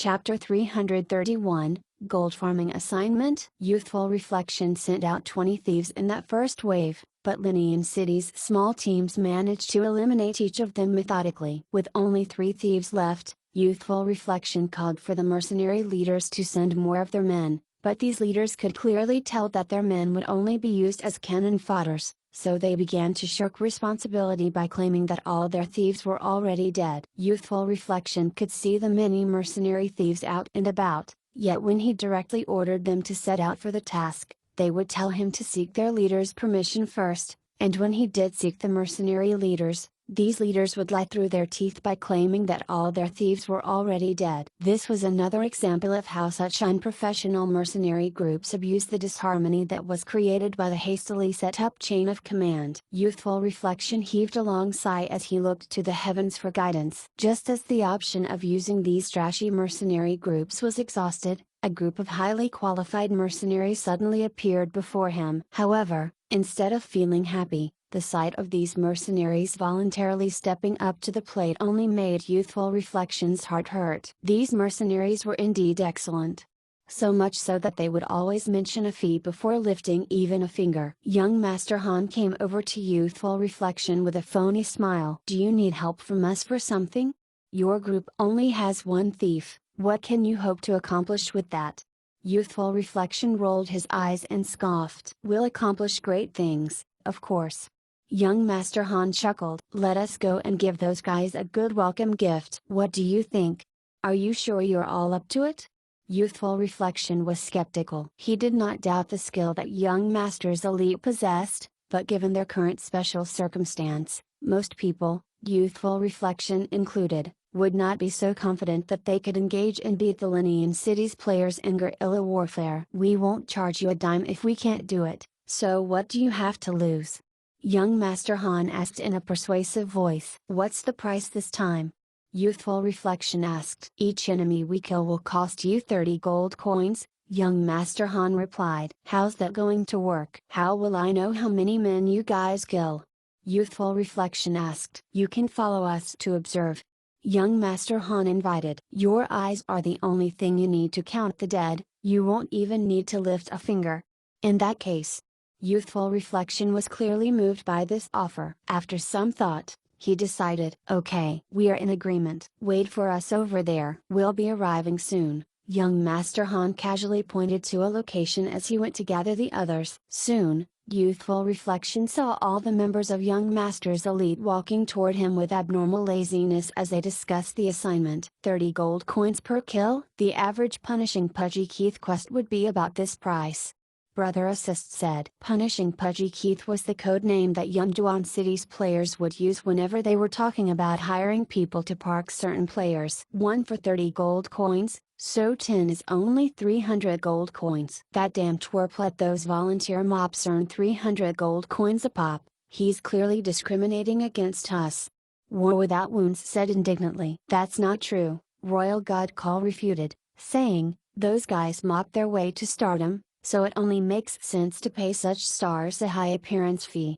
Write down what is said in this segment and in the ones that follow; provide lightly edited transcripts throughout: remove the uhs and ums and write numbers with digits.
Chapter 331, Gold Farming Assignment. Youthful Reflection sent out 20 thieves in that first wave, but Linian City's small teams managed to eliminate each of them methodically. With only 3 thieves left, Youthful Reflection called for the mercenary leaders to send more of their men, but these leaders could clearly tell that their men would only be used as cannon fodders. So they began to shirk responsibility by claiming that all their thieves were already dead. Youthful Reflection could see the many mercenary thieves out and about, yet when he directly ordered them to set out for the task, they would tell him to seek their leaders' permission first, and when he did seek the mercenary leaders, these leaders would lie through their teeth by claiming that all their thieves were already dead. This was another example of how such unprofessional mercenary groups abuse the disharmony that was created by the hastily set up chain of command. Youthful Reflection heaved a long sigh as he looked to the heavens for guidance. Just as the option of using these trashy mercenary groups was exhausted, a group of highly qualified mercenaries suddenly appeared before him. However, instead of feeling happy, the sight of these mercenaries voluntarily stepping up to the plate only made Youthful Reflection's heart hurt. These mercenaries were indeed excellent. So much so that they would always mention a fee before lifting even a finger. Young Master Han came over to Youthful Reflection with a phony smile. "Do you need help from us for something? Your group only has 1 thief, what can you hope to accomplish with that?" Youthful Reflection rolled his eyes and scoffed. "We'll accomplish great things, of course." Young Master Han chuckled. "Let us go and give those guys a good welcome gift." "What do you think? Are you sure you're all up to it?" Youthful Reflection was skeptical. He did not doubt the skill that young Master's elite possessed, but given their current special circumstance, most people, Youthful Reflection included, would not be so confident that they could engage and beat the Linian City's players in guerrilla warfare. "We won't charge you a dime if we can't do it, so what do you have to lose?" Young Master Han asked in a persuasive voice. "What's the price this time?" Youthful Reflection asked. "Each enemy we kill will cost you 30 gold coins," young Master Han replied. "How's that going to work?" "How will I know how many men you guys kill?" Youthful Reflection asked. "You can follow us to observe," young Master Han invited. "Your eyes are the only thing you need to count the dead, you won't even need to lift a finger." In that case, Youthful Reflection was clearly moved by this offer. After some thought, he decided, "Okay, we are in agreement. Wait for us over there. We'll be arriving soon." Young Master Han casually pointed to a location as he went to gather the others. Soon, Youthful Reflection saw all the members of young Master's elite walking toward him with abnormal laziness as they discussed the assignment. 30 gold coins per kill? The average Punishing Pudgy Keith quest would be about this price. Brother Assist said. Punishing Pudgy Keith was the code name that Yunduan City's players would use whenever they were talking about hiring people to park certain players. 1 for 30 gold coins, so 10 is only 300 gold coins. That damn twerp let those volunteer mobs earn 300 gold coins a pop. He's clearly discriminating against us. War Without Wounds said indignantly. That's not true, Royal God Call refuted, saying, those guys mopped their way to stardom, so it only makes sense to pay such stars a high appearance fee.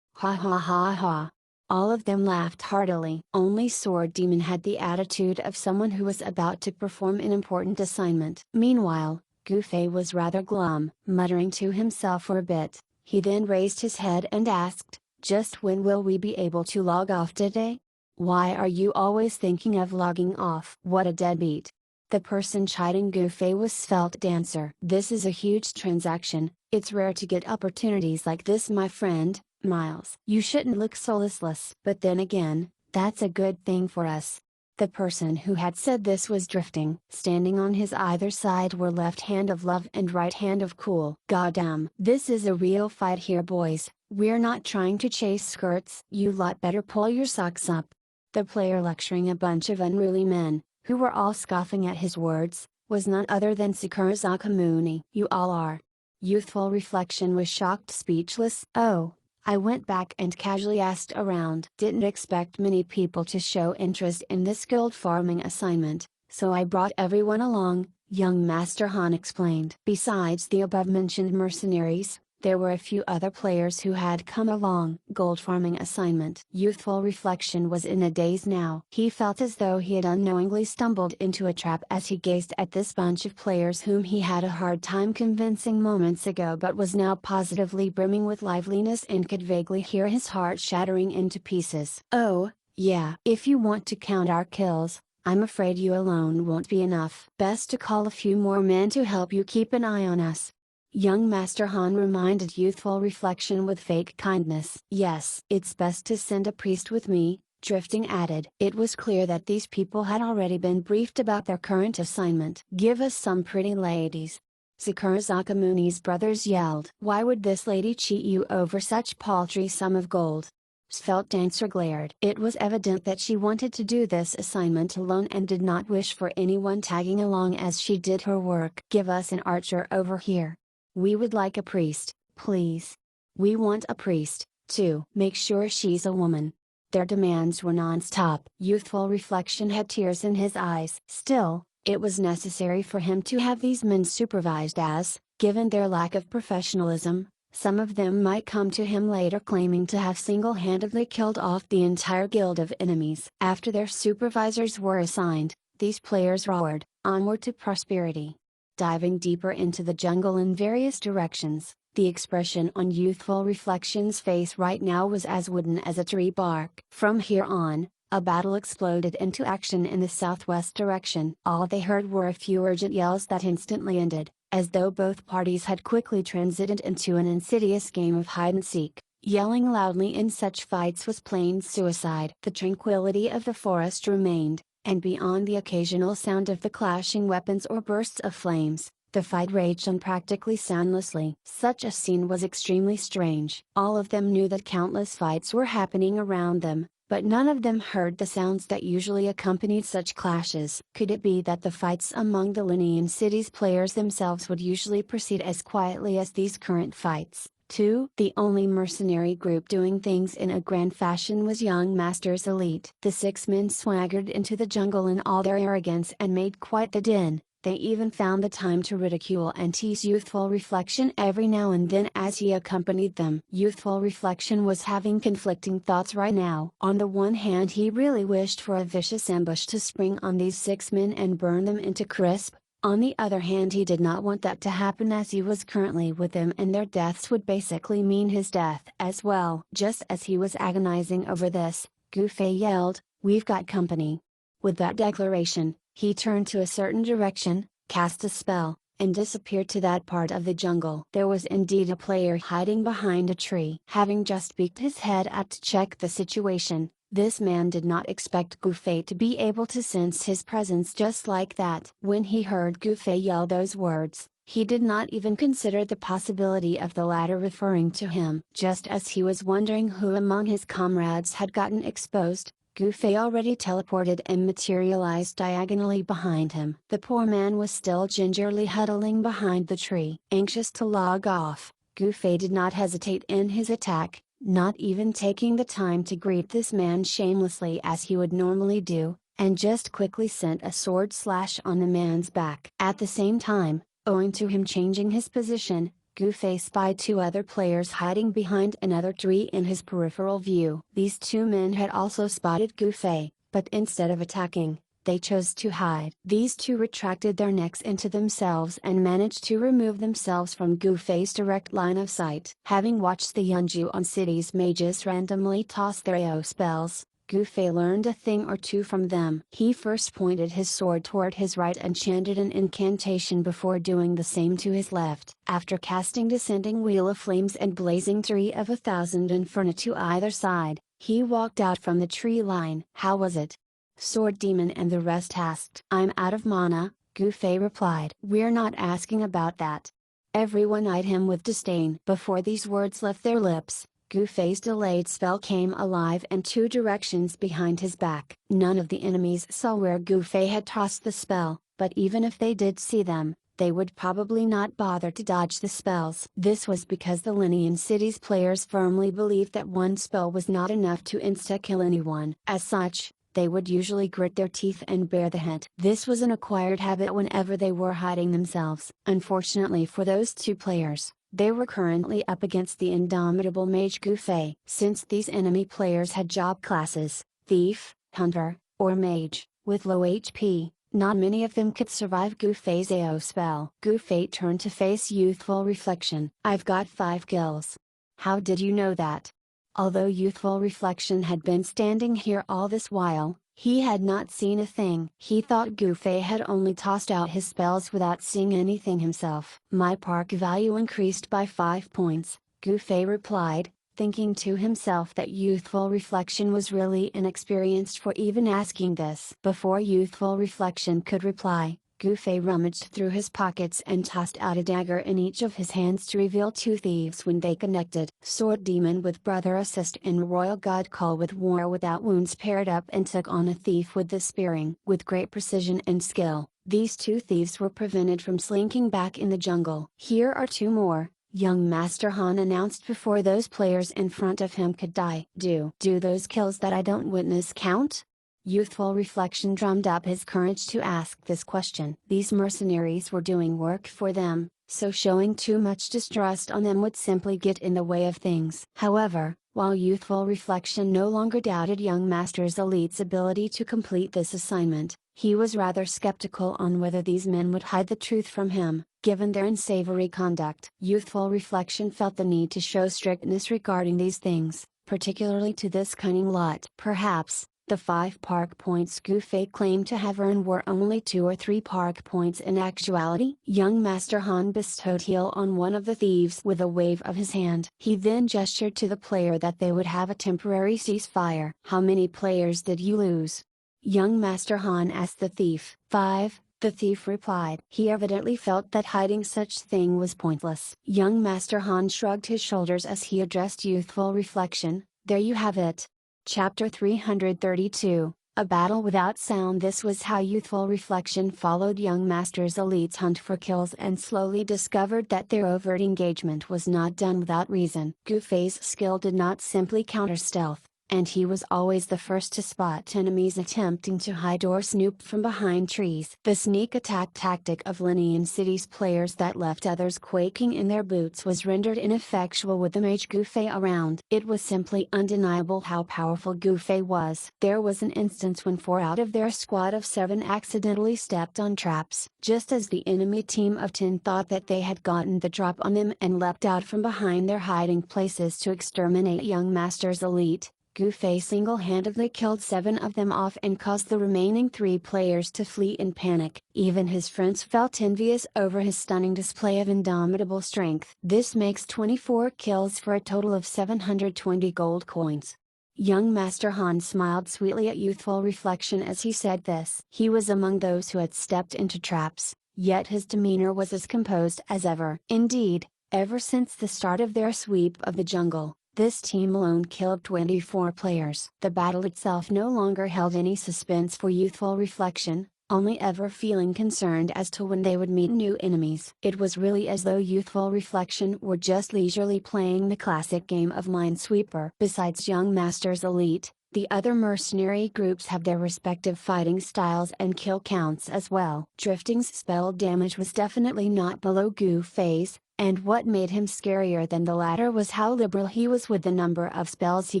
Ha ha ha ha. All of them laughed heartily. Only Sword Demon had the attitude of someone who was about to perform an important assignment. Meanwhile, Gufei was rather glum, muttering to himself for a bit. He then raised his head and asked, "Just when will we be able to log off today? Why are you always thinking of logging off?" What a deadbeat. The person chiding Gufei was Svelte Dancer. "This is a huge transaction, it's rare to get opportunities like this, my friend, Miles. You shouldn't look so listless." But then again, that's a good thing for us. The person who had said this was drifting. Standing on his either side were Left Hand of Love and Right Hand of Cool. Goddamn. This is a real fight here, boys. We're not trying to chase skirts. You lot better pull your socks up. The player lecturing a bunch of unruly men, who were all scoffing at his words, was none other than Sakura Sakamuni. "You all are." Youthful Reflection was shocked speechless. "Oh, I went back and casually asked around. Didn't expect many people to show interest in this gold farming assignment, so I brought everyone along," young Master Han explained. Besides the above-mentioned mercenaries, There were a few other players who had come along. Gold farming assignment. Youthful reflection was in a daze now. He felt as though he had unknowingly stumbled into a trap as he gazed at this bunch of players whom he had a hard time convincing moments ago but was now positively brimming with liveliness and could vaguely hear his heart shattering into pieces. Oh, yeah. If you want to count our kills, I'm afraid you alone won't be enough. Best to call a few more men to help you keep an eye on us. Young Master Han reminded youthful reflection with fake kindness. Yes, it's best to send a priest with me, Drifting added. It was clear that these people had already been briefed about their current assignment. Give us some pretty ladies. Sakura Sakamuni's brothers yelled. Why would this lady cheat you over such paltry sum of gold? Svelte Dancer glared. It was evident that she wanted to do this assignment alone and did not wish for anyone tagging along as she did her work. Give us an archer over here. We would like a priest, please. We want a priest, too. Make sure she's a woman. Their demands were non-stop. Youthful reflection had tears in his eyes. Still, it was necessary for him to have these men supervised as, given their lack of professionalism, some of them might come to him later claiming to have single-handedly killed off the entire guild of enemies. After their supervisors were assigned, these players roared, onward to prosperity. Diving deeper into the jungle in various directions, the expression on youthful reflection's face right now was as wooden as a tree bark. From here on, a battle exploded into action in the southwest direction. All they heard were a few urgent yells that instantly ended, as though both parties had quickly transited into an insidious game of hide-and-seek. Yelling loudly in such fights was plain suicide. The tranquility of the forest remained, and beyond the occasional sound of the clashing weapons or bursts of flames, the fight raged on practically soundlessly. Such a scene was extremely strange. All of them knew that countless fights were happening around them, but none of them heard the sounds that usually accompanied such clashes. Could it be that the fights among the Linean cities players themselves would usually proceed as quietly as these current fights? 2. The only mercenary group doing things in a grand fashion was Young Master's elite. The 6 men swaggered into the jungle in all their arrogance and made quite the din. They even found the time to ridicule and tease youthful reflection every now and then as he accompanied them. Youthful reflection was having conflicting thoughts right now. On the one hand, he really wished for a vicious ambush to spring on these 6 men and burn them into crisp. On the other hand, he did not want that to happen as he was currently with them and their deaths would basically mean his death as well. Just as he was agonizing over this, Gu Fei yelled, "We've got company." With that declaration, he turned to a certain direction, cast a spell, and disappeared to that part of the jungle. There was indeed a player hiding behind a tree. Having just peeked his head out to check the situation, this man did not expect Gu Fei to be able to sense his presence just like that. When he heard Gu Fei yell those words, he did not even consider the possibility of the latter referring to him. Just as he was wondering who among his comrades had gotten exposed, Gu Fei already teleported and materialized diagonally behind him. The poor man was still gingerly huddling behind the tree. Anxious to log off, Gu Fei did not hesitate in his attack, not even taking the time to greet this man shamelessly as he would normally do, and just quickly sent a sword slash on the man's back. At the same time, owing to him changing his position, Gu Fei spied 2 other players hiding behind another tree in his peripheral view. These 2 men had also spotted Gu Fei, but instead of attacking, they chose to hide. These 2 retracted their necks into themselves and managed to remove themselves from Gu Fei's direct line of sight. Having watched the Yunju on cities mages randomly toss their AO spells, Gu Fei learned a thing or two from them. He first pointed his sword toward his right and chanted an incantation before doing the same to his left. After casting Descending Wheel of Flames and Blazing Tree of 1,000 Inferno to either side, he walked out from the tree line. How was it? Sword Demon and the rest asked. I'm out of mana, Gu Fei replied. We're not asking about that. Everyone eyed him with disdain. Before these words left their lips, Gu Fei's delayed spell came alive in 2 directions behind his back. None of the enemies saw where Gu Fei had tossed the spell, but even if they did see them, they would probably not bother to dodge the spells. This was because the Linean Cities players firmly believed that one spell was not enough to insta-kill anyone. As such, they would usually grit their teeth and bear the hit. This was an acquired habit whenever they were hiding themselves. Unfortunately for those 2 players, They were currently up against the indomitable Mage Gufei. Since these enemy players had job classes, Thief, Hunter, or Mage, with low HP, not many of them could survive Gufei's AO spell. Gufei turned to face Youthful Reflection. "I've got 5 kills. How did you know that?" Although Youthful Reflection had been standing here all this while, he had not seen a thing. He thought Gufei had only tossed out his spells without seeing anything himself. "My park value increased by 5 points, Gufei replied, thinking to himself that Youthful Reflection was really inexperienced for even asking this. Before Youthful Reflection could reply, Gufei rummaged through his pockets and tossed out a dagger in each of his hands to reveal 2 thieves when they connected. Sword Demon with Brother Assist and Royal God Call with War Without Wounds paired up and took on a thief with the spearing. With great precision and skill, these 2 thieves were prevented from slinking back in the jungle. "Here are 2 more," young Master Han announced before those players in front of him could die. Do those kills that I don't witness count?" Youthful Reflection drummed up his courage to ask this question. These mercenaries were doing work for them, so showing too much distrust on them would simply get in the way of things. However, while Youthful Reflection no longer doubted young Master's elite's ability to complete this assignment, he was rather skeptical on whether these men would hide the truth from him, given their unsavory conduct. Youthful Reflection felt the need to show strictness regarding these things, particularly to this cunning lot. Perhaps, the 5 park points Gufei claimed to have earned were only 2 or 3 park points in actuality. Young Master Han bestowed heal on one of the thieves with a wave of his hand. He then gestured to the player that they would have a temporary ceasefire. "How many players did you lose?" Young Master Han asked the thief. 5, the thief replied. He evidently felt that hiding such thing was pointless. Young Master Han shrugged his shoulders as he addressed Youthful Reflection. "There you have it. Chapter 332, A Battle Without Sound." This was how Youthful Reflection followed young Master's elite's hunt for kills and slowly discovered that their overt engagement was not done without reason. Gufei's skill did not simply counter stealth, and he was always the first to spot enemies attempting to hide or snoop from behind trees. The sneak attack tactic of Linian City's players that left others quaking in their boots was rendered ineffectual with the Mage Gufei around. It was simply undeniable how powerful Gufei was. There was an instance when 4 out of their squad of 7 accidentally stepped on traps, just as the enemy team of 10 thought that they had gotten the drop on them and leapt out from behind their hiding places to exterminate young Master's elite. Gufei single-handedly killed 7 of them off and caused the remaining 3 players to flee in panic. Even his friends felt envious over his stunning display of indomitable strength. This makes 24 kills for a total of 720 gold coins. Young Master Han smiled sweetly at Youthful Reflection as he said this. He was among those who had stepped into traps, yet his demeanor was as composed as ever. Indeed, ever since the start of their sweep of the jungle, this team alone killed 24 players. The battle itself no longer held any suspense for Youthful Reflection, only ever feeling concerned as to when they would meet new enemies. It was really as though Youthful Reflection were just leisurely playing the classic game of Minesweeper. Besides young Master's elite, the other mercenary groups have their respective fighting styles and kill counts as well. Drifting's spell damage was definitely not below Gufei's, and what made him scarier than the latter was how liberal he was with the number of spells he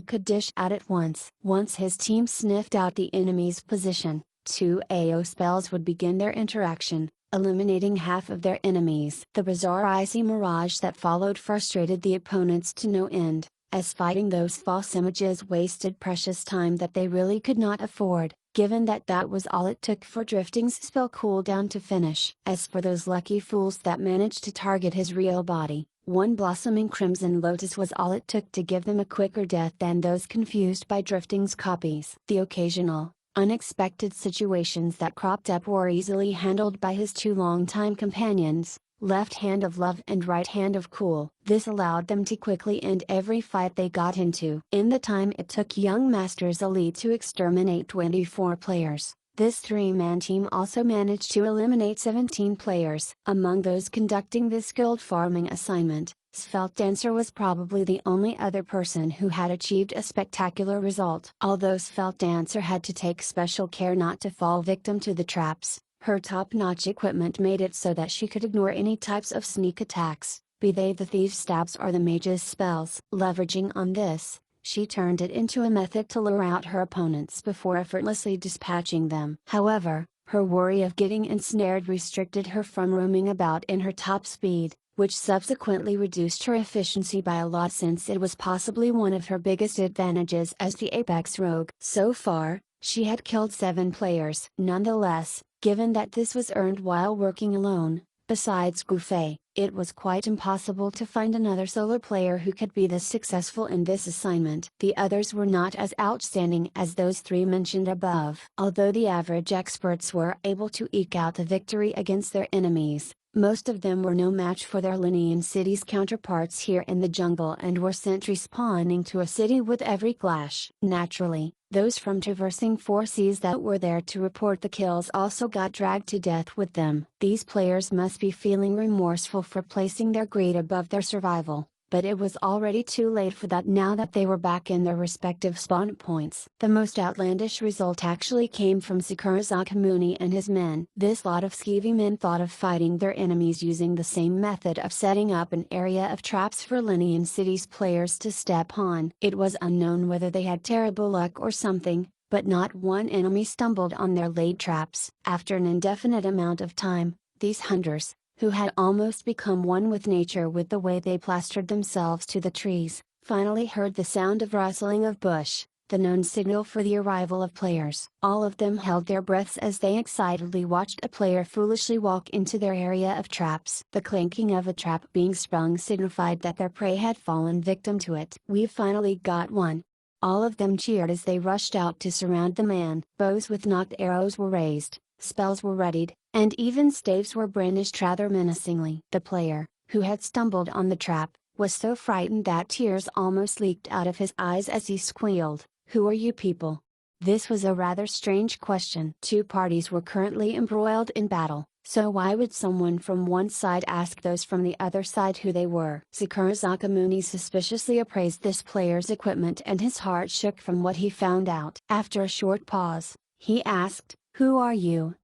could dish out at once. Once his team sniffed out the enemy's position, 2 AO spells would begin their interaction, eliminating half of their enemies. The bizarre icy mirage that followed frustrated the opponents to no end, as fighting those false images wasted precious time that they really could not afford, given that that was all it took for Drifting's spell cooldown to finish. As for those lucky fools that managed to target his real body, 1 blossoming Crimson Lotus was all it took to give them a quicker death than those confused by Drifting's copies. The occasional, unexpected situations that cropped up were easily handled by his 2 longtime companions, Left Hand of Love and Right Hand of Cool. This allowed them to quickly end every fight they got into. In the time it took young Master's elite to exterminate 24 players, this 3-man team also managed to eliminate 17 players. Among those conducting this guild farming assignment, Svelte Dancer was probably the only other person who had achieved a spectacular result. Although Svelte Dancer had to take special care not to fall victim to the traps, her top-notch equipment made it so that she could ignore any types of sneak attacks. be they the thief's stabs or the mage's spells. Leveraging on this, she turned it into a method to lure out her opponents before effortlessly dispatching them. However, her worry of getting ensnared restricted her from roaming about in her top speed, which subsequently reduced her efficiency by a lot since it was possibly one of her biggest advantages as the apex rogue. So far, she had killed 7 players. Nonetheless, given that this was earned while working alone, besides Gufei, it was quite impossible to find another solo player who could be this successful in this assignment. The others were not as outstanding as those 3 mentioned above. Although the average experts were able to eke out a victory against their enemies, most of them were no match for their Linian city's counterparts here in the jungle and were sent respawning to a city with every clash. Naturally, those from traversing 4 seas that were there to report the kills also got dragged to death with them. These players must be feeling remorseful for placing their greed above their survival, but it was already too late for that now that they were back in their respective spawn points. The most outlandish result actually came from Sakura Zakamuni and his men. This lot of skeevy men thought of fighting their enemies using the same method of setting up an area of traps for Linian City's players to step on. It was unknown whether they had terrible luck or something, but not one enemy stumbled on their laid traps. After an indefinite amount of time, these hunters, who had almost become one with nature with the way they plastered themselves to the trees, finally heard the sound of rustling of bush, the known signal for the arrival of players. All of them held their breaths as they excitedly watched a player foolishly walk into their area of traps. The clanking of a trap being sprung signified that their prey had fallen victim to it. "We've finally got one!" All of them cheered as they rushed out to surround the man. Bows with knocked arrows were raised, spells were readied, and even staves were brandished rather menacingly. The player, who had stumbled on the trap, was so frightened that tears almost leaked out of his eyes as he squealed, "Who are you people?" This was a rather strange question. 2 parties were currently embroiled in battle, so why would someone from one side ask those from the other side who they were? Sakura Zakamuni suspiciously appraised this player's equipment and his heart shook from what he found out. After a short pause, he asked, "Who are you?"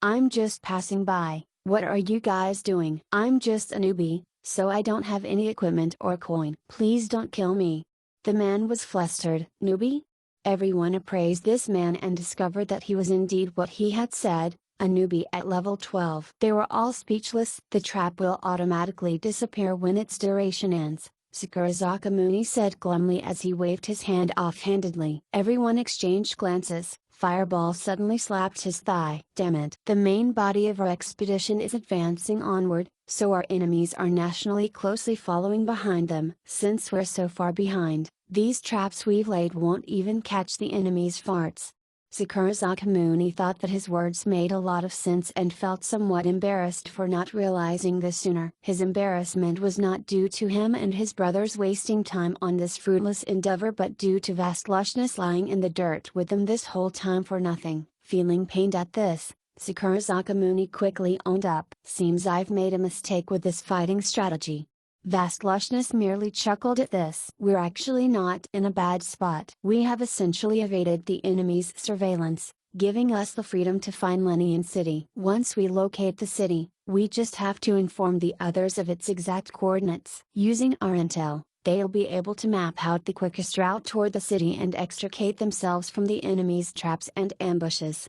I'm just passing by. What are you guys doing?" "I'm just a newbie, so I don't have any equipment or coin. Please don't kill me." The man was flustered. "Newbie?" Everyone appraised this man and discovered that he was indeed what he had said, a newbie at level 12. They were all speechless. "The trap will automatically disappear when its duration ends," Sakura Zakamuni said glumly as he waved his hand offhandedly. Everyone exchanged glances. Fireball suddenly slapped his thigh. "Damn it! The main body of our expedition is advancing onward, so our enemies are nationally closely following behind them. Since we're so far behind, these traps we've laid won't even catch the enemy's farts." Sakura Zakamuni thought that his words made a lot of sense and felt somewhat embarrassed for not realizing this sooner. His embarrassment was not due to him and his brothers wasting time on this fruitless endeavor but due to vast lushness lying in the dirt with them this whole time for nothing. Feeling pained at this, Sakura Zakamuni quickly owned up. "Seems I've made a mistake with this fighting strategy." Vast Lushness merely chuckled at this. "We're actually not in a bad spot. We have essentially evaded the enemy's surveillance, giving us the freedom to find Linian City. Once we locate the city, we just have to inform the others of its exact coordinates. Using our intel, they'll be able to map out the quickest route toward the city and extricate themselves from the enemy's traps and ambushes."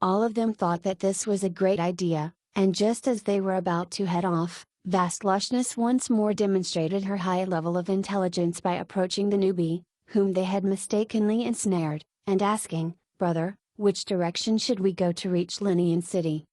All of them thought that this was a great idea, and just as they were about to head off, Vast Lushness once more demonstrated her high level of intelligence by approaching the newbie, whom they had mistakenly ensnared, and asking, "Brother, which direction should we go to reach Linian City?"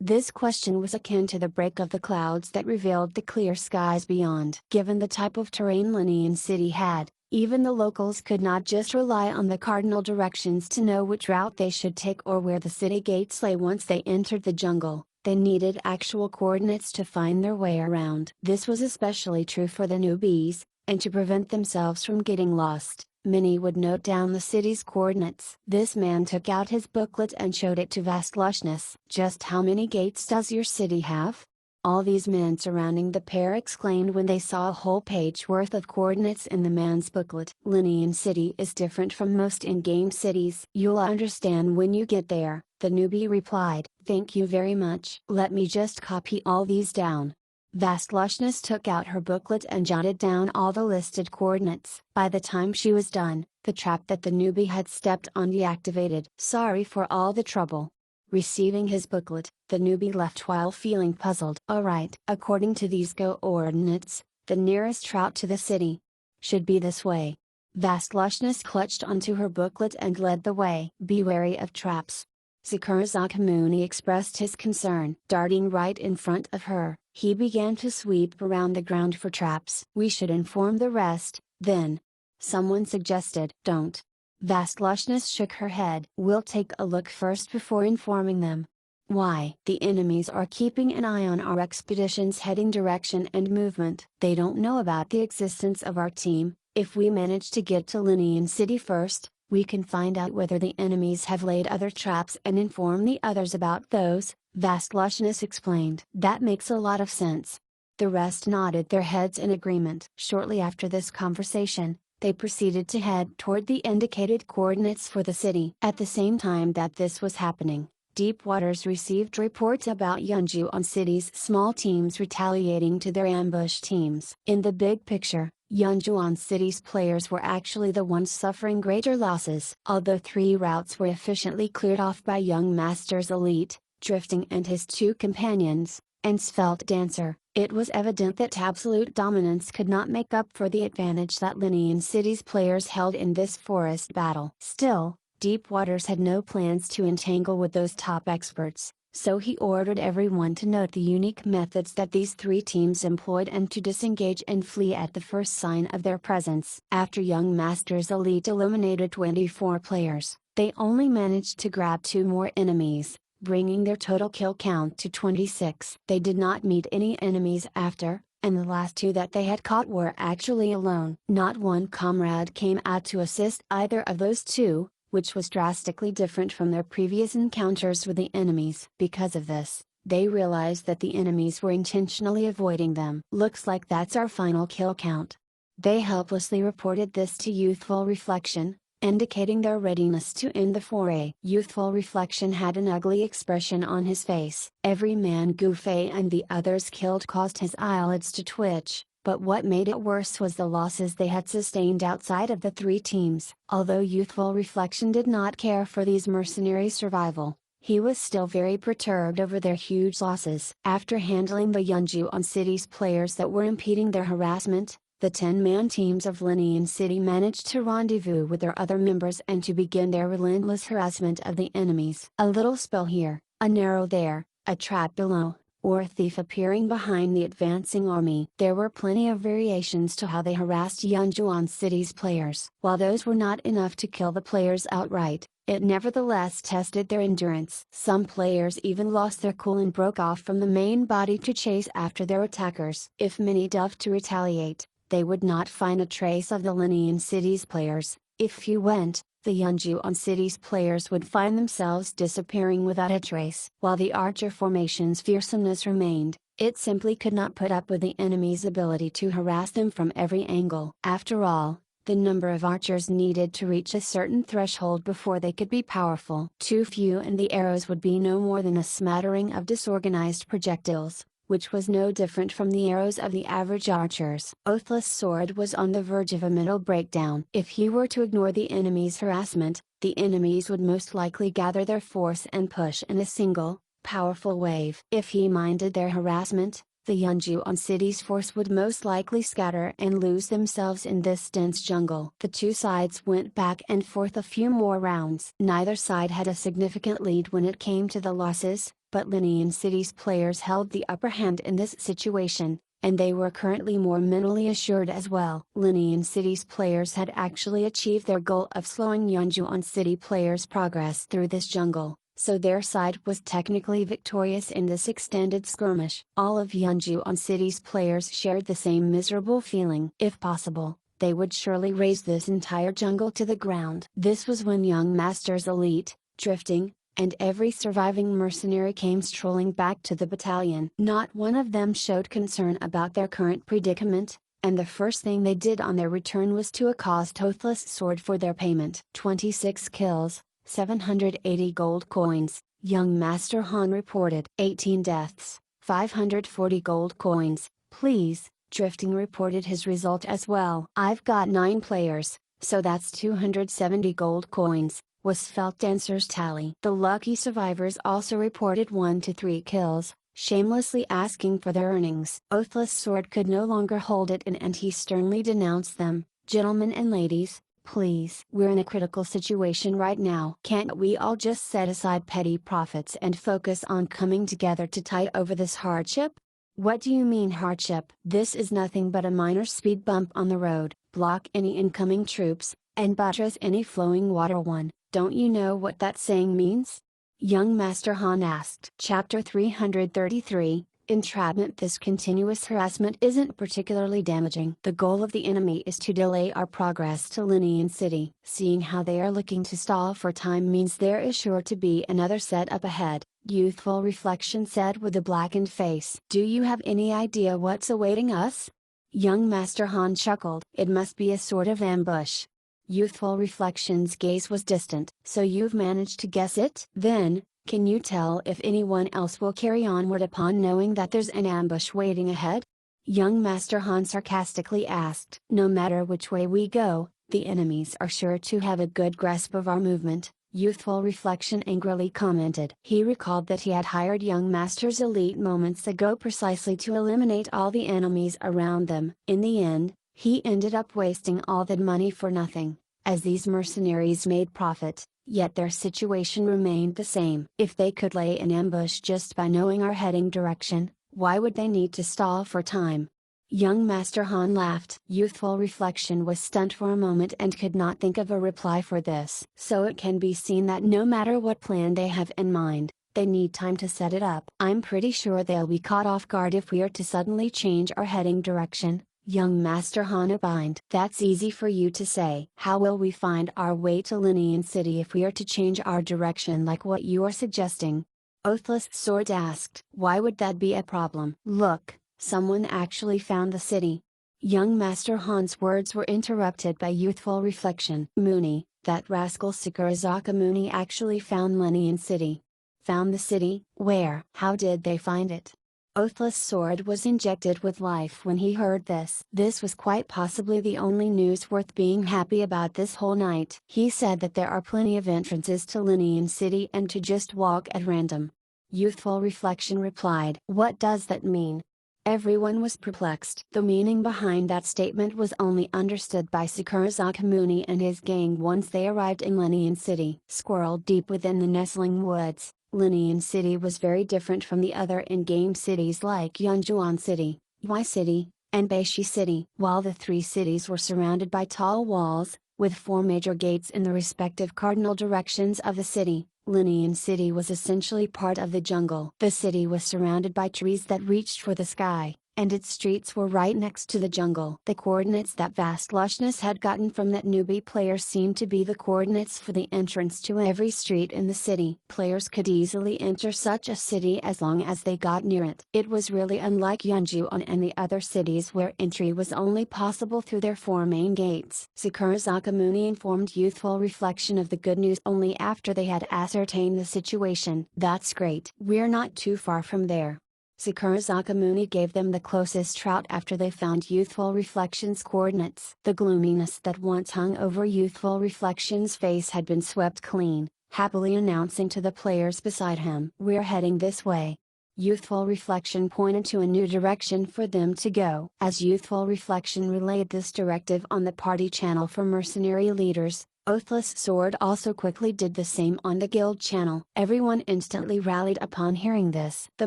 This question was akin to the break of the clouds that revealed the clear skies beyond. Given the type of terrain Linian City had, even the locals could not just rely on the cardinal directions to know which route they should take or where the city gates lay once they entered the jungle. They needed actual coordinates to find their way around. This was especially true for the newbies, and to prevent themselves from getting lost, many would note down the city's coordinates. This man took out his booklet and showed it to Vast Lushness. "Just how many gates does your city have?" All these men surrounding the pair exclaimed when they saw a whole page worth of coordinates in the man's booklet. "Linian City is different from most in-game cities. You'll understand when you get there," the newbie replied. "Thank you very much. Let me just copy all these down." Vastlushness took out her booklet and jotted down all the listed coordinates. By the time she was done, the trap that the newbie had stepped on deactivated. Sorry for all the trouble. Receiving his booklet, the newbie left while feeling puzzled. Alright, according to these coordinates, the nearest route to the city should be this way. Vastlushness clutched onto her booklet and led the way. Be wary of traps. Sakura Zakamuni expressed his concern. Darting right in front of her, he began to sweep around the ground for traps. We should inform the rest, then. Someone suggested. Don't. Vastlushness shook her head. We'll take a look first before informing them. Why? The enemies are keeping an eye on our expedition's heading direction and movement. They don't know about the existence of our team. If we manage to get to Linian City first, we can find out whether the enemies have laid other traps and inform the others about those, Vastlushness explained. That makes a lot of sense. The rest nodded their heads in agreement. Shortly after this conversation, they proceeded to head toward the indicated coordinates for the city. At the same time that this was happening, Deep Waters received reports about Yunjuan City's small teams retaliating to their ambush teams. In the big picture, Yunjuan City's players were actually the ones suffering greater losses. Although 3 routes were efficiently cleared off by Young Master's Elite, Drifting and his 2 companions, and Svelte Dancer, it was evident that absolute dominance could not make up for the advantage that Linian City's players held in this forest battle. Still, Deep Waters had no plans to entangle with those top experts, so he ordered everyone to note the unique methods that these 3 teams employed and to disengage and flee at the first sign of their presence. After Young Master's Elite eliminated 24 players, they only managed to grab 2 more enemies, bringing their total kill count to 26. They did not meet any enemies after, and the last 2 that they had caught were actually alone. Not one comrade came out to assist either of those 2, which was drastically different from their previous encounters with the enemies. Because of this, they realized that the enemies were intentionally avoiding them. Looks like that's our final kill count. They helplessly reported this to Youthful Reflection, indicating their readiness to end the foray. Youthful Reflection had an ugly expression on his face. Every man Gufei and the others killed caused his eyelids to twitch. But what made it worse was the losses they had sustained outside of the 3 teams. Although Youthful Reflection did not care for these mercenaries' survival, he was still very perturbed over their huge losses. After handling the Yunjuan City's players that were impeding their harassment, the 10-man teams of Linian City managed to rendezvous with their other members and to begin their relentless harassment of the enemies. A little spell here, an arrow there, a trap below, or a thief appearing behind the advancing army. There were plenty of variations to how they harassed Yunjuan City's players. While those were not enough to kill the players outright, it nevertheless tested their endurance. Some players even lost their cool and broke off from the main body to chase after their attackers. If many dove to retaliate, they would not find a trace of the Linian City's players. If few went, the Yunjuan City's players would find themselves disappearing without a trace. While the archer formation's fearsomeness remained, it simply could not put up with the enemy's ability to harass them from every angle. After all, the number of archers needed to reach a certain threshold before they could be powerful. Too few and the arrows would be no more than a smattering of disorganized projectiles, which was no different from the arrows of the average archers. Oathless Sword was on the verge of a mental breakdown. If he were to ignore the enemy's harassment, the enemies would most likely gather their force and push in a single, powerful wave. If he minded their harassment, the Yunjuan City's force would most likely scatter and lose themselves in this dense jungle. The 2 sides went back and forth a few more rounds. Neither side had a significant lead when it came to the losses, but Linian City's players held the upper hand in this situation, and they were currently more mentally assured as well. Linian City's players had actually achieved their goal of slowing Yunjuan City players' progress through this jungle, so their side was technically victorious in this extended skirmish. All of Yunjuan City's players shared the same miserable feeling. If possible, they would surely raze this entire jungle to the ground. This was when Young Master's Elite, Drifting, and every surviving mercenary came strolling back to the battalion. Not one of them showed concern about their current predicament, and the first thing they did on their return was to accost Oathless Sword for their payment. 26 kills, 780 gold coins, Young Master Han reported. 18 deaths, 540 gold coins, please." Drifting reported his result as well. "I've got 9 players, so that's 270 gold coins," was Felt Dancer's tally. The lucky survivors also reported 1 to 3 kills, shamelessly asking for their earnings. Oathless Sword could no longer hold it in and he sternly denounced them. "Gentlemen and ladies, please. We're in a critical situation right now. Can't we all just set aside petty profits and focus on coming together to tide over this hardship?" "What do you mean hardship?" "This is nothing but a minor speed bump on the road, block any incoming troops, and buttress any flowing water one. Don't you know what that saying means?" Young Master Han asked. Chapter 333, Entrapment. This continuous harassment isn't particularly damaging. The goal of the enemy is to delay our progress to Linian City. Seeing how they are looking to stall for time means there is sure to be another set up ahead, Youthful Reflection said with a blackened face. "Do you have any idea what's awaiting us?" Young Master Han chuckled. "It must be a sort of ambush." Youthful Reflection's gaze was distant. "So you've managed to guess it? Then, can you tell if anyone else will carry onward upon knowing that there's an ambush waiting ahead?" Young Master Han sarcastically asked. "No matter which way we go, the enemies are sure to have a good grasp of our movement," Youthful Reflection angrily commented. He recalled that he had hired Young Master's elite moments ago precisely to eliminate all the enemies around them. In the end, he ended up wasting all that money for nothing, as these mercenaries made profit, yet their situation remained the same. If they could lay an ambush just by knowing our heading direction, why would they need to stall for time? Young Master Han laughed. Youthful Reflection was stunned for a moment and could not think of a reply for this. So it can be seen that no matter what plan they have in mind, they need time to set it up. "I'm pretty sure they'll be caught off guard if we are to suddenly change our heading direction," Young Master Han opined. "That's easy for you to say. How will we find our way to Linian City if we are to change our direction like what you are suggesting?" Oathless Sword asked. "Why would that be a problem?" "Look, someone actually found the city." Young Master Han's words were interrupted by Youthful Reflection. "Mooney, that rascal Sakurazaka Mooney actually found Linian City." "Found the city? Where? How did they find it?" Oathless Sword was injected with life when he heard this. This was quite possibly the only news worth being happy about this whole night. He said that there are plenty of entrances to Linian City and to just walk at random. Youthful Reflection replied. "What does that mean?" Everyone was perplexed. The meaning behind that statement was only understood by Sakurazaka Mooney and his gang once they arrived in Linian City. Squirreled deep within the nestling woods, Linian City was very different from the other in-game cities like Yunjuan City, Yi City, and Beishi City. While the 3 cities were surrounded by tall walls, with 4 major gates in the respective cardinal directions of the city, Linian City was essentially part of the jungle. The city was surrounded by trees that reached for the sky, and its streets were right next to the jungle. The coordinates that vast lushness had gotten from that newbie player seemed to be the coordinates for the entrance to every street in the city. Players could easily enter such a city as long as they got near it. It was really unlike Yunjuan and the other cities where entry was only possible through their 4 main gates. Sakurazaka Mooney informed Youthful Reflection of the good news only after they had ascertained the situation. "That's great. We're not too far from there." Sakurazaka Mooney gave them the closest route after they found Youthful Reflection's coordinates. The gloominess that once hung over Youthful Reflection's face had been swept clean, happily announcing to the players beside him. "We're heading this way." Youthful Reflection pointed to a new direction for them to go. As Youthful Reflection relayed this directive on the party channel for mercenary leaders, Oathless Sword also quickly did the same on the guild channel. Everyone instantly rallied upon hearing this. The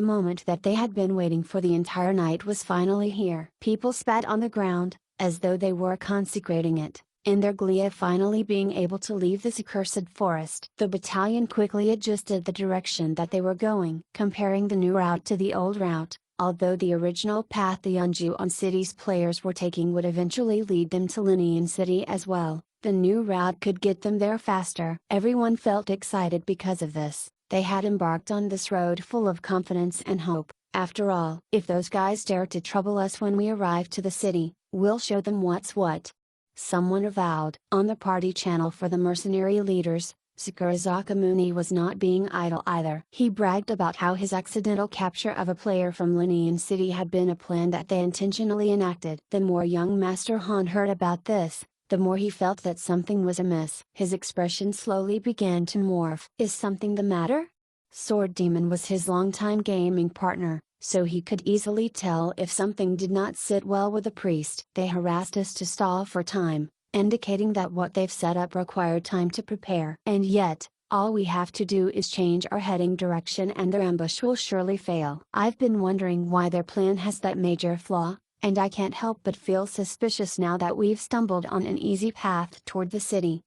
moment that they had been waiting for the entire night was finally here. People spat on the ground, as though they were consecrating it, in their glee of finally being able to leave this accursed forest. The battalion quickly adjusted the direction that they were going. Comparing the new route to the old route, although the original path the Yunjuan City's players were taking would eventually lead them to Linian City as well, the new route could get them there faster. Everyone felt excited because of this. They had embarked on this road full of confidence and hope. After all, if those guys dare to trouble us when we arrive to the city, we'll show them what's what. Someone avowed. On the party channel for the mercenary leaders, Sakurazaka Muni was not being idle either. He bragged about how his accidental capture of a player from Linian City had been a plan that they intentionally enacted. The more young Master Han heard about this, the more he felt that something was amiss. His expression slowly began to morph. Is something the matter? Sword Demon was his longtime gaming partner, so he could easily tell if something did not sit well with the priest. They harassed us to stall for time, indicating that what they've set up required time to prepare. And yet, all we have to do is change our heading direction and their ambush will surely fail. I've been wondering why their plan has that major flaw, and I can't help but feel suspicious now that we've stumbled on an easy path toward the city.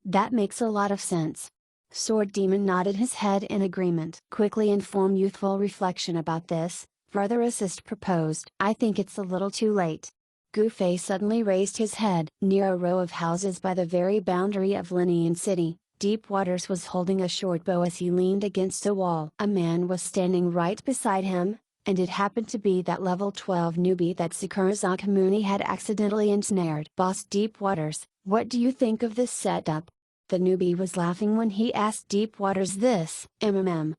That makes a lot of sense. Sword Demon nodded his head in agreement. Quickly inform Youthful Reflection about this, Brother Assist proposed. I think it's a little too late. Gufei suddenly raised his head. Near a row of houses by the very boundary of Linian City, Deep Waters was holding a short bow as he leaned against a wall. A man was standing right beside him, and it happened to be that level 12 newbie that Sakurazaka Muni had accidentally ensnared. Boss Deep Waters, what do you think of this setup? The newbie was laughing when he asked Deep Waters this.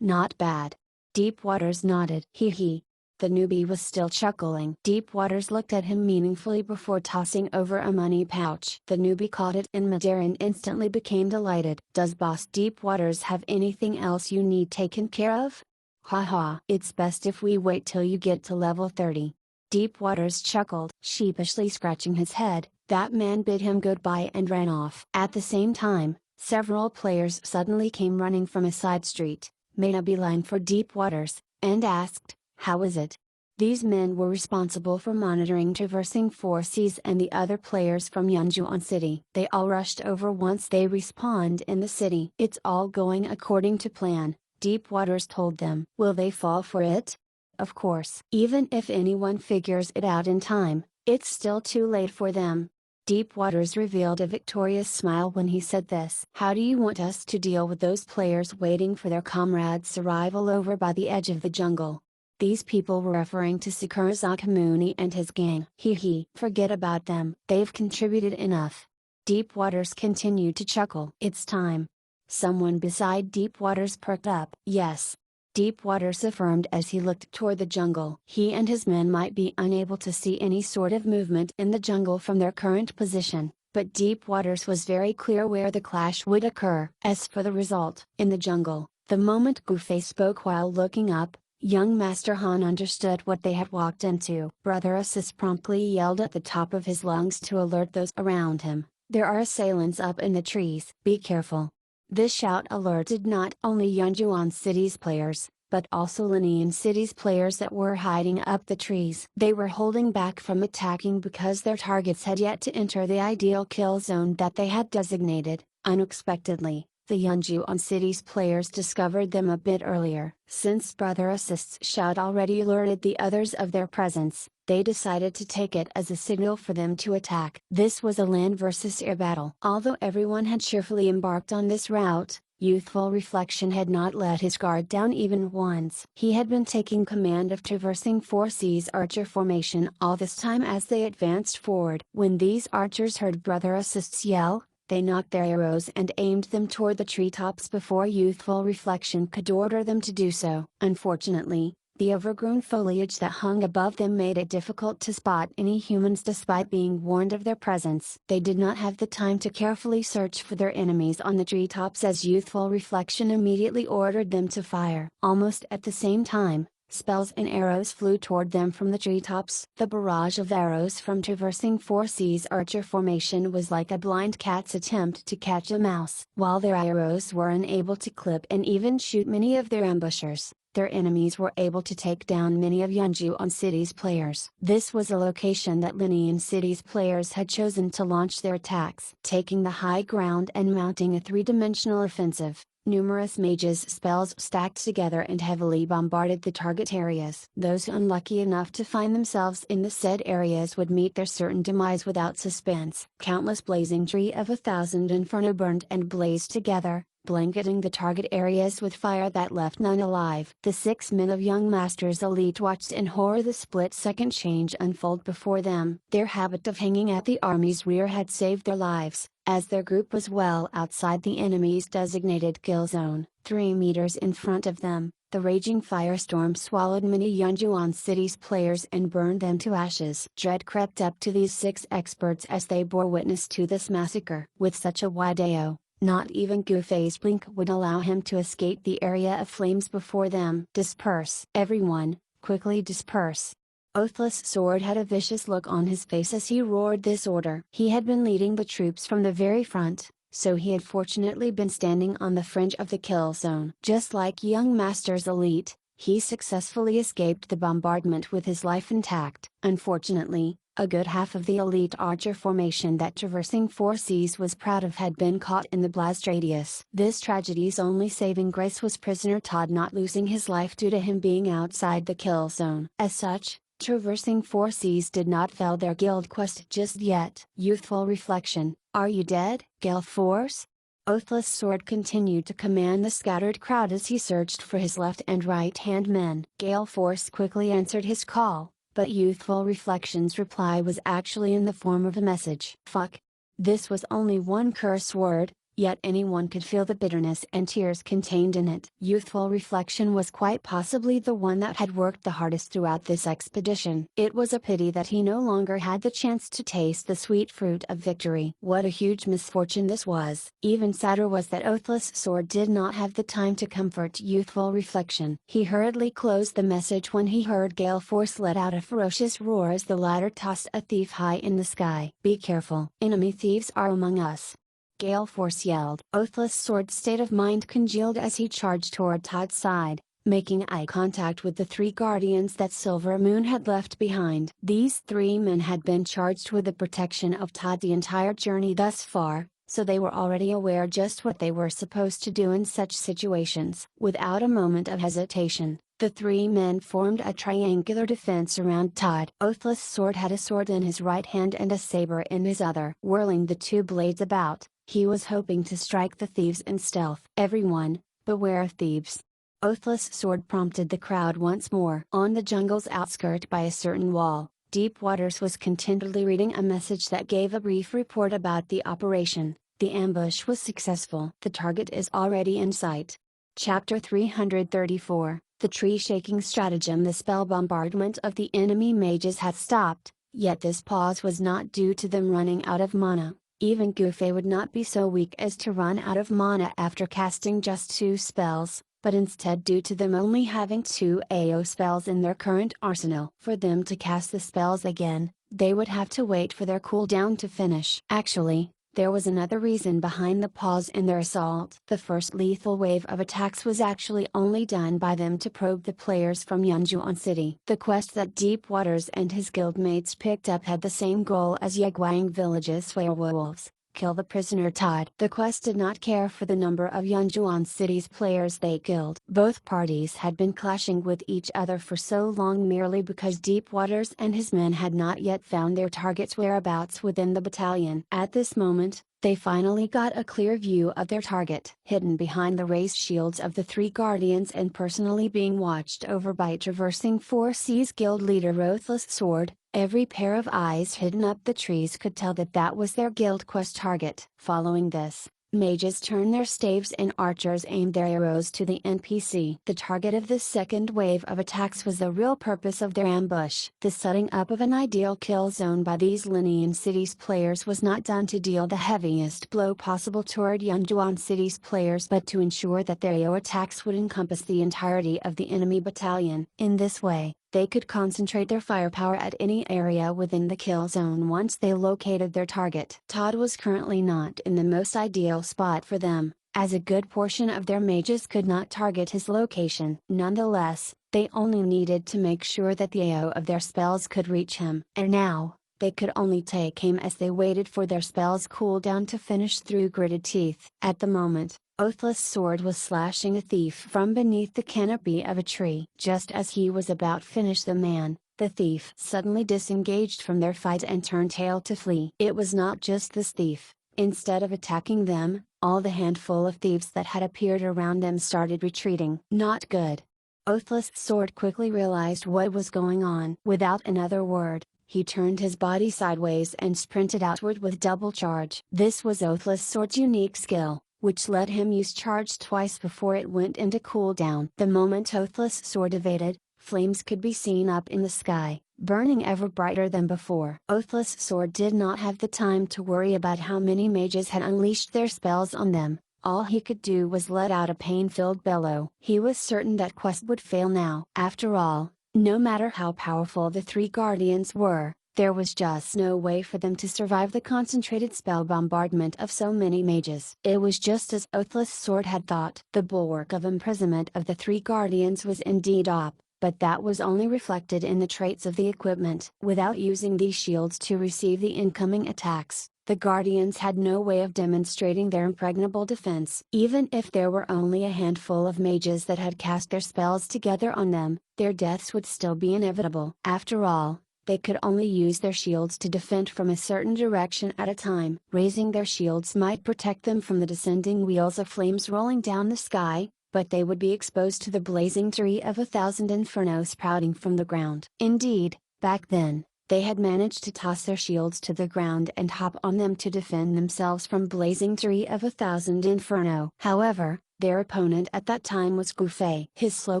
Not bad. Deep Waters nodded. Hee. The newbie was still chuckling. Deep Waters looked at him meaningfully before tossing over a money pouch. The newbie caught it in midair and instantly became delighted. Does Boss Deep Waters have anything else you need taken care of? Haha. It's best if we wait till you get to level 30. Deep Waters chuckled. Sheepishly scratching his head, that man bid him goodbye and ran off. At the same time, several players suddenly came running from a side street, made a beeline for Deep Waters, and asked, how is it? These men were responsible for monitoring Traversing 4Cs and the other players from Yunjuan City. They all rushed over once they respawned in the city. It's all going according to plan, Deep Waters told them. Will they fall for it? Of course. Even if anyone figures it out in time, it's still too late for them. Deep Waters revealed a victorious smile when he said this. How do you want us to deal with those players waiting for their comrades' arrival over by the edge of the jungle? These people were referring to Sakurazaka Muni and his gang. Hee. Forget about them. They've contributed enough. Deep Waters continued to chuckle. It's time. Someone beside Deep Waters perked up. Yes. Deep Waters affirmed as he looked toward the jungle. He and his men might be unable to see any sort of movement in the jungle from their current position, but Deep Waters was very clear where the clash would occur. As for the result, in the jungle, the moment Gufei spoke while looking up, young Master Han understood what they had walked into. Brother Assist promptly yelled at the top of his lungs to alert those around him. There are assailants up in the trees. Be careful. This shout alerted not only Yunjuan City's players, but also Linian City's players that were hiding up the trees. They were holding back from attacking because their targets had yet to enter the ideal kill zone that they had designated. Unexpectedly, the Yunjuan City's players discovered them a bit earlier. Since Brother Assist's shout already alerted the others of their presence, they decided to take it as a signal for them to attack. This was a land versus air battle. Although everyone had cheerfully embarked on this route, Youthful Reflection had not let his guard down even once. He had been taking command of Traversing 4C's archer formation all this time as they advanced forward. When these archers heard Brother Assist's yell, they knocked their arrows and aimed them toward the treetops before Youthful Reflection could order them to do so. Unfortunately, the overgrown foliage that hung above them made it difficult to spot any humans despite being warned of their presence. They did not have the time to carefully search for their enemies on the treetops as Youthful Reflection immediately ordered them to fire. Almost at the same time, spells and arrows flew toward them from the treetops. The barrage of arrows from Traversing 4C's archer formation was like a blind cat's attempt to catch a mouse. While their arrows were unable to clip and even shoot many of their ambushers, their enemies were able to take down many of Yunjuan City's players. This was a location that Linian City's players had chosen to launch their attacks. Taking the high ground and mounting a three-dimensional offensive, numerous mages' spells stacked together and heavily bombarded the target areas. Those unlucky enough to find themselves in the said areas would meet their certain demise without suspense. Countless blazing tree of 1,000 inferno burned and blazed together, blanketing the target areas with fire that left none alive. The 6 men of young Master's elite watched in horror the split-second change unfold before them. Their habit of hanging at the army's rear had saved their lives, As their group was well outside the enemy's designated kill zone, 3 meters in front of them, the raging firestorm swallowed many Yunjuan City's players and burned them to ashes. Dread crept up to these 6 experts as they bore witness to this massacre. With such a wide AO, not even Gufei's blink would allow him to escape the area of flames before them. Disperse! Everyone, quickly disperse! Oathless Sword had a vicious look on his face as he roared this order. He had been leading the troops from the very front, so he had fortunately been standing on the fringe of the kill zone. Just like young Master's elite, he successfully escaped the bombardment with his life intact. Unfortunately, a good half of the elite archer formation that Traversing 4Cs was proud of had been caught in the blast radius. This tragedy's only saving grace was prisoner Todd not losing his life due to him being outside the kill zone. As such, Traversing 4Cs did not fail their guild quest just yet. Youthful reflection, are you dead, Gale Force? Oathless Sword continued to command the scattered crowd as he searched for his left and right hand men. Gale Force quickly answered his call, but Youthful Reflection's reply was actually in the form of a message. Fuck. This was only one curse word, yet anyone could feel the bitterness and tears contained in it. Youthful Reflection was quite possibly the one that had worked the hardest throughout this expedition. It was a pity that he no longer had the chance to taste the sweet fruit of victory. What a huge misfortune this was. Even sadder was that Oathless Sword did not have the time to comfort Youthful Reflection. He hurriedly closed the message when he heard Gale Force let out a ferocious roar as the latter tossed a thief high in the sky. Be careful. Enemy thieves are among us. Gale Force yelled. Oathless Sword's state of mind congealed as he charged toward Todd's side, making eye contact with the 3 guardians that Silver Moon had left behind. These 3 men had been charged with the protection of Todd the entire journey thus far, so they were already aware just what they were supposed to do in such situations. Without a moment of hesitation, the 3 men formed a triangular defense around Todd. Oathless Sword had a sword in his right hand and a saber in his other. Whirling the 2 blades about, he was hoping to strike the thieves in stealth. Everyone, beware of thieves. Oathless Sword prompted the crowd once more. On the jungle's outskirt by a certain wall, Deep Waters was contentedly reading a message that gave a brief report about the operation. The ambush was successful. The target is already in sight. Chapter 334, The Tree-Shaking Stratagem. The spell bombardment of the enemy mages had stopped, yet this pause was not due to them running out of mana. Even Gufei would not be so weak as to run out of mana after casting just 2 spells, but instead due to them only having 2 AO spells in their current arsenal. For them to cast the spells again, they would have to wait for their cooldown to finish. Actually, there was another reason behind the pause in their assault. The first lethal wave of attacks was actually only done by them to probe the players from Yunjuan City. The quest that Deep Waters and his guildmates picked up had the same goal as Yaguang Village's werewolves: kill the prisoner Todd. The quest did not care for the number of Yunjuan City's players they killed. Both parties had been clashing with each other for so long merely because Deep Waters and his men had not yet found their target's whereabouts within the battalion. At this moment, they finally got a clear view of their target. Hidden behind the raised shields of the 3 guardians and personally being watched over by Traversing 4C's guild leader Ruthless Sword, every pair of eyes hidden up the trees could tell that that was their guild quest target. Following this, mages turned their staves and archers aimed their arrows to the NPC. The target of this second wave of attacks was the real purpose of their ambush. The setting up of an ideal kill zone by these Linian City's players was not done to deal the heaviest blow possible toward Yunjuan City's players but to ensure that their AO attacks would encompass the entirety of the enemy battalion. In this way, they could concentrate their firepower at any area within the kill zone once they located their target. Todd was currently not in the most ideal spot for them, as a good portion of their mages could not target his location. Nonetheless, they only needed to make sure that the AO of their spells could reach him. And now, they could only take aim as they waited for their spell's cooldown to finish through gritted teeth. At the moment, Oathless Sword was slashing a thief from beneath the canopy of a tree. Just as he was about to finish the man, the thief suddenly disengaged from their fight and turned tail to flee. It was not just this thief. Instead of attacking them, all the handful of thieves that had appeared around them started retreating. Not good. Oathless Sword quickly realized what was going on. Without another word, he turned his body sideways and sprinted outward with double charge. This was Othless Sword's unique skill, which let him use charge twice before it went into cooldown. The moment Othless Sword evaded, flames could be seen up in the sky, burning ever brighter than before. Othless Sword did not have the time to worry about how many mages had unleashed their spells on them. All he could do was let out a pain-filled bellow. He was certain that Quest would fail now. After all, no matter how powerful the three guardians were, there was just no way for them to survive the concentrated spell bombardment of so many mages. It was just as Othless Sword had thought. The bulwark of imprisonment of the three guardians was indeed up, but that was only reflected in the traits of the equipment. Without using these shields to receive the incoming attacks, the Guardians had no way of demonstrating their impregnable defense. Even if there were only a handful of mages that had cast their spells together on them, their deaths would still be inevitable. After all, they could only use their shields to defend from a certain direction at a time. Raising their shields might protect them from the descending wheels of flames rolling down the sky, but they would be exposed to the blazing tree of 1,000 inferno sprouting from the ground. Indeed, back then, they had managed to toss their shields to the ground and hop on them to defend themselves from blazing tree of 1,000 inferno. However, their opponent at that time was Gufei. His slow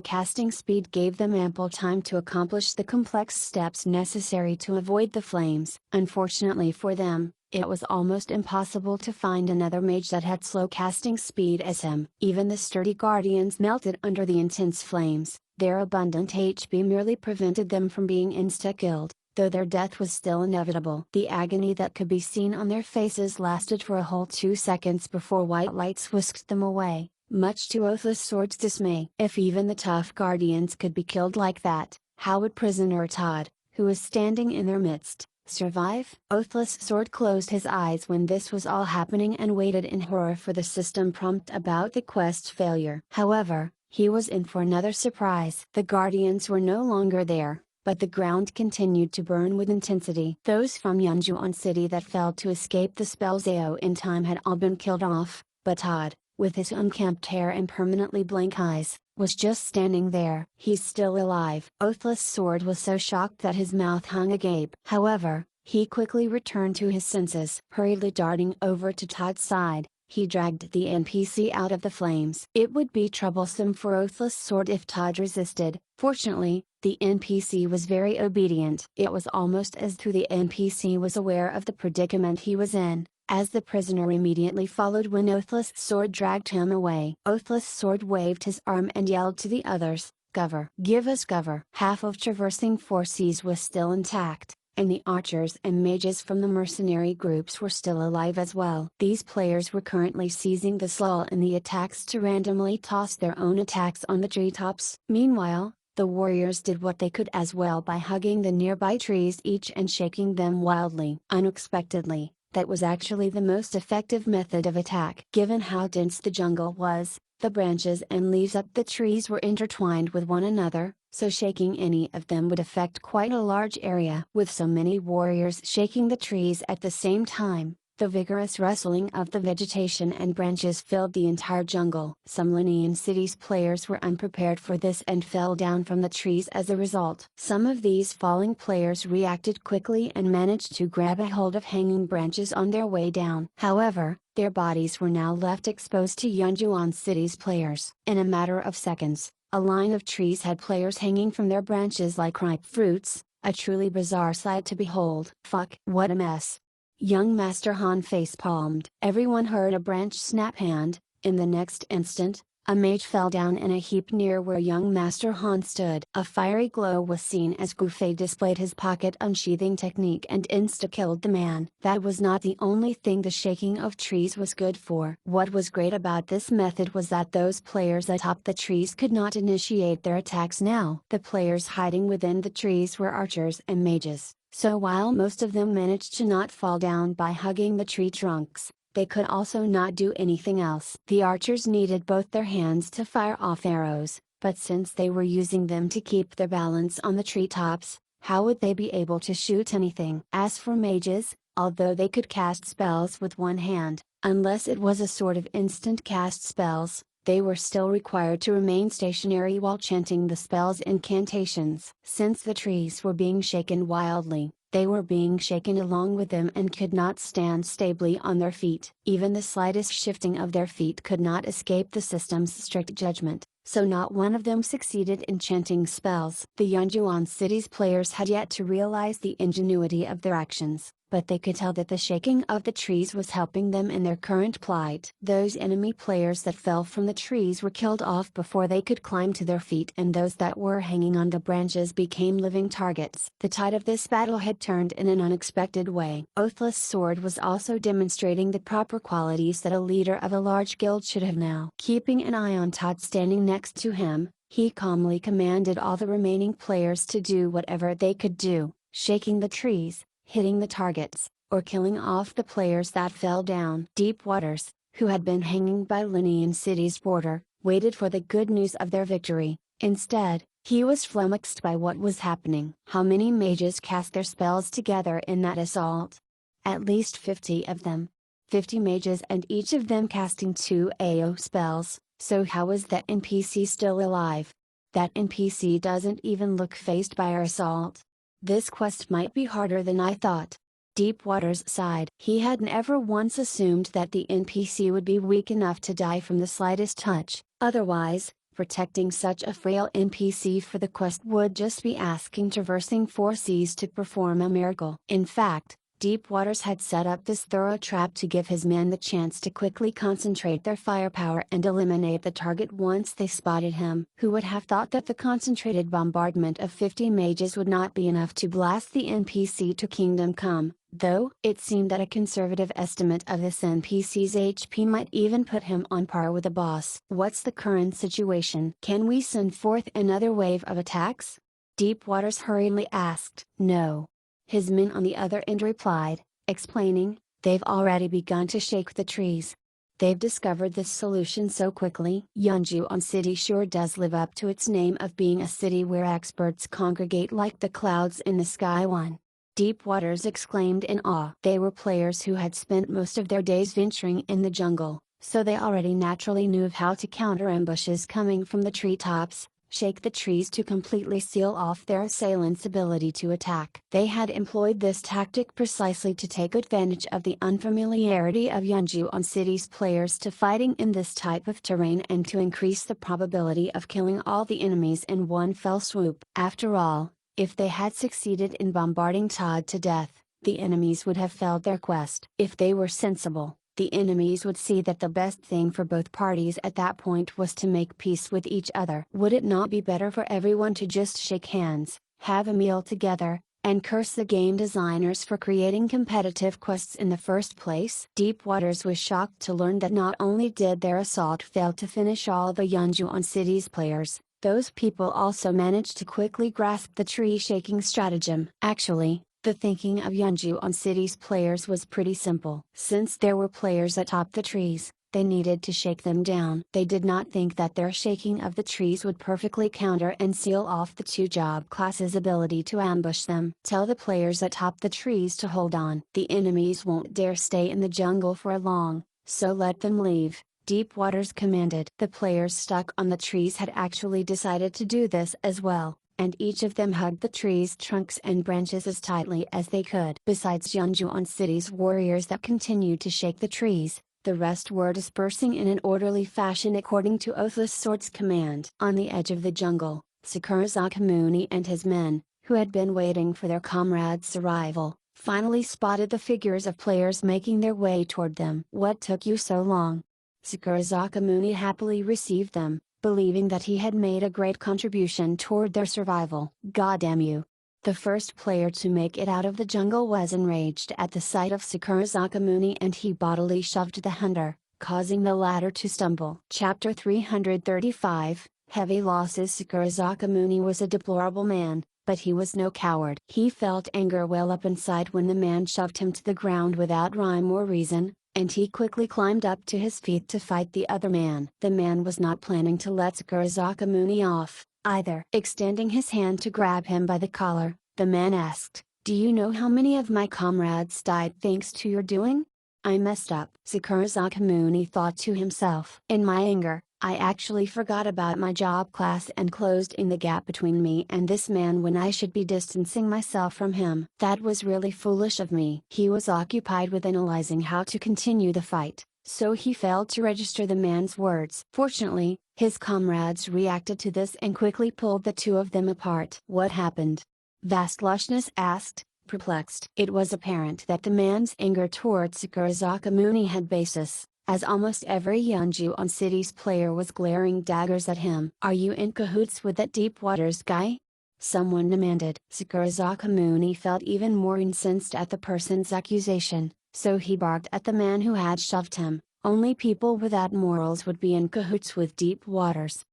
casting speed gave them ample time to accomplish the complex steps necessary to avoid the flames. Unfortunately for them, it was almost impossible to find another mage that had slow casting speed as him. Even the sturdy guardians melted under the intense flames. Their abundant HP merely prevented them from being insta-killed, though their death was still inevitable. The agony that could be seen on their faces lasted for a whole 2 seconds before white lights whisked them away, much to Othless Sword's dismay. If even the tough guardians could be killed like that, how would prisoner Todd, who was standing in their midst, survive? Othless Sword closed his eyes when this was all happening and waited in horror for the system prompt about the quest's failure. However, he was in for another surprise. The guardians were no longer there, but the ground continued to burn with intensity. Those from Yunjuan City that failed to escape the spell's AO in time had all been killed off, but Todd, with his unkempt hair and permanently blank eyes, was just standing there. He's still alive. Othless Sword was so shocked that his mouth hung agape. However, he quickly returned to his senses. Hurriedly darting over to Todd's side, he dragged the NPC out of the flames. It would be troublesome for Othless Sword if Todd resisted. Fortunately, the NPC was very obedient. It was almost as though the NPC was aware of the predicament he was in, as the prisoner immediately followed when Othless Sword dragged him away. Othless Sword waved his arm and yelled to the others, "Cover! Give us cover!" Half of Traversing Forces was still intact, and the archers and mages from the mercenary groups were still alive as well. These players were currently seizing the lull in the attacks to randomly toss their own attacks on the treetops. Meanwhile, the warriors did what they could as well by hugging the nearby trees each and shaking them wildly. Unexpectedly, that was actually the most effective method of attack. Given how dense the jungle was, the branches and leaves up the trees were intertwined with one another, so shaking any of them would affect quite a large area. With so many warriors shaking the trees at the same time, the vigorous rustling of the vegetation and branches filled the entire jungle. Some Linian Cities players were unprepared for this and fell down from the trees as a result. Some of these falling players reacted quickly and managed to grab a hold of hanging branches on their way down. However, their bodies were now left exposed to Yunjuan City's players. In a matter of seconds, a line of trees had players hanging from their branches like ripe fruits, a truly bizarre sight to behold. Fuck, what a mess! Young Master Han face-palmed. Everyone heard a branch snap and, in the next instant, a mage fell down in a heap near where young Master Han stood. A fiery glow was seen as Gufei displayed his pocket unsheathing technique and insta-killed the man. That was not the only thing the shaking of trees was good for. What was great about this method was that those players atop the trees could not initiate their attacks now. The players hiding within the trees were archers and mages, so while most of them managed to not fall down by hugging the tree trunks, they could also not do anything else. The archers needed both their hands to fire off arrows, but since they were using them to keep their balance on the treetops, how would they be able to shoot anything? As for mages, although they could cast spells with one hand, unless it was a sort of instant cast spells, they were still required to remain stationary while chanting the spell's incantations. Since the trees were being shaken wildly, They were being shaken along with them and could not stand stably on their feet. Even the slightest shifting of their feet could not escape the system's strict judgment, so not one of them succeeded in chanting spells. The Yunjuan city's players had yet to realize the ingenuity of their actions, but they could tell that the shaking of the trees was helping them in their current plight. Those enemy players that fell from the trees were killed off before they could climb to their feet, and those that were hanging on the branches became living targets. The tide of this battle had turned in an unexpected way. Oathless Sword was also demonstrating the proper qualities that a leader of a large guild should have now. Keeping an eye on Todd standing next to him, he calmly commanded all the remaining players to do whatever they could do, shaking the trees, hitting the targets, or killing off the players that fell down. Deep Waters, who had been hanging by Linian City's border, waited for the good news of their victory. Instead, he was flummoxed by what was happening. How many mages cast their spells together in that assault? At least 50 of them. 50 mages, and each of them casting 2 AO spells, so how is that NPC still alive? That NPC doesn't even look phased by our assault. This quest might be harder than I thought. Deep Waters sighed. He had never once assumed that the NPC would be weak enough to die from the slightest touch. Otherwise, protecting such a frail NPC for the quest would just be asking traversing 4 seas to perform a miracle. In fact, Deep Waters had set up this thorough trap to give his men the chance to quickly concentrate their firepower and eliminate the target once they spotted him. Who would have thought that the concentrated bombardment of 50 mages would not be enough to blast the NPC to Kingdom Come, though? It seemed that a conservative estimate of this NPC's HP might even put him on par with the boss. What's the current situation? Can we send forth another wave of attacks? Deep Waters hurriedly asked. No. His men on the other end replied, explaining, they've already begun to shake the trees. They've discovered this solution so quickly. Yunjuan City sure does live up to its name of being a city where experts congregate like the clouds in the sky. One. Deep Waters exclaimed in awe. They were players who had spent most of their days venturing in the jungle, so they already naturally knew of how to counter ambushes coming from the treetops, shake the trees to completely seal off their assailants' ability to attack. They had employed this tactic precisely to take advantage of the unfamiliarity of Yunjuan City's players to fighting in this type of terrain and to increase the probability of killing all the enemies in one fell swoop. After all, if they had succeeded in bombarding Todd to death, the enemies would have failed their quest. If they were sensible, the enemies would see that the best thing for both parties at that point was to make peace with each other. Would it not be better for everyone to just shake hands, have a meal together, and curse the game designers for creating competitive quests in the first place? Deep Waters was shocked to learn that not only did their assault fail to finish all the Yunjuan City's players, those people also managed to quickly grasp the tree-shaking stratagem. Actually, the thinking of Yunjuan City's players was pretty simple. Since there were players atop the trees, they needed to shake them down. They did not think that their shaking of the trees would perfectly counter and seal off the 2 job classes' ability to ambush them. Tell the players atop the trees to hold on. The enemies won't dare stay in the jungle for long, so let them leave, Deep Waters commanded. The players stuck on the trees had actually decided to do this as well, and each of them hugged the tree's trunks and branches as tightly as they could. Besides Yunjuan City's warriors that continued to shake the trees, the rest were dispersing in an orderly fashion according to Oathless Sword's command. On the edge of the jungle, Sakura Zakamuni and his men, who had been waiting for their comrades' arrival, finally spotted the figures of players making their way toward them. What took you so long? Sakura Zakamuni happily received them, believing that he had made a great contribution toward their survival. Goddamn you! The first player to make it out of the jungle was enraged at the sight of Sakura Zakamuni, and he bodily shoved the hunter, causing the latter to stumble. Chapter 335, Heavy Losses. Sakura Zakamuni was a deplorable man, but he was no coward. He felt anger well up inside when the man shoved him to the ground without rhyme or reason, and he quickly climbed up to his feet to fight the other man. The man was not planning to let Sakura Zakamuni off, either. Extending his hand to grab him by the collar, the man asked, "Do you know how many of my comrades died thanks to your doing? I messed up." Sakura Zakamuni thought to himself. In my anger, I actually forgot about my job class and closed in the gap between me and this man when I should be distancing myself from him. That was really foolish of me. He was occupied with analyzing how to continue the fight, so he failed to register the man's words. Fortunately, his comrades reacted to this and quickly pulled the two of them apart. What happened? Vastlushness asked, perplexed. It was apparent that the man's anger towards Sakurazaka Muni had basis, as almost every Yonju-on City's player was glaring daggers at him. Are you in cahoots with that Deep Waters guy? Someone demanded. Sakurazaka Muni felt even more incensed at the person's accusation, so he barked at the man who had shoved him. Only people without morals would be in cahoots with Deep Waters.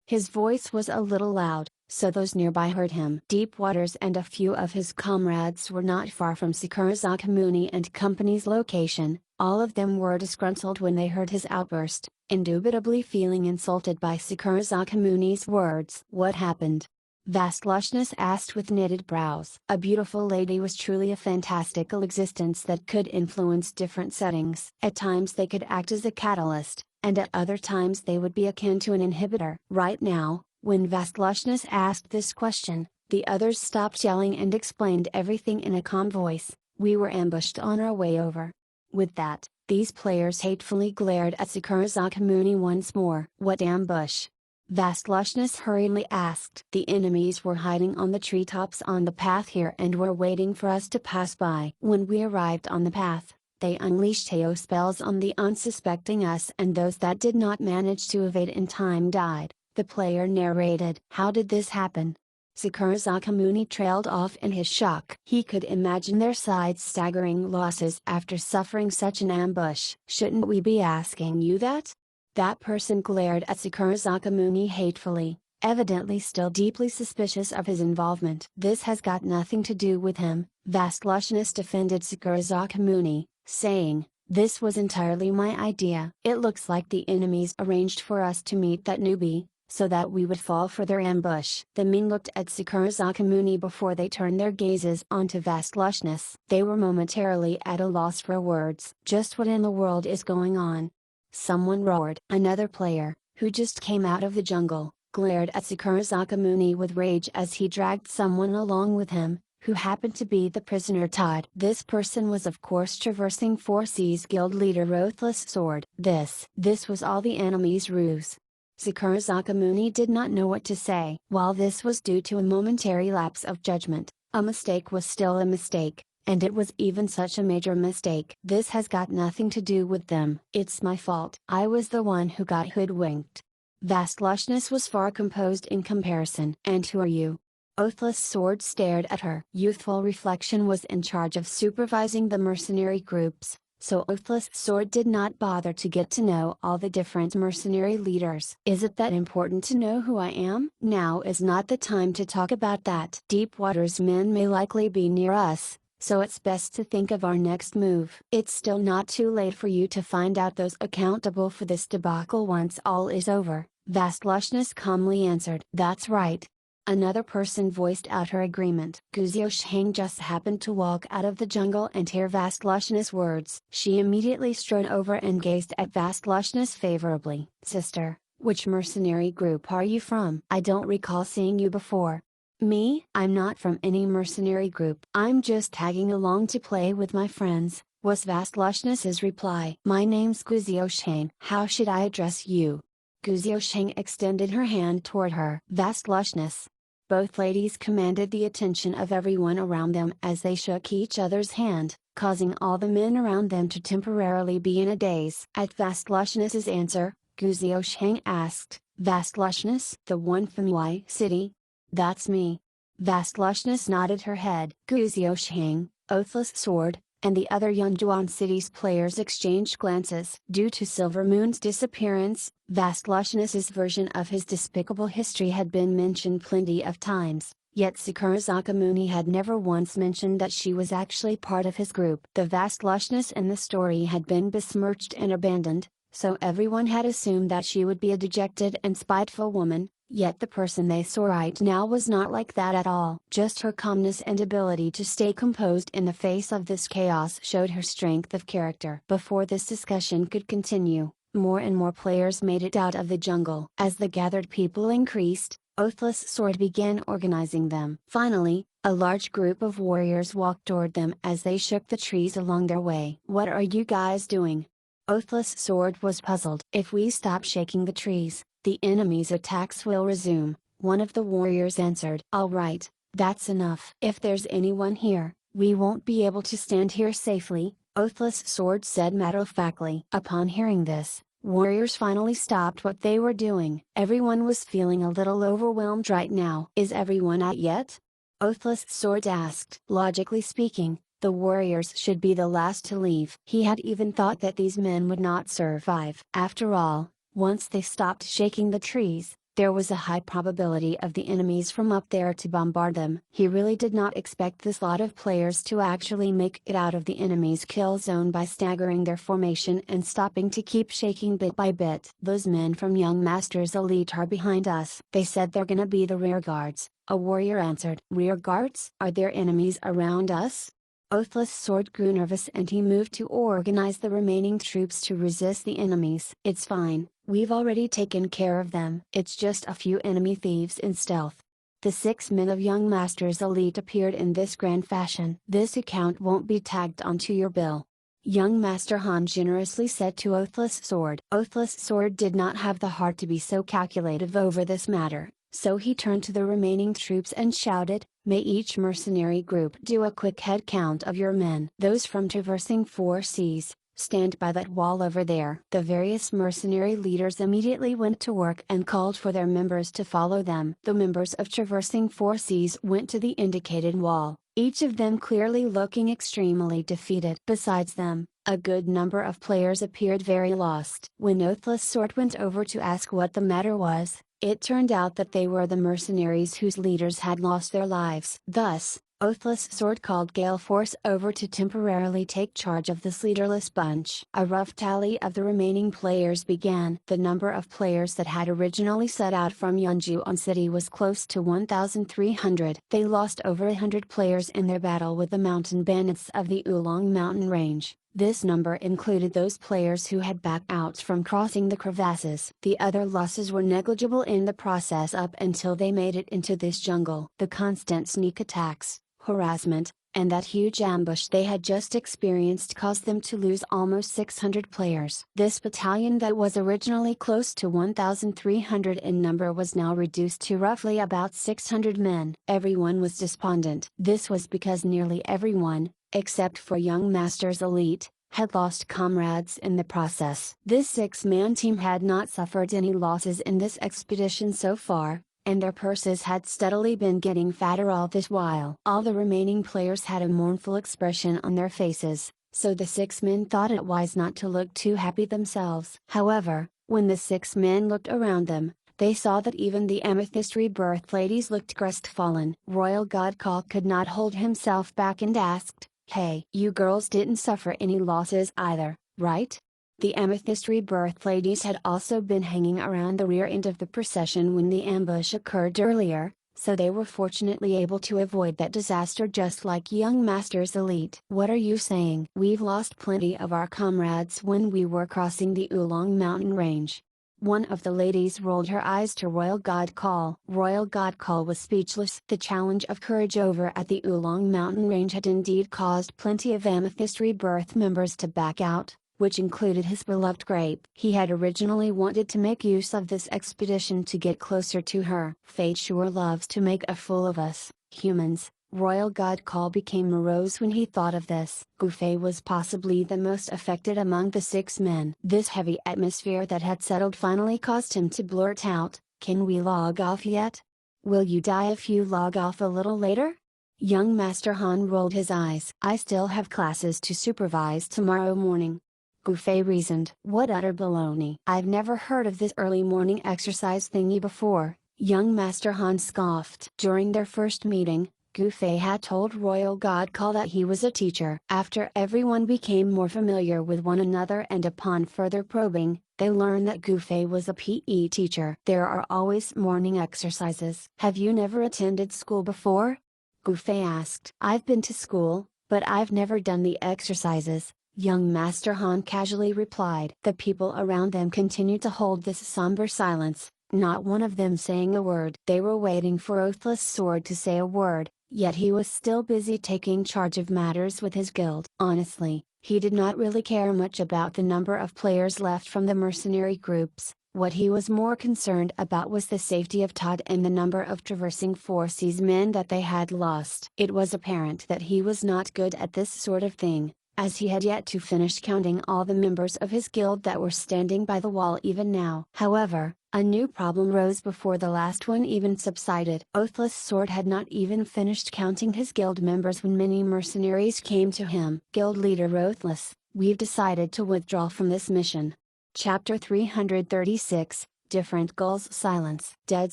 His voice was a little loud, so those nearby heard him. Deep Waters and a few of his comrades were not far from Sakurazaka Muni and Company's location. All of them were disgruntled when they heard his outburst, indubitably feeling insulted by Sakurazaka Muni's words. What happened? Vastlushness asked with knitted brows. A beautiful lady was truly a fantastical existence that could influence different settings. At times they could act as a catalyst, and at other times they would be akin to an inhibitor. Right now, when Vastlushness asked this question, the others stopped yelling and explained everything in a calm voice. We were ambushed on our way over. With that, these players hatefully glared at Sakurazaka Muni once more. What ambush? Vastlushness hurriedly asked. The enemies were hiding on the treetops on the path here and were waiting for us to pass by. When we arrived on the path, they unleashed Teo spells on the unsuspecting us, and those that did not manage to evade in time died, the player narrated. How did this happen? Sakurazaka Muni trailed off in his shock. He could imagine their side-staggering losses after suffering such an ambush. Shouldn't we be asking you that? That person glared at Sakurazaka Muni hatefully, evidently still deeply suspicious of his involvement. This has got nothing to do with him, Vastlushness defended Sakurazaka Muni, saying, this was entirely my idea. It looks like the enemies arranged for us to meet that newbie, so that we would fall for their ambush. The men looked at Sakurazaka Muni before they turned their gazes onto Vastlushness. They were momentarily at a loss for words. Just what in the world is going on? Someone roared. Another player, who just came out of the jungle, glared at Sakurazaka Muni with rage as he dragged someone along with him, who happened to be the prisoner Todd. This person was of course traversing 4C's guild leader Ruthless Sword. This was all the enemy's ruse. Sakurazaka Muni did not know what to say. While this was due to a momentary lapse of judgment, a mistake was still a mistake, and it was even such a major mistake. This has got nothing to do with them. It's my fault. I was the one who got hoodwinked. Vastlushness was far composed in comparison. And who are you? Ruthless Sword stared at her. Youthful Reflection was in charge of supervising the mercenary groups, so Ruthless Sword did not bother to get to know all the different mercenary leaders. Is it that important to know who I am? Now is not the time to talk about that. Deep Waters men may likely be near us, so it's best to think of our next move. It's still not too late for you to find out those accountable for this debacle once all is over, Vastlushness calmly answered. That's right. Another person voiced out her agreement. Guzio Shang just happened to walk out of the jungle and hear Vastlushness' words. She immediately strode over and gazed at Vastlushness favorably. Sister, which mercenary group are you from? I don't recall seeing you before. Me? I'm not from any mercenary group. I'm just tagging along to play with my friends, was Vastlushness' reply. My name's Guzio Shang. How should I address you? Guzio Shang extended her hand toward her. Vastlushness. Both ladies commanded the attention of everyone around them as they shook each other's hand, causing all the men around them to temporarily be in a daze. At Vastlushness' answer, Guzio Shang asked, Vastlushness? The one from Y City? That's me. Vastlushness nodded her head. Guzio Shang, Oathless Sword, and the other Yonjuan City's players exchanged glances. Due to Silver Moon's disappearance, Vastlushness' version of his despicable history had been mentioned plenty of times, yet Sakurazaka Muni had never once mentioned that she was actually part of his group. The Vastlushness in the story had been besmirched and abandoned, so everyone had assumed that she would be a dejected and spiteful woman, yet the person they saw right now was not like that at all. Just her calmness and ability to stay composed in the face of this chaos showed her strength of character. Before this discussion could continue, More and more players made it out of the jungle. As the gathered people increased, Oathless Sword began organizing them. Finally, a large group of warriors walked toward them as they shook the trees along their way. "What are you guys doing?" Oathless Sword was puzzled. "If we stop shaking the trees, the enemy's attacks will resume," one of the warriors answered. "Alright, that's enough. If there's anyone here, we won't be able to stand here safely," Oathless Sword said matter-of-factly. Upon hearing this, warriors finally stopped what they were doing. Everyone was feeling a little overwhelmed right now. "Is everyone out yet?" Oathless Sword asked. Logically speaking, the warriors should be the last to leave. He had even thought that these men would not survive. After all, once they stopped shaking the trees, there was a high probability of the enemies from up there to bombard them. He really did not expect this lot of players to actually make it out of the enemy's kill zone by staggering their formation and stopping to keep shaking bit by bit. "Those men from Young Master's Elite are behind us. They said they're gonna be the rear guards," a warrior answered. "Rear guards? Are there enemies around us?" Oathless Sword grew nervous and he moved to organize the remaining troops to resist the enemies. "It's fine, we've already taken care of them. It's just a few enemy thieves in stealth." The 6 men of Young Master's Elite appeared in this grand fashion. "This account won't be tagged onto your bill," Young Master Han generously said to Oathless Sword. Oathless Sword did not have the heart to be so calculative over this matter, so he turned to the remaining troops and shouted, "May each mercenary group do a quick head count of your men. Those from Traversing 4 Seas, stand by that wall over there." The various mercenary leaders immediately went to work and called for their members to follow them. The members of Traversing 4 Seas went to the indicated wall, each of them clearly looking extremely defeated. Besides them, a good number of players appeared very lost. When Oathless Sword went over to ask what the matter was, it turned out that they were the mercenaries whose leaders had lost their lives. Thus, Oathless Sword called Gale Force over to temporarily take charge of this leaderless bunch. A rough tally of the remaining players began. The number of players that had originally set out from Yunjuan City was close to 1,300. They lost over 100 players in their battle with the mountain bandits of the Oolong Mountain Range. This number included those players who had backed out from crossing the crevasses. The other losses were negligible in the process up until they made it into this jungle. The constant sneak attacks, harassment, and that huge ambush they had just experienced caused them to lose almost 600 players. This battalion that was originally close to 1,300 in number was now reduced to roughly about 600 men. Everyone was despondent. This was because nearly everyone, except for Young Master's Elite, had lost comrades in the process. This 6-man team had not suffered any losses in this expedition so far, and their purses had steadily been getting fatter all this while. All the remaining players had a mournful expression on their faces, so the 6 men thought it wise not to look too happy themselves. However, when the 6 men looked around them, they saw that even the Amethyst Rebirth ladies looked crestfallen. Royal Godcall could not hold himself back and asked, "Hey, you girls didn't suffer any losses either, right?" The Amethyst Rebirth ladies had also been hanging around the rear end of the procession when the ambush occurred earlier, so they were fortunately able to avoid that disaster just like Young Master's Elite. "What are you saying? We've lost plenty of our comrades when we were crossing the Oolong Mountain Range." One of the ladies rolled her eyes to Royal Godcall. Royal Godcall was speechless. The challenge of courage over at the Oolong Mountain Range had indeed caused plenty of Amethyst Rebirth members to back out, which included his beloved Grape. He had originally wanted to make use of this expedition to get closer to her. "Fate sure loves to make a fool of us, humans." Royal Godcall became morose when he thought of this. Gufei was possibly the most affected among the 6 men. This heavy atmosphere that had settled finally caused him to blurt out, "Can we log off yet? Will you die if you log off a little later?" Young Master Han rolled his eyes. "I still have classes to supervise tomorrow morning." Gufei reasoned. "What utter baloney. I've never heard of this early morning exercise thingy before," Young Master Han scoffed. During their first meeting, Gufei had told Royal Godcall that he was a teacher. After everyone became more familiar with one another and upon further probing, they learned that Gufei was a PE teacher. "There are always morning exercises. Have you never attended school before?" Gufei asked. "I've been to school, but I've never done the exercises," Young Master Han casually replied. The people around them continued to hold this somber silence, not one of them saying a word. They were waiting for Oathless Sword to say a word, yet he was still busy taking charge of matters with his guild. Honestly, he did not really care much about the number of players left from the mercenary groups. What he was more concerned about was the safety of Todd and the number of traversing 4C's men that they had lost. It was apparent that he was not good at this sort of thing, as he had yet to finish counting all the members of his guild that were standing by the wall even now. However, a new problem rose before the last one even subsided. Oathless Sword had not even finished counting his guild members when many mercenaries came to him. Guild leader Oathless, we've decided to withdraw from this mission. Chapter 336, Different Goals. Silence. Dead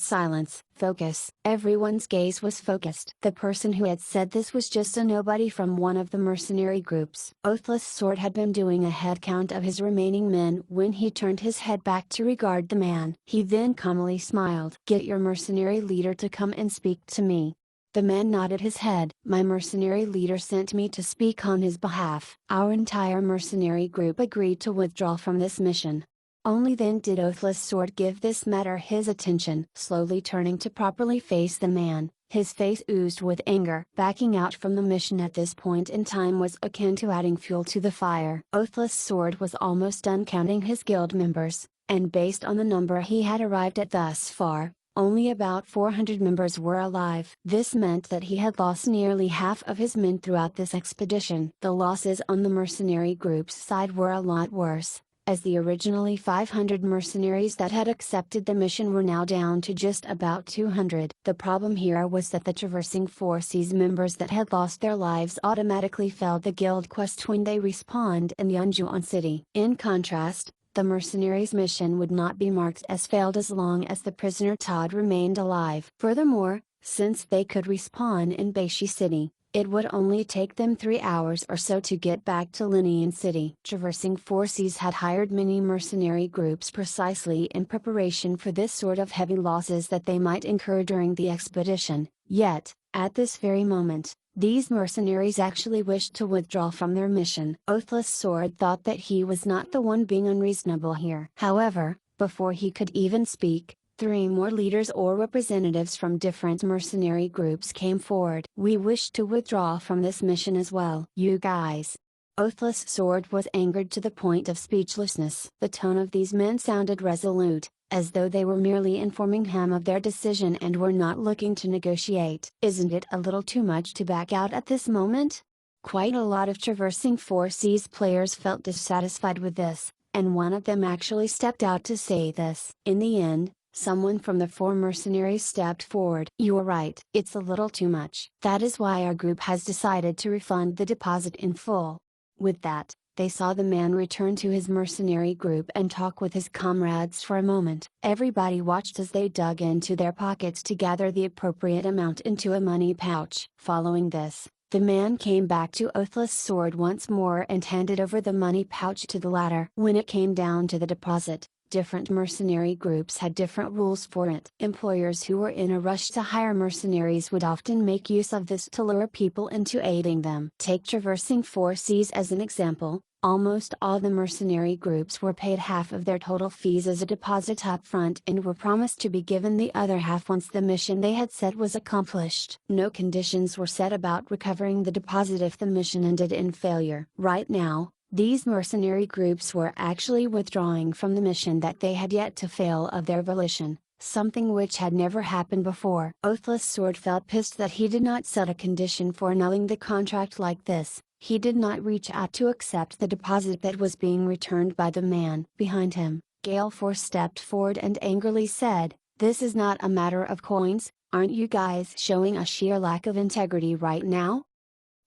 silence. Focus. Everyone's gaze was focused. The person who had said this was just a nobody from one of the mercenary groups. Oathless Sword had been doing a head count of his remaining men when he turned his head back to regard the man. He then calmly smiled. Get your mercenary leader to come and speak to me. The man nodded his head. My mercenary leader sent me to speak on his behalf. Our entire mercenary group agreed to withdraw from this mission. Only then did Oathless Sword give this matter his attention. Slowly turning to properly face the man, his face oozed with anger. Backing out from the mission at this point in time was akin to adding fuel to the fire. Oathless Sword was almost done counting his guild members, and based on the number he had arrived at thus far, only about 400 members were alive. This meant that he had lost nearly half of his men throughout this expedition. The losses on the mercenary group's side were a lot worse, as the originally 500 mercenaries that had accepted the mission were now down to just about 200. The problem here was that the traversing 4C's members that had lost their lives automatically failed the guild quest when they respawned in Yunjuan City. In contrast, the mercenaries' mission would not be marked as failed as long as the prisoner Todd remained alive. Furthermore, since they could respawn in Beishi City, it would only take them 3 hours or so to get back to Linian City. Traversing 4Cs had hired many mercenary groups precisely in preparation for this sort of heavy losses that they might incur during the expedition, yet, at this very moment, these mercenaries actually wished to withdraw from their mission. Oathless Sword thought that he was not the one being unreasonable here. However, before he could even speak, 3 more leaders or representatives from different mercenary groups came forward. We wish to withdraw from this mission as well. You guys. Oathless Sword was angered to the point of speechlessness. The tone of these men sounded resolute, as though they were merely informing him of their decision and were not looking to negotiate. Isn't it a little too much to back out at this moment? Quite a lot of traversing 4C's players felt dissatisfied with this, and one of them actually stepped out to say this. In the end, someone from the 4 mercenaries stepped forward. You are right. It's a little too much. That is why our group has decided to refund the deposit in full. With that, they saw the man return to his mercenary group and talk with his comrades for a moment. Everybody watched as they dug into their pockets to gather the appropriate amount into a money pouch. Following this, the man came back to Oathless Sword once more and handed over the money pouch to the latter. When it came down to the deposit, different mercenary groups had different rules for it. Employers who were in a rush to hire mercenaries would often make use of this to lure people into aiding them. Take traversing 4Cs as an example. Almost all the mercenary groups were paid half of their total fees as a deposit up front and were promised to be given the other half once the mission they had set was accomplished. No conditions were set about recovering the deposit if the mission ended in failure. Right now, these mercenary groups were actually withdrawing from the mission that they had yet to fail of their volition, something which had never happened before. Oathless Sword felt pissed that he did not set a condition for annulling the contract like this. He did not reach out to accept the deposit that was being returned by the man. Behind him, Gale Force stepped forward and angrily said, "This is not a matter of coins, aren't you guys showing a sheer lack of integrity right now?"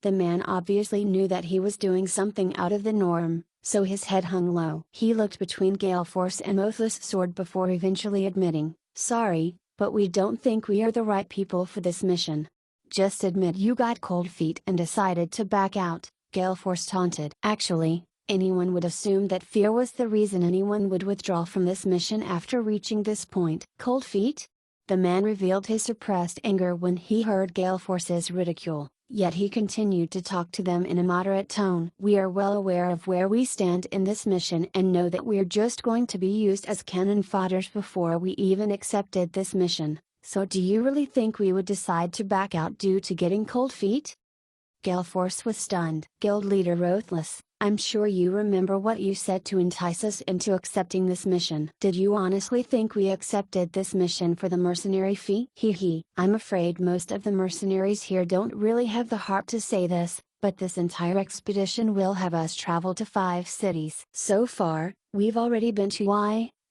The man obviously knew that he was doing something out of the norm, so his head hung low. He looked between Gale Force and Oathless Sword before eventually admitting, "Sorry, but we don't think we are the right people for this mission." "Just admit you got cold feet and decided to back out," Gale Force taunted. Actually, anyone would assume that fear was the reason anyone would withdraw from this mission after reaching this point. Cold feet? The man revealed his suppressed anger when he heard Gale Force's ridicule. Yet he continued to talk to them in a moderate tone. "We are well aware of where we stand in this mission and know that we're just going to be used as cannon fodders before we even accepted this mission, so do you really think we would decide to back out due to getting cold feet?" Gale Force was stunned. "Guild leader Rothless, I'm sure you remember what you said to entice us into accepting this mission. Did you honestly think we accepted this mission for the mercenary fee?" "I'm afraid most of the mercenaries here don't really have the heart to say this, but this entire expedition will have us travel to 5 cities. So far, we've already been to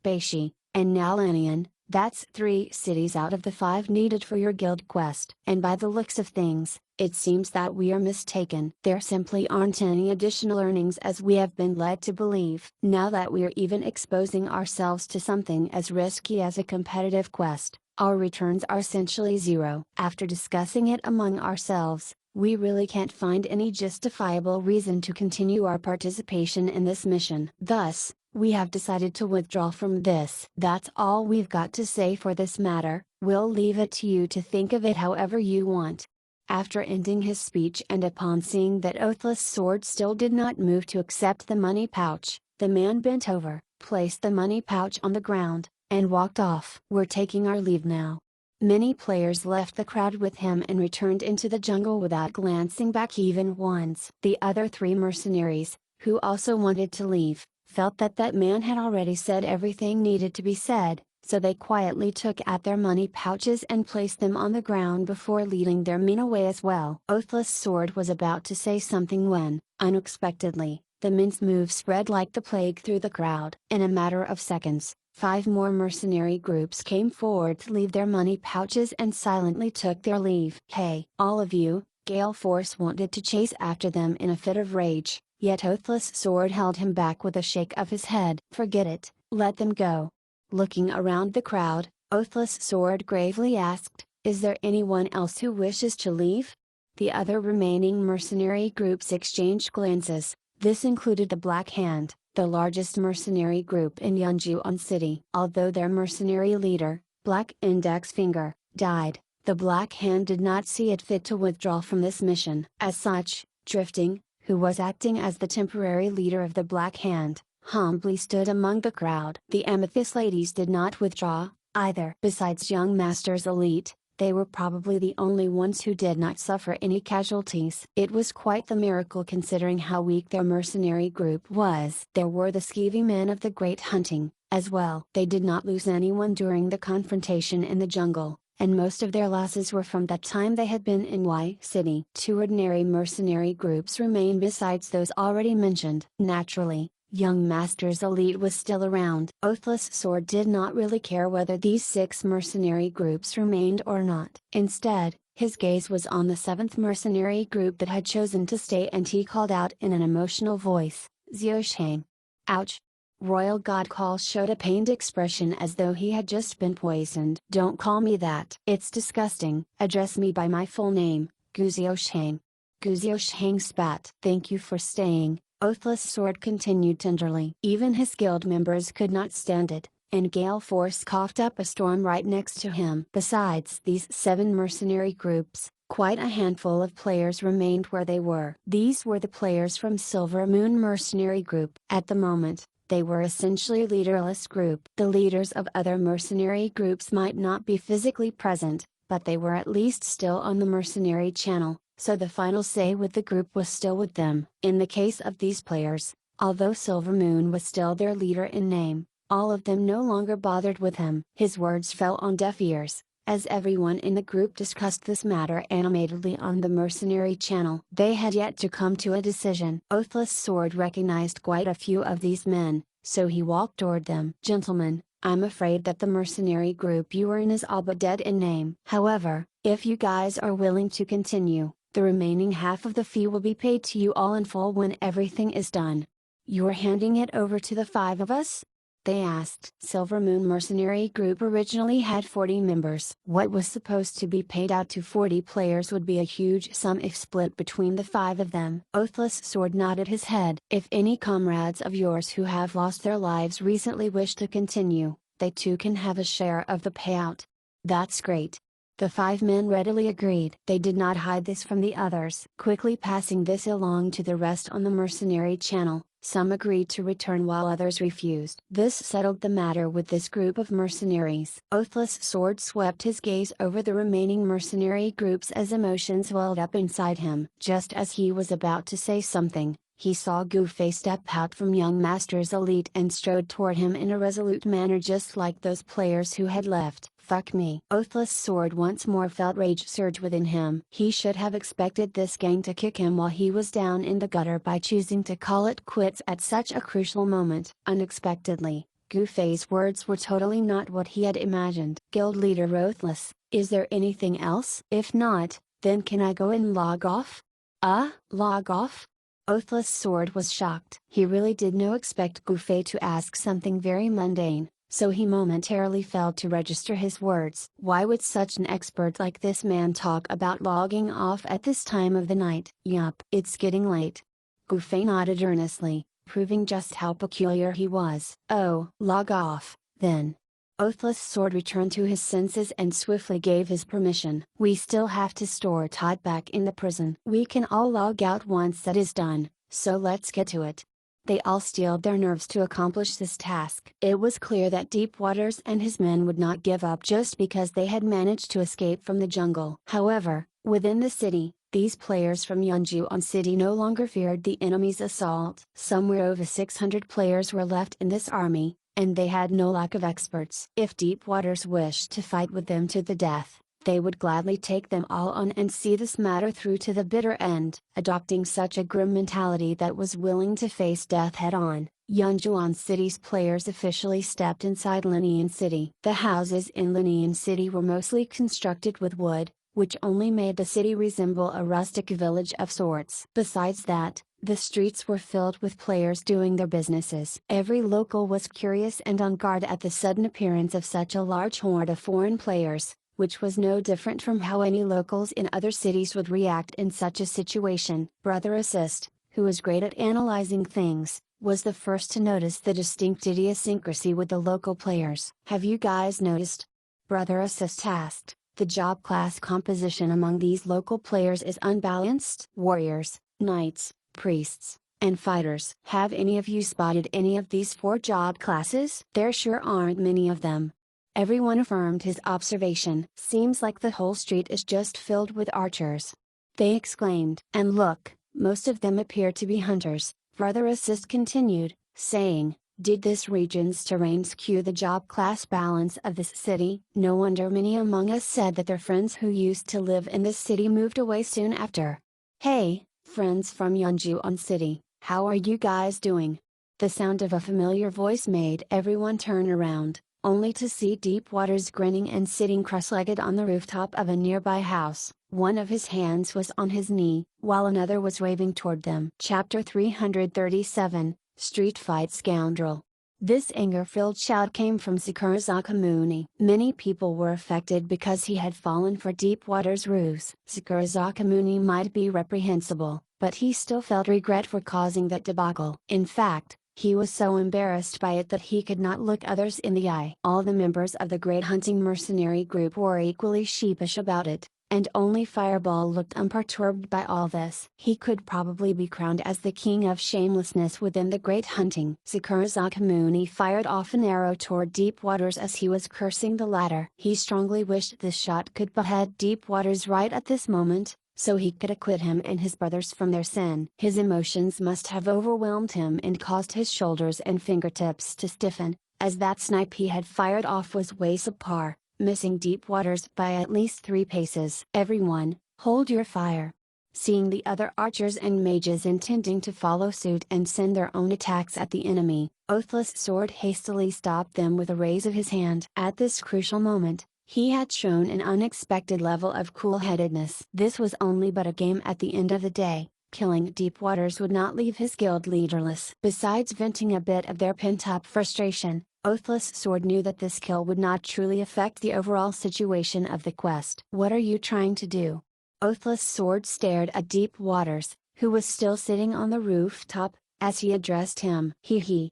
Beishi, and now Linian. That's 3 cities out of the 5 needed for your guild quest. And by the looks of things, it seems that we are mistaken. There simply aren't any additional earnings as we have been led to believe. Now that we're even exposing ourselves to something as risky as a competitive quest, our returns are essentially zero. After discussing it among ourselves, we really can't find any justifiable reason to continue our participation in this mission. Thus, we have decided to withdraw from this. That's all we've got to say for this matter. We'll leave it to you to think of it however you want." After ending his speech and upon seeing that Oathless Sword still did not move to accept the money pouch, the man bent over, placed the money pouch on the ground, and walked off. "We're taking our leave now." Many players left the crowd with him and returned into the jungle without glancing back even once. The other 3 mercenaries, who also wanted to leave, felt that that man had already said everything needed to be said, so they quietly took out their money pouches and placed them on the ground before leading their men away as well. Oathless Sword was about to say something when, unexpectedly, the men's move spread like the plague through the crowd. In a matter of seconds, 5 more mercenary groups came forward to leave their money pouches and silently took their leave. "Hey, all of you," Gale Force wanted to chase after them in a fit of rage, yet Oathless Sword held him back with a shake of his head. "Forget it, let them go." Looking around the crowd, Oathless Sword gravely asked, "Is there anyone else who wishes to leave?" The other remaining mercenary groups exchanged glances. This included the Black Hand, the largest mercenary group in Yunjuan City. Although their mercenary leader, Black Index Finger, died, the Black Hand did not see it fit to withdraw from this mission. As such, Drifting, who was acting as the temporary leader of the Black Hand, humbly stood among the crowd. The Amethyst ladies did not withdraw, either. Besides Young Masters Elite, they were probably the only ones who did not suffer any casualties. It was quite the miracle considering how weak their mercenary group was. There were the skeevy men of the Great Hunting, as well. They did not lose anyone during the confrontation in the jungle, and most of their losses were from that time they had been in Y City. 2 ordinary mercenary groups remained besides those already mentioned. Naturally, Young Masters Elite was still around. Oathless Sword did not really care whether these 6 mercenary groups remained or not. Instead, his gaze was on the 7th mercenary group that had chosen to stay and he called out in an emotional voice, "Xiaoshang." Ouch! Royal Godcall showed a pained expression as though he had just been poisoned. "Don't call me that. It's disgusting. Address me by my full name, Xiaoshang." Xiaoshang spat. "Thank you for staying," Oathless Sword continued tenderly. Even his guild members could not stand it, and Gale Force coughed up a storm right next to him. Besides these 7 mercenary groups, quite a handful of players remained where they were. These were the players from Silver Moon Mercenary Group. At the moment, they were essentially a leaderless group. The leaders of other mercenary groups might not be physically present, but they were at least still on the mercenary channel, so the final say with the group was still with them. In the case of these players, although Silver Moon was still their leader in name, all of them no longer bothered with him. His words fell on deaf ears, as everyone in the group discussed this matter animatedly on the mercenary channel. They had yet to come to a decision. Oathless Sword recognized quite a few of these men, so he walked toward them. "Gentlemen, I'm afraid that the mercenary group you are in is all but dead in name. However, if you guys are willing to continue, the remaining half of the fee will be paid to you all in full when everything is done." "You're handing it over to the 5 of us?" they asked. Silver Moon Mercenary Group originally had 40 members. What was supposed to be paid out to 40 players would be a huge sum if split between the 5 of them. Oathless Sword nodded his head. "If any comrades of yours who have lost their lives recently wish to continue, they too can have a share of the payout." "That's great. The 5 men readily agreed. They did not hide this from the others. Quickly passing this along to the rest on the mercenary channel, some agreed to return while others refused. This settled the matter with this group of mercenaries. Oathless Sword swept his gaze over the remaining mercenary groups as emotions welled up inside him. Just as he was about to say something, he saw Goofy step out from young Master's elite and strode toward him in a resolute manner, just like those players who had left. Fuck me. Oathless Sword once more felt rage surge within him. He should have expected this gang to kick him while he was down in the gutter by choosing to call it quits at such a crucial moment. Unexpectedly, Goofy's words were totally not what he had imagined. Guild leader Oathless, is there anything else? If not, then can I go and log off? Log off? Oathless Sword was shocked. He really did not expect Goofy to ask something very mundane, so he momentarily failed to register his words. Why would such an expert like this man talk about logging off at this time of the night? Yup, it's getting late. Goofy nodded earnestly, proving just how peculiar he was. Oh, log off, then. Oathless Sword returned to his senses and swiftly gave his permission. We still have to store Todd back in the prison. We can all log out once that is done, so let's get to it. They all steeled their nerves to accomplish this task. It was clear that Deepwaters and his men would not give up just because they had managed to escape from the jungle. However, within the city, these players from Yunjuan City no longer feared the enemy's assault. Somewhere over 600 players were left in this army, and they had no lack of experts. If Deepwaters wished to fight with them to the death, they would gladly take them all on and see this matter through to the bitter end. Adopting such a grim mentality that was willing to face death head-on, Yunjuan City's players officially stepped inside Linian City. The houses in Linian City were mostly constructed with wood, which only made the city resemble a rustic village of sorts. Besides that, the streets were filled with players doing their businesses. Every local was curious and on guard at the sudden appearance of such a large horde of foreign players, which was no different from how any locals in other cities would react in such a situation. Brother Assist, who was great at analyzing things, was the first to notice the distinct idiosyncrasy with the local players. Have you guys noticed? Brother Assist asked. The job class composition among these local players is unbalanced. Warriors, knights, priests, and fighters. Have any of you spotted any of these 4 job classes? There sure aren't many of them. Everyone affirmed his observation. Seems like the whole street is just filled with archers. They exclaimed. And look, most of them appear to be hunters. Brother Assist continued, saying, did this region's terrain skew the job class balance of this city? No wonder many among us said that their friends who used to live in this city moved away soon after. Hey, friends from Yunjuan City, how are you guys doing? The sound of a familiar voice made everyone turn around, only to see Deepwaters grinning and sitting cross-legged on the rooftop of a nearby house. One of his hands was on his knee, while another was waving toward them. Chapter 337, Street Fight Scoundrel. This anger-filled shout came from Sakurazaka Muni. Many people were affected because he had fallen for Deepwater's ruse. Sakurazaka Muni might be reprehensible, but he still felt regret for causing that debacle. In fact, he was so embarrassed by it that he could not look others in the eye. All the members of the Great Hunting Mercenary Group were equally sheepish about it, and only Fireball looked unperturbed by all this. He could probably be crowned as the king of shamelessness within the Great Hunting. Sakurazaka Muni fired off an arrow toward Deepwaters as he was cursing the latter. He strongly wished this shot could behead Deepwaters right at this moment, so he could acquit him and his brothers from their sin. His emotions must have overwhelmed him and caused his shoulders and fingertips to stiffen, as that snipe he had fired off was way subpar, missing Deepwaters by at least 3 paces. Everyone, hold your fire. Seeing the other archers and mages intending to follow suit and send their own attacks at the enemy, Oathless Sword hastily stopped them with a raise of his hand. At this crucial moment, he had shown an unexpected level of cool-headedness. This was only but a game at the end of the day. Killing Deepwaters would not leave his guild leaderless. Besides venting a bit of their pent-up frustration, Oathless Sword knew that this kill would not truly affect the overall situation of the quest. What are you trying to do? Oathless Sword stared at Deepwaters, who was still sitting on the rooftop, as he addressed him.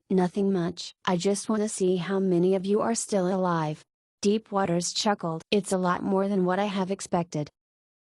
Nothing much. I just want to see how many of you are still alive. Deepwaters chuckled. It's a lot more than what I have expected.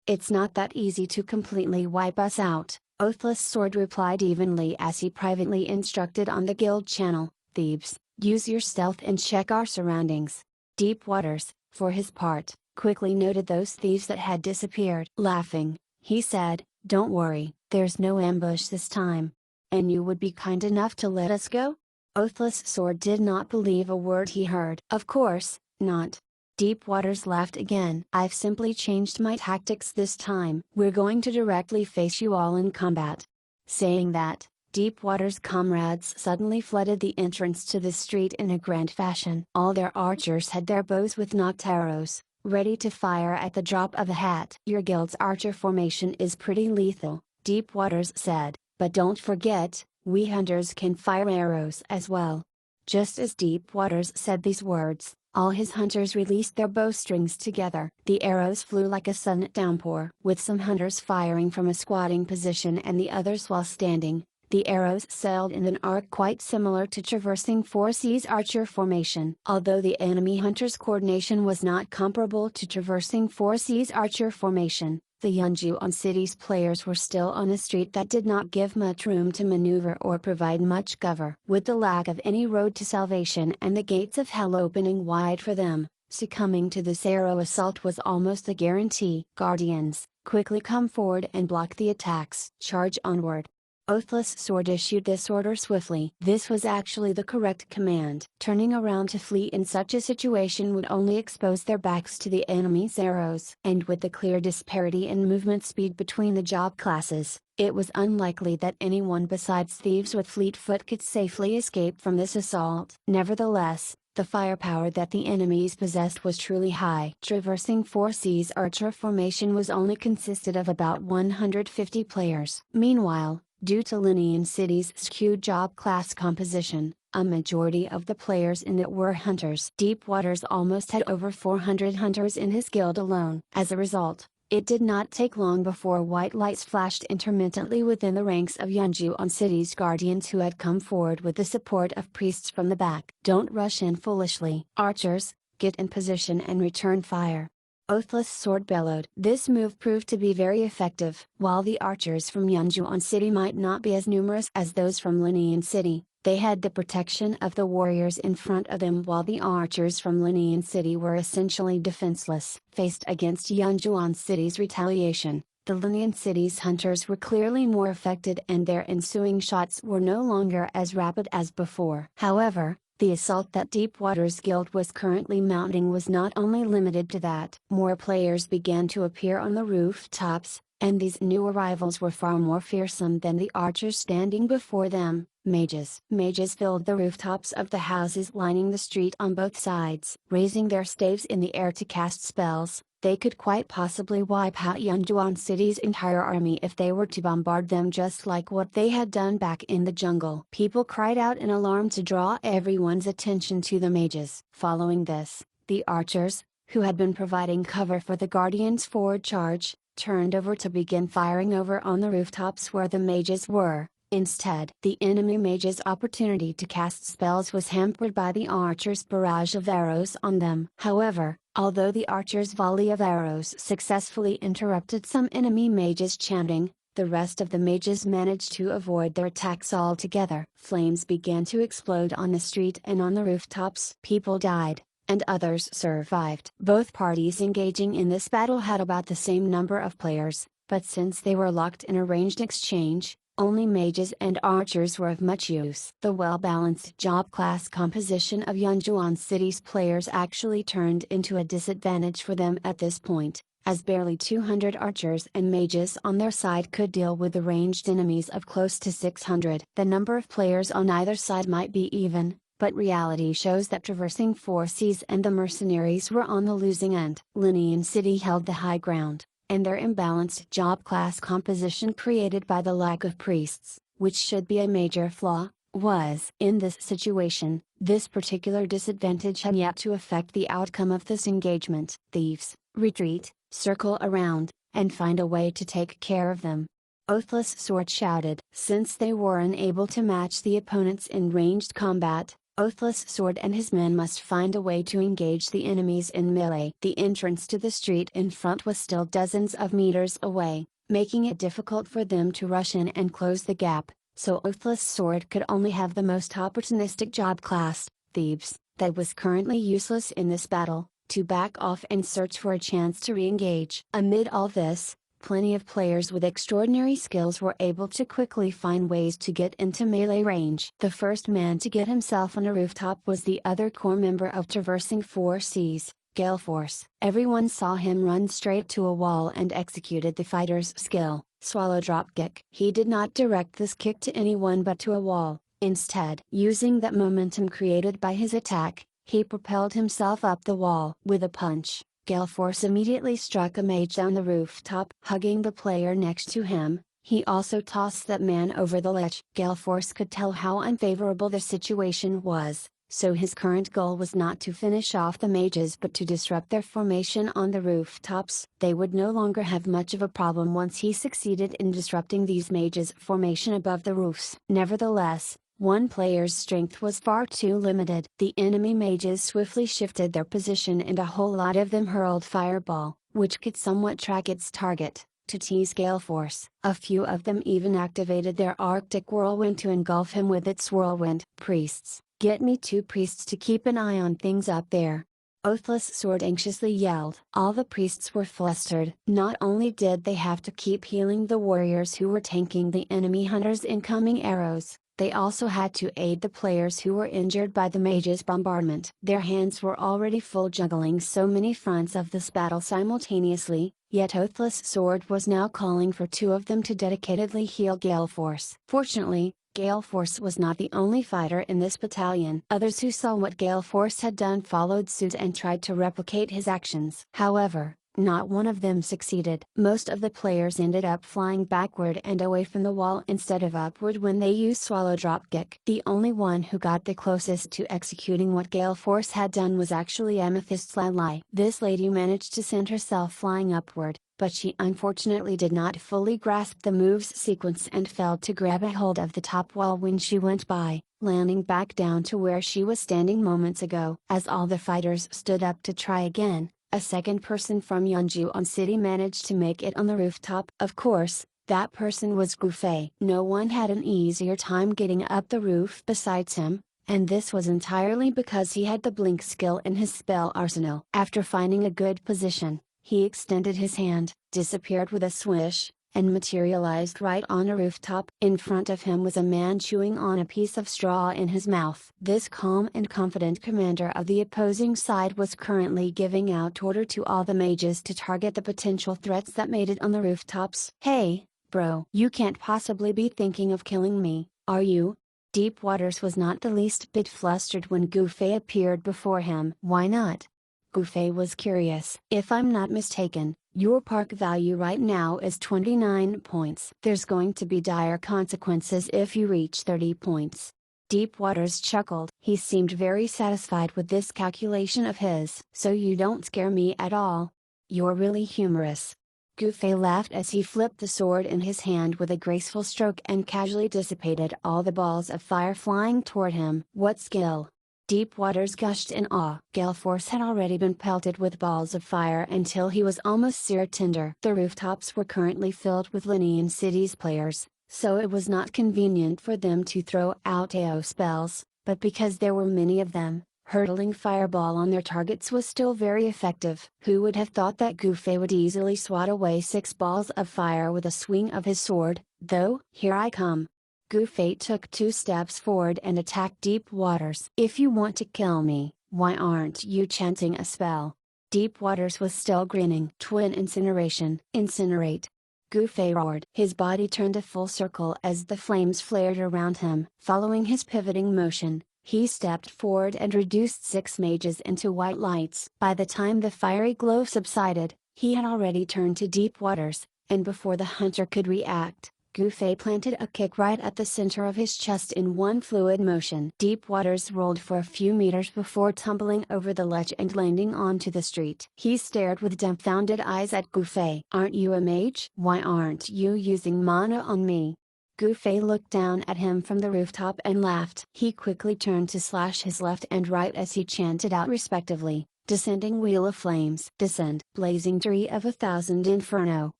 It's not that easy to completely wipe us out, Oathless Sword replied evenly as he privately instructed on the guild channel. Thieves, use your stealth and check our surroundings. Deepwaters, for his part, quickly noted those thieves that had disappeared. Laughing, he said, don't worry, there's no ambush this time. And you would be kind enough to let us go? Oathless Sword did not believe a word he heard. Of course, not. Deepwaters laughed again. I've simply changed my tactics this time. We're going to directly face you all in combat. Saying that, Deepwater's comrades suddenly flooded the entrance to the street in a grand fashion. All their archers had their bows with knocked arrows, ready to fire at the drop of a hat. Your guild's archer formation is pretty lethal, Deepwaters said, but don't forget, we hunters can fire arrows as well. Just as Deepwaters said these words, all his hunters released their bowstrings together. The arrows flew like a sudden downpour. With some hunters firing from a squatting position and the others while standing, the arrows sailed in an arc quite similar to traversing 4C's archer formation. Although the enemy hunters' coordination was not comparable to traversing 4C's archer formation, the Yunjuan City's players were still on a street that did not give much room to maneuver or provide much cover. With the lack of any road to salvation and the gates of hell opening wide for them, succumbing to this arrow assault was almost a guarantee. Guardians, quickly come forward and block the attacks. Charge onward. Oathless Sword issued this order swiftly. This was actually the correct command. Turning around to flee in such a situation would only expose their backs to the enemy's arrows. And with the clear disparity in movement speed between the job classes, it was unlikely that anyone besides thieves with fleet foot could safely escape from this assault. Nevertheless, the firepower that the enemies possessed was truly high. Traversing 4C's archer formation was only consisted of about 150 players. Meanwhile, due to Linian City's skewed job class composition, a majority of the players in it were hunters. Deepwaters almost had over 400 hunters in his guild alone. As a result, it did not take long before white lights flashed intermittently within the ranks of Yunjuan City's guardians who had come forward with the support of priests from the back. Don't rush in foolishly. Archers, get in position and return fire. Oathless Sword bellowed. This move proved to be very effective. While the archers from Yunjuan City might not be as numerous as those from Linian City, they had the protection of the warriors in front of them, while the archers from Linian City were essentially defenseless. Faced against Yunjuan City's retaliation, the Linian City's hunters were clearly more affected and their ensuing shots were no longer as rapid as before. However, the assault that Deepwater's guild was currently mounting was not only limited to that. More players began to appear on the rooftops, and these new arrivals were far more fearsome than the archers standing before them. Mages. Mages filled the rooftops of the houses lining the street on both sides. Raising their staves in the air to cast spells, they could quite possibly wipe out Yunjuan City's entire army if they were to bombard them, just like what they had done back in the jungle. People cried out in alarm to draw everyone's attention to the mages. Following this, the archers, who had been providing cover for the Guardians' forward charge, turned over to begin firing over on the rooftops where the mages were. Instead, the enemy mage's opportunity to cast spells was hampered by the archers' barrage of arrows on them. However, although the archers' volley of arrows successfully interrupted some enemy mages chanting, the rest of the mages managed to avoid their attacks altogether. Flames began to explode on the street and on the rooftops. People died, and others survived. Both parties engaging in this battle had about the same number of players, but since they were locked in a ranged exchange, only mages and archers were of much use. The well-balanced job class composition of Yunjuan City's players actually turned into a disadvantage for them at this point, as barely 200 archers and mages on their side could deal with the ranged enemies of close to 600. The number of players on either side might be even, but reality shows that traversing 4Cs and the mercenaries were on the losing end. Linian City held the high ground, and their imbalanced job class composition created by the lack of priests, which should be a major flaw, was. In this situation, this particular disadvantage had yet to affect the outcome of this engagement. Thieves, retreat, circle around, and find a way to take care of them. Oathless Sword shouted. Since they were unable to match the opponents in ranged combat, Oathless Sword and his men must find a way to engage the enemies in melee. The entrance to the street in front was still dozens of meters away, making it difficult for them to rush in and close the gap, so Oathless Sword could only have the most opportunistic job class, Thebes, that was currently useless in this battle, to back off and search for a chance to re-engage. Amid all this, plenty of players with extraordinary skills were able to quickly find ways to get into melee range. The first man to get himself on a rooftop was the other core member of Traversing Four Seas, Galeforce. Everyone saw him run straight to a wall and executed the fighter's skill, Swallow Drop Kick. He did not direct this kick to anyone but to a wall. Instead, using that momentum created by his attack, he propelled himself up the wall. With a punch, Galeforce immediately struck a mage down the rooftop. Hugging the player next to him, he also tossed that man over the ledge. Galeforce could tell how unfavorable the situation was, so his current goal was not to finish off the mages but to disrupt their formation on the rooftops. They would no longer have much of a problem once he succeeded in disrupting these mages' formation above the roofs. Nevertheless, one player's strength was far too limited. The enemy mages swiftly shifted their position and a whole lot of them hurled Fireball, which could somewhat track its target, to tease Galeforce. A few of them even activated their Arctic Whirlwind to engulf him with its whirlwind. Priests, get me 2 priests to keep an eye on things up there. Oathless Sword anxiously yelled. All the priests were flustered. Not only did they have to keep healing the warriors who were tanking the enemy hunters' incoming arrows, they also had to aid the players who were injured by the mages' bombardment. Their hands were already full juggling so many fronts of this battle simultaneously, yet Oathless Sword was now calling for 2 of them to dedicatedly heal Galeforce. Fortunately, Galeforce was not the only fighter in this battalion. Others who saw what Galeforce had done followed suit and tried to replicate his actions. However, not one of them succeeded. Most of the players ended up flying backward and away from the wall instead of upward when they used Swallow Drop Kick. The only one who got the closest to executing what Galeforce had done was actually Amethyst's ally. This lady managed to send herself flying upward, but she unfortunately did not fully grasp the move's sequence and failed to grab a hold of the top wall when she went by, landing back down to where she was standing moments ago. As all the fighters stood up to try again, a second person from Yeonju-on City managed to make it on the rooftop. Of course, that person was Gufei. No one had an easier time getting up the roof besides him, and this was entirely because he had the blink skill in his spell arsenal. After finding a good position, he extended his hand, disappeared with a swish, and materialized right on a rooftop. In front of him was a man chewing on a piece of straw in his mouth. This calm and confident commander of the opposing side was currently giving out order to all the mages to target the potential threats that made it on the rooftops. Hey, bro, you can't possibly be thinking of killing me, are you? Deep Waters was not the least bit flustered when Gufei appeared before him. Why not? Gufei was curious. If I'm not mistaken, your park value right now is 29 points. There's going to be dire consequences if you reach 30 points. Deep Waters chuckled. He seemed very satisfied with this calculation of his. So you don't scare me at all. You're really humorous. Gufei laughed as he flipped the sword in his hand with a graceful stroke and casually dissipated all the balls of fire flying toward him. What skill? Deep Waters gushed in awe. Galeforce had already been pelted with balls of fire until he was almost sear tinder. The rooftops were currently filled with Linian City's players, so it was not convenient for them to throw out AO spells, but because there were many of them, hurtling fireball on their targets was still very effective. Who would have thought that Gufei would easily swat away 6 balls of fire with a swing of his sword, though? Here I come. Gufei took 2 steps forward and attacked Deep Waters. If you want to kill me, why aren't you chanting a spell? Deep Waters was still grinning. Twin Incineration. Incinerate. Gufei roared. His body turned a full circle as the flames flared around him. Following his pivoting motion, he stepped forward and reduced 6 mages into white lights. By the time the fiery glow subsided, he had already turned to Deep Waters, and before the hunter could react, Gufei planted a kick right at the center of his chest in one fluid motion. Deep Waters rolled for a few meters before tumbling over the ledge and landing onto the street. He stared with dumbfounded eyes at Gufei. Aren't you a mage? Why aren't you using mana on me? Gufei looked down at him from the rooftop and laughed. He quickly turned to slash his left and right as he chanted out respectively, "Descending wheel of flames. Descend. Blazing tree of 1,000 inferno.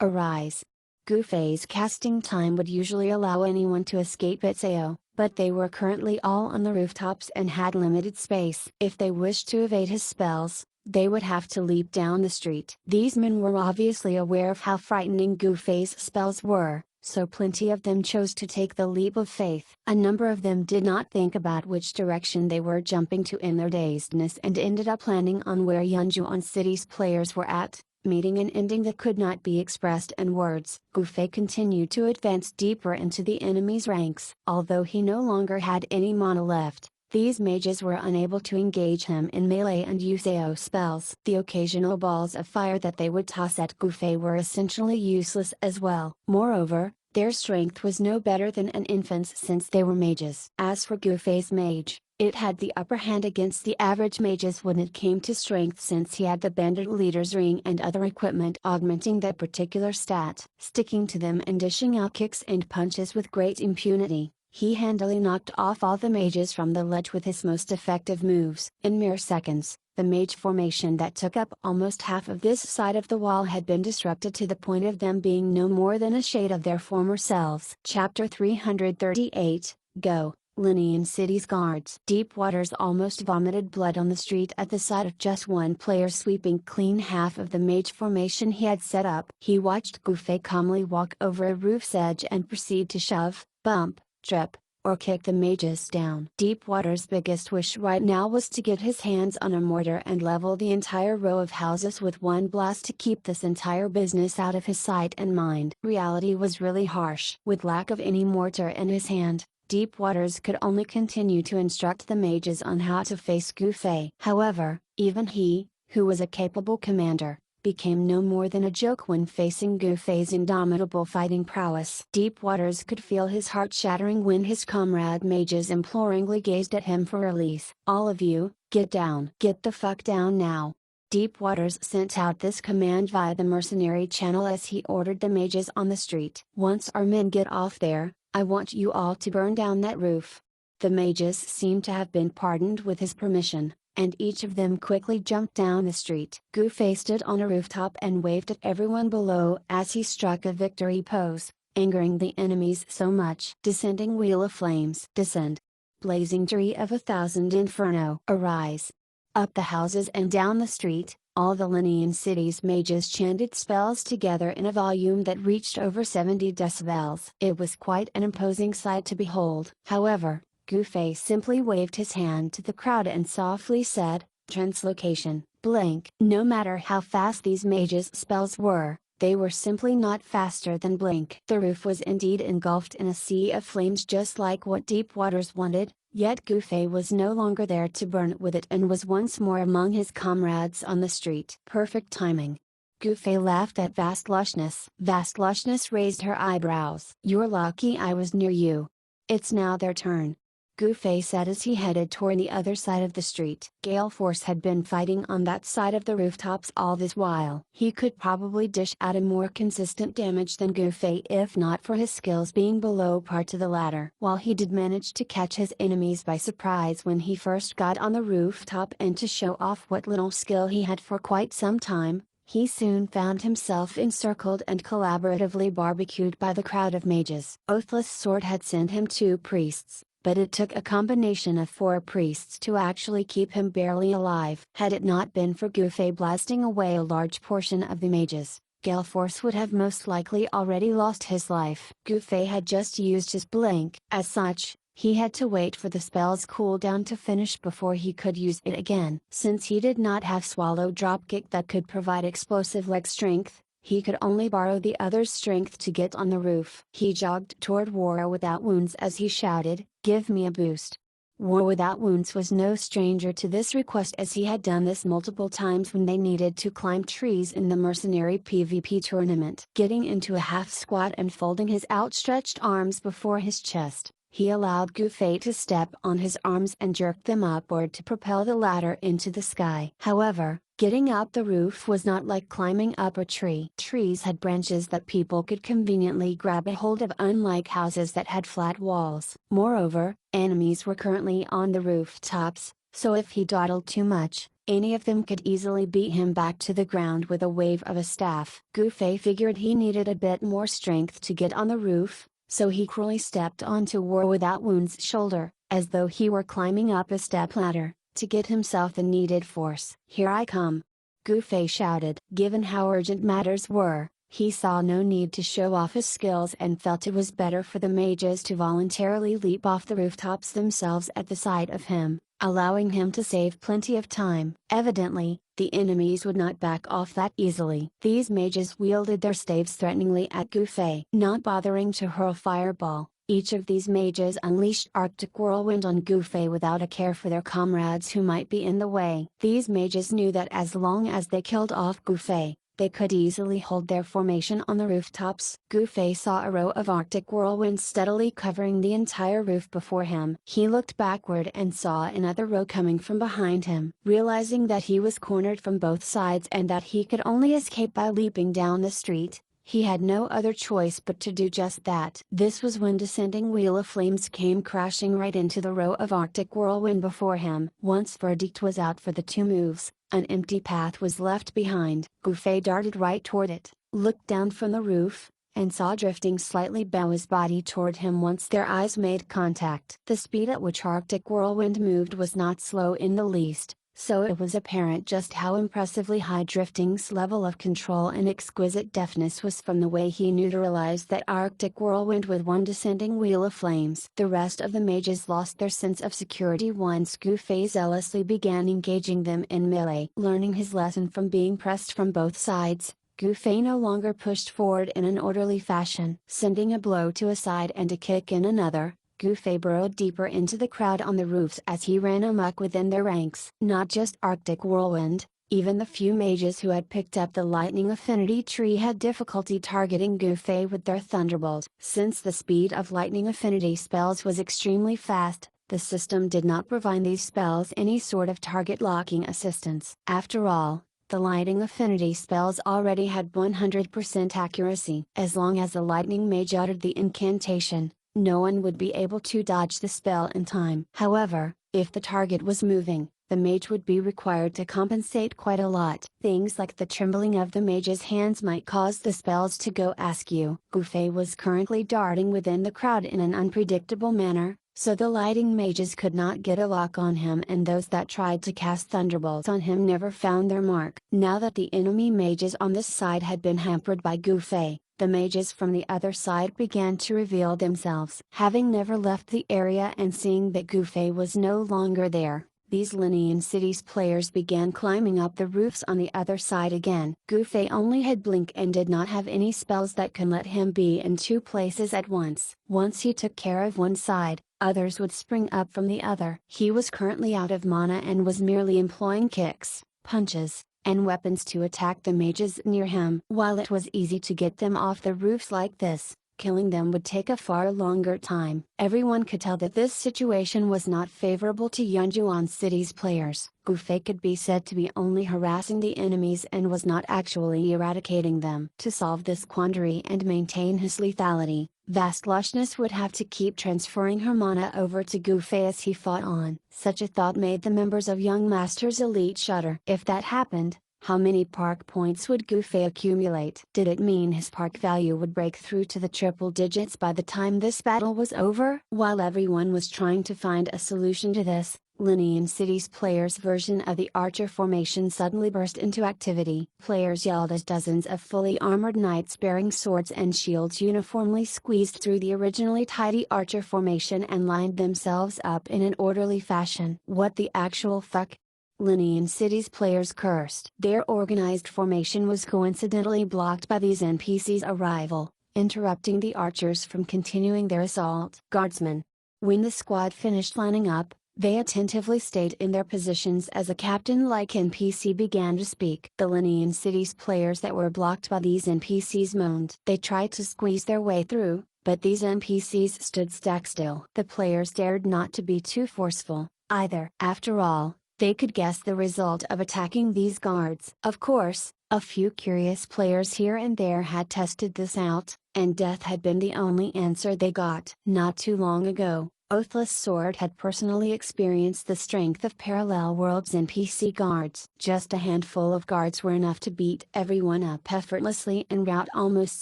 Arise." Gufei's casting time would usually allow anyone to escape its AO, but they were currently all on the rooftops and had limited space. If they wished to evade his spells, they would have to leap down the street. These men were obviously aware of how frightening Gufei's spells were, so plenty of them chose to take the leap of faith. A number of them did not think about which direction they were jumping to in their dazedness and ended up landing on where Yunjuan City's players were at, meeting an ending that could not be expressed in words. Gufei continued to advance deeper into the enemy's ranks. Although he no longer had any mana left, these mages were unable to engage him in melee and use AO spells. The occasional balls of fire that they would toss at Gufei were essentially useless as well. Moreover, their strength was no better than an infant's since they were mages. As for Gufei's mage, it had the upper hand against the average mages when it came to strength since he had the bandit leader's ring and other equipment augmenting that particular stat. Sticking to them and dishing out kicks and punches with great impunity, he handily knocked off all the mages from the ledge with his most effective moves. In mere seconds, the mage formation that took up almost half of this side of the wall had been disrupted to the point of them being no more than a shade of their former selves. Chapter 338, Go, Linian City's Guards. Deep Waters almost vomited blood on the street at the sight of just one player sweeping clean half of the mage formation he had set up. He watched Gufei calmly walk over a roof's edge and proceed to shove, bump, trip, or kick the mages down. Deepwater's biggest wish right now was to get his hands on a mortar and level the entire row of houses with one blast to keep this entire business out of his sight and mind. Reality was really harsh. With lack of any mortar in his hand, Deepwaters could only continue to instruct the mages on how to face Gufei. However, even he, who was a capable commander, became no more than a joke when facing Gufei's indomitable fighting prowess. Deepwaters could feel his heart shattering when his comrade mages imploringly gazed at him for release. "All of you, get down. Get the fuck down now." Deepwaters sent out this command via the mercenary channel as he ordered the mages on the street. "Once our men get off there, I want you all to burn down that roof." The mages seemed to have been pardoned with his permission, and each of them quickly jumped down the street. Gufei stood on a rooftop and waved at everyone below as he struck a victory pose, angering the enemies so much. "Descending wheel of flames. Descend. Blazing tree of 1,000 inferno. Arise." Up the houses and down the street, all the Linian City's mages chanted spells together in a volume that reached over 70 decibels. It was quite an imposing sight to behold. However, Gufei simply waved his hand to the crowd and softly said, "Translocation, blink." No matter how fast these mages' spells were, they were simply not faster than blink. The roof was indeed engulfed in a sea of flames just like what Deepwaters wanted, yet Gufei was no longer there to burn it with it and was once more among his comrades on the street. Perfect timing. Gufei laughed at Vast Lushness. Vast Lushness raised her eyebrows. "You're lucky I was near you. It's now their turn," Gufei said as he headed toward the other side of the street. Gale Force had been fighting on that side of the rooftops all this while. He could probably dish out a more consistent damage than Gufei if not for his skills being below par to the latter. While he did manage to catch his enemies by surprise when he first got on the rooftop and to show off what little skill he had for quite some time, he soon found himself encircled and collaboratively barbecued by the crowd of mages. Oathless Sword had sent him 2 priests, but it took a combination of 4 priests to actually keep him barely alive. Had it not been for Gufei blasting away a large portion of the mages, Gale Force would have most likely already lost his life. Gufei had just used his blink. As such, he had to wait for the spell's cooldown to finish before he could use it again. Since he did not have Swallow Dropkick that could provide explosive leg strength, he could only borrow the other's strength to get on the roof. He jogged toward War Without Wounds as he shouted, "Give me a boost." War Without Wounds was no stranger to this request as he had done this multiple times when they needed to climb trees in the mercenary PvP tournament. Getting into a half squat and folding his outstretched arms before his chest, he allowed Gufei to step on his arms and jerked them upward to propel the latter into the sky. However, Getting up the roof was not like climbing up a tree. Trees had branches that people could conveniently grab a hold of, unlike houses that had flat walls. Moreover, enemies were currently on the rooftops, so if he dawdled too much, any of them could easily beat him back to the ground with a wave of a staff. Gufei figured he needed a bit more strength to get on the roof, so he cruelly stepped onto War Without Wound's shoulder, as though he were climbing up a stepladder, to get himself the needed force. "Here I come!" Gufei shouted. Given how urgent matters were, he saw no need to show off his skills and felt it was better for the mages to voluntarily leap off the rooftops themselves at the sight of him, allowing him to save plenty of time. Evidently, the enemies would not back off that easily. These mages wielded their staves threateningly at Gufei. Not bothering to hurl fireball, each of these mages unleashed Arctic Whirlwind on Gufei without a care for their comrades who might be in the way. These mages knew that as long as they killed off Gufei, they could easily hold their formation on the rooftops. Gufei saw a row of Arctic Whirlwinds steadily covering the entire roof before him. He looked backward and saw another row coming from behind him. Realizing that he was cornered from both sides and that he could only escape by leaping down the street, he had no other choice but to do just that. This was when descending wheel of flames came crashing right into the row of Arctic Whirlwind before him. Once verdict was out for the two moves, an empty path was left behind. Gufei darted right toward it, looked down from the roof, and saw drifting slightly bow his body toward him once their eyes made contact. The speed at which Arctic Whirlwind moved was not slow in the least, so it was apparent just how impressively high Drifting's level of control and exquisite deftness was from the way he neutralized that Arctic Whirlwind with one descending wheel of flames. The rest of the mages lost their sense of security once Gufei zealously began engaging them in melee. Learning his lesson from being pressed from both sides, Gufei no longer pushed forward in an orderly fashion. Sending a blow to a side and a kick in another, Gufei burrowed deeper into the crowd on the roofs as he ran amok within their ranks. Not just Arctic Whirlwind, even the few mages who had picked up the lightning affinity tree had difficulty targeting Gufei with their thunderbolt. Since the speed of lightning affinity spells was extremely fast, the system did not provide these spells any sort of target locking assistance. After all, the lightning affinity spells already had 100% accuracy. As long as the lightning mage uttered the incantation, no one would be able to dodge the spell in time. However, if the target was moving, the mage would be required to compensate quite a lot. Things like the trembling of the mage's hands might cause the spells to go askew. Gufei was currently darting within the crowd in an unpredictable manner, so the lightning mages could not get a lock on him, and those that tried to cast thunderbolts on him never found their mark. Now that the enemy mages on this side had been hampered by Gufei, the mages from the other side began to reveal themselves. Having never left the area and seeing that Gufei was no longer there, these Linian Cities players began climbing up the roofs on the other side again. Gufei only had Blink and did not have any spells that could let him be in two places at once. Once he took care of one side, others would spring up from the other. He was currently out of mana and was merely employing kicks, punches, and weapons to attack the mages near him. While it was easy to get them off the roofs like this, killing them would take a far longer time. Everyone could tell that this situation was not favorable to Yunjuan City's players. Gufei could be said to be only harassing the enemies and was not actually eradicating them. To solve this quandary and maintain his lethality, Vast Lushness would have to keep transferring her mana over to Gufei as he fought on. Such a thought made the members of Young Master's Elite shudder. If that happened, how many park points would Gufei accumulate? Did it mean his park value would break through to the triple digits by the time this battle was over? While everyone was trying to find a solution to this, Linian City's players' version of the Archer formation suddenly burst into activity. Players yelled as dozens of fully armored knights bearing swords and shields uniformly squeezed through the originally tidy Archer formation and lined themselves up in an orderly fashion. What the actual fuck? Linian City's players cursed. Their organized formation was coincidentally blocked by these NPCs' arrival, interrupting the archers from continuing their assault. Guardsmen. When the squad finished lining up, they attentively stayed in their positions as a captain-like NPC began to speak. The Linian City's players that were blocked by these NPCs moaned. They tried to squeeze their way through, but these NPCs stood stock still. The players dared not to be too forceful, either. After all, they could guess the result of attacking these guards. Of course, a few curious players here and there had tested this out, and death had been the only answer they got. Not too long ago, Oathless Sword had personally experienced the strength of Parallel Worlds NPC guards. Just a handful of guards were enough to beat everyone up effortlessly and rout almost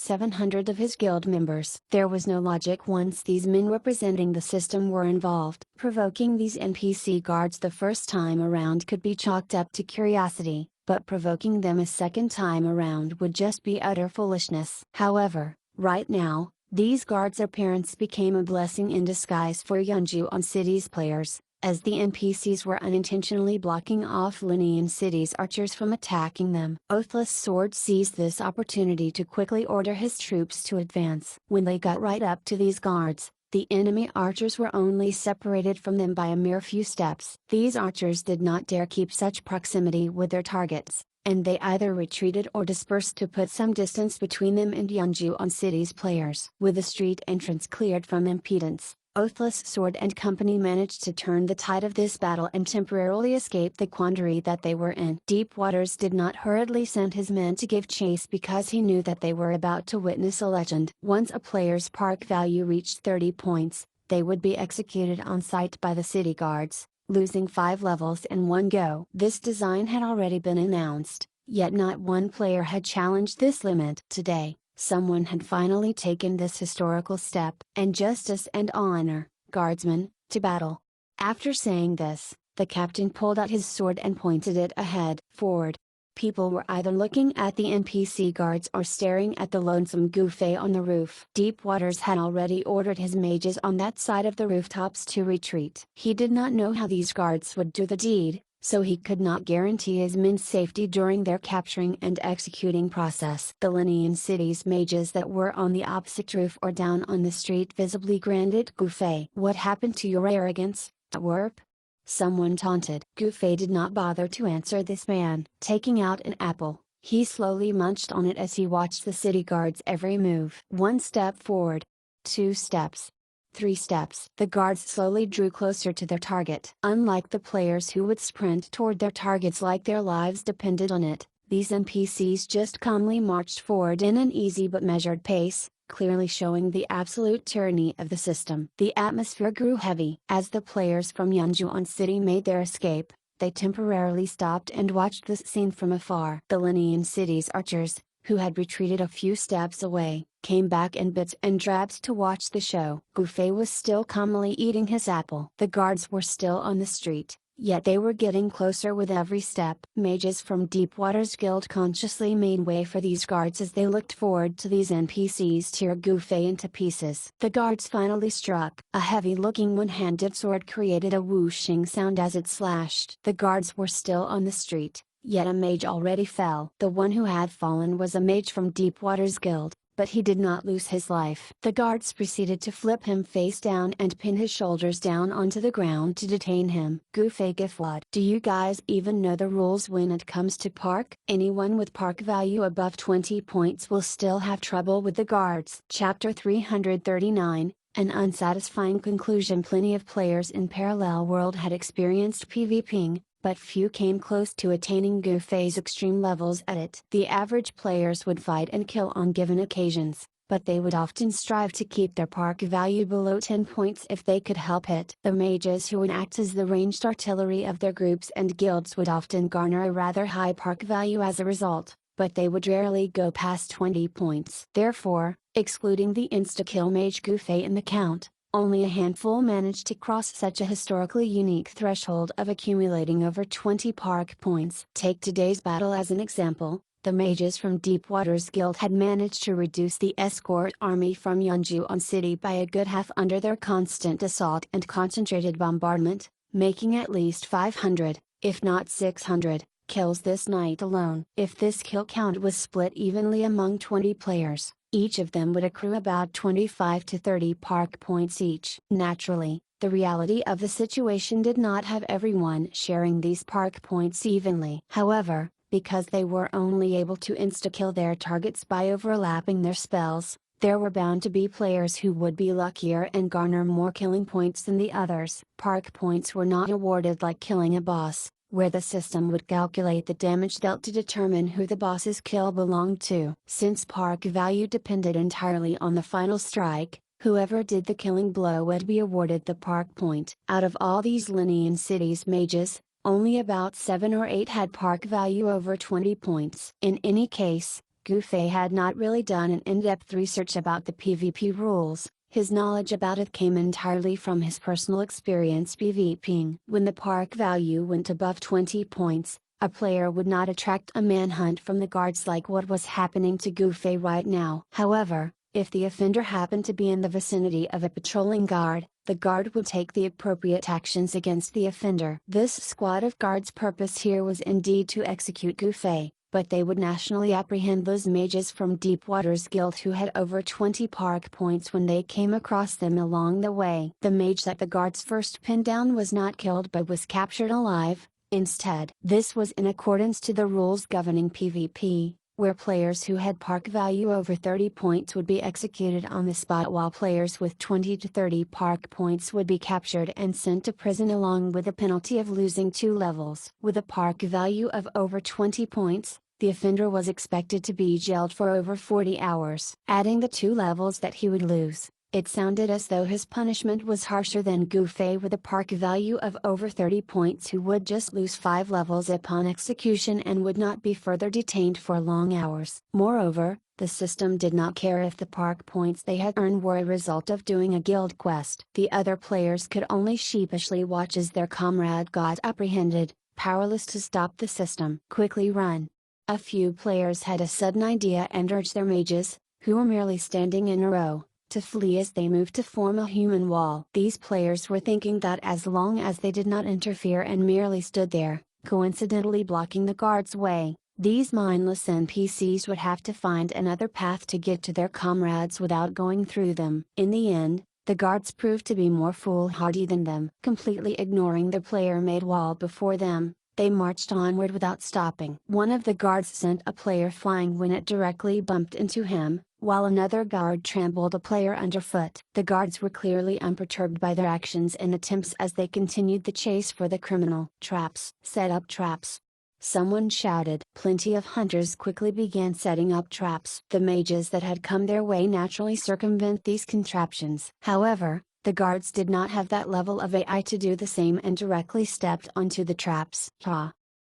700 of his guild members. There was no logic once these men representing the system were involved. Provoking these NPC guards the first time around could be chalked up to curiosity, but provoking them a second time around would just be utter foolishness. However, right now, these guards' appearance became a blessing in disguise for Yunju City's players, as the NPCs were unintentionally blocking off Linian City's archers from attacking them. Oathless Sword seized this opportunity to quickly order his troops to advance. When they got right up to these guards, the enemy archers were only separated from them by a mere few steps. These archers did not dare keep such proximity with their targets, and they either retreated or dispersed to put some distance between them and Yunju City's players. With the street entrance cleared from impedance, Oathless Sword and company managed to turn the tide of this battle and temporarily escape the quandary that they were in. Deep Waters did not hurriedly send his men to give chase because he knew that they were about to witness a legend. Once a player's park value reached 30 points, they would be executed on sight by the city guards, losing 5 levels in one go. This design had already been announced, yet not one player had challenged this limit. Today, someone had finally taken this historical step. And justice and honor, guardsmen, to battle. After saying this, the captain pulled out his sword and pointed it ahead. Forward. People were either looking at the NPC guards or staring at the lonesome Goofy on the roof. Deep Waters had already ordered his mages on that side of the rooftops to retreat. He did not know how these guards would do the deed, so he could not guarantee his men's safety during their capturing and executing process. The Linian City's mages that were on the opposite roof or down on the street visibly grinned at Goofy. "What happened to your arrogance, twerp?" someone taunted. Goofy did not bother to answer this man. Taking out an apple, he slowly munched on it as he watched the city guard's every move. 1 step forward. 2 steps. 3 steps. The guards slowly drew closer to their target. Unlike the players who would sprint toward their targets like their lives depended on it, these NPCs just calmly marched forward in an easy but measured pace, clearly showing the absolute tyranny of the system. The atmosphere grew heavy. As the players from Yunju City made their escape, they temporarily stopped and watched this scene from afar. The Linian City's archers, who had retreated a few steps away, came back in bits and drabs to watch the show. Goofy was still calmly eating his apple. The guards were still on the street, yet they were getting closer with every step. Mages from Deepwater's guild consciously made way for these guards as they looked forward to these NPCs tear Goofy into pieces. The guards finally struck. A heavy-looking one-handed sword created a whooshing sound as it slashed. The guards were still on the street, yet a mage already fell. The one who had fallen was a mage from Deepwater's guild, but he did not lose his life. The guards proceeded to flip him face down and pin his shoulders down onto the ground to detain him. Goofy guffawed. "Do you guys even know the rules when it comes to park? Anyone with park value above 20 points will still have trouble with the guards." Chapter 339, an unsatisfying conclusion. Plenty of players in Parallel World had experienced PvPing, but few came close to attaining Goofy's extreme levels at it. The average players would fight and kill on given occasions, but they would often strive to keep their park value below 10 points if they could help it. The mages who would act as the ranged artillery of their groups and guilds would often garner a rather high park value as a result, but they would rarely go past 20 points. Therefore, excluding the insta-kill mage Goofy in the count, only a handful managed to cross such a historically unique threshold of accumulating over 20 park points. Take today's battle as an example. The mages from Deepwater's guild had managed to reduce the escort army from Yunju City by a good half under their constant assault and concentrated bombardment, making at least 500, if not 600, kills this night alone. If this kill count was split evenly among 20 players, each of them would accrue about 25 to 30 park points each. Naturally, the reality of the situation did not have everyone sharing these park points evenly. However, because they were only able to insta-kill their targets by overlapping their spells, there were bound to be players who would be luckier and garner more killing points than the others. Park points were not awarded like killing a boss, where the system would calculate the damage dealt to determine who the boss's kill belonged to. Since park value depended entirely on the final strike, whoever did the killing blow would be awarded the park point. Out of all these Linian Cities mages, only about 7 or 8 had park value over 20 points. In any case, Gufei had not really done an in-depth research about the PvP rules. His knowledge about it came entirely from his personal experience PvPing. When the park value went above 20 points, a player would not attract a manhunt from the guards like what was happening to Gufei right now. However, if the offender happened to be in the vicinity of a patrolling guard, the guard would take the appropriate actions against the offender. This squad of guards' purpose here was indeed to execute Gufei, but they would nationally apprehend those mages from Deepwater's guild who had over 20 park points when they came across them along the way. The mage that the guards first pinned down was not killed but was captured alive, instead. This was in accordance to the rules governing PvP, where players who had park value over 30 points would be executed on the spot while players with 20 to 30 park points would be captured and sent to prison along with the penalty of losing 2 levels. With a park value of over 20 points, the offender was expected to be jailed for over 40 hours. Adding the 2 levels that he would lose, it sounded as though his punishment was harsher than Gufei with a park value of over 30 points who would just lose 5 levels upon execution and would not be further detained for long hours. Moreover, the system did not care if the park points they had earned were a result of doing a guild quest. The other players could only sheepishly watch as their comrade got apprehended, powerless to stop the system. Quickly run. A few players had a sudden idea and urged their mages, who were merely standing in a row, to flee as they moved to form a human wall. These players were thinking that as long as they did not interfere and merely stood there, coincidentally blocking the guards' way, these mindless NPCs would have to find another path to get to their comrades without going through them. In the end, the guards proved to be more foolhardy than them. Completely ignoring the player-made wall before them, they marched onward without stopping. One of the guards sent a player flying when it directly bumped into him, while another guard trampled a player underfoot. The guards were clearly unperturbed by their actions and attempts as they continued the chase for the criminal. Traps. Set up traps. Someone shouted. Plenty of hunters quickly began setting up traps. The mages that had come their way naturally circumvent these contraptions. However, the guards did not have that level of AI to do the same and directly stepped onto the traps.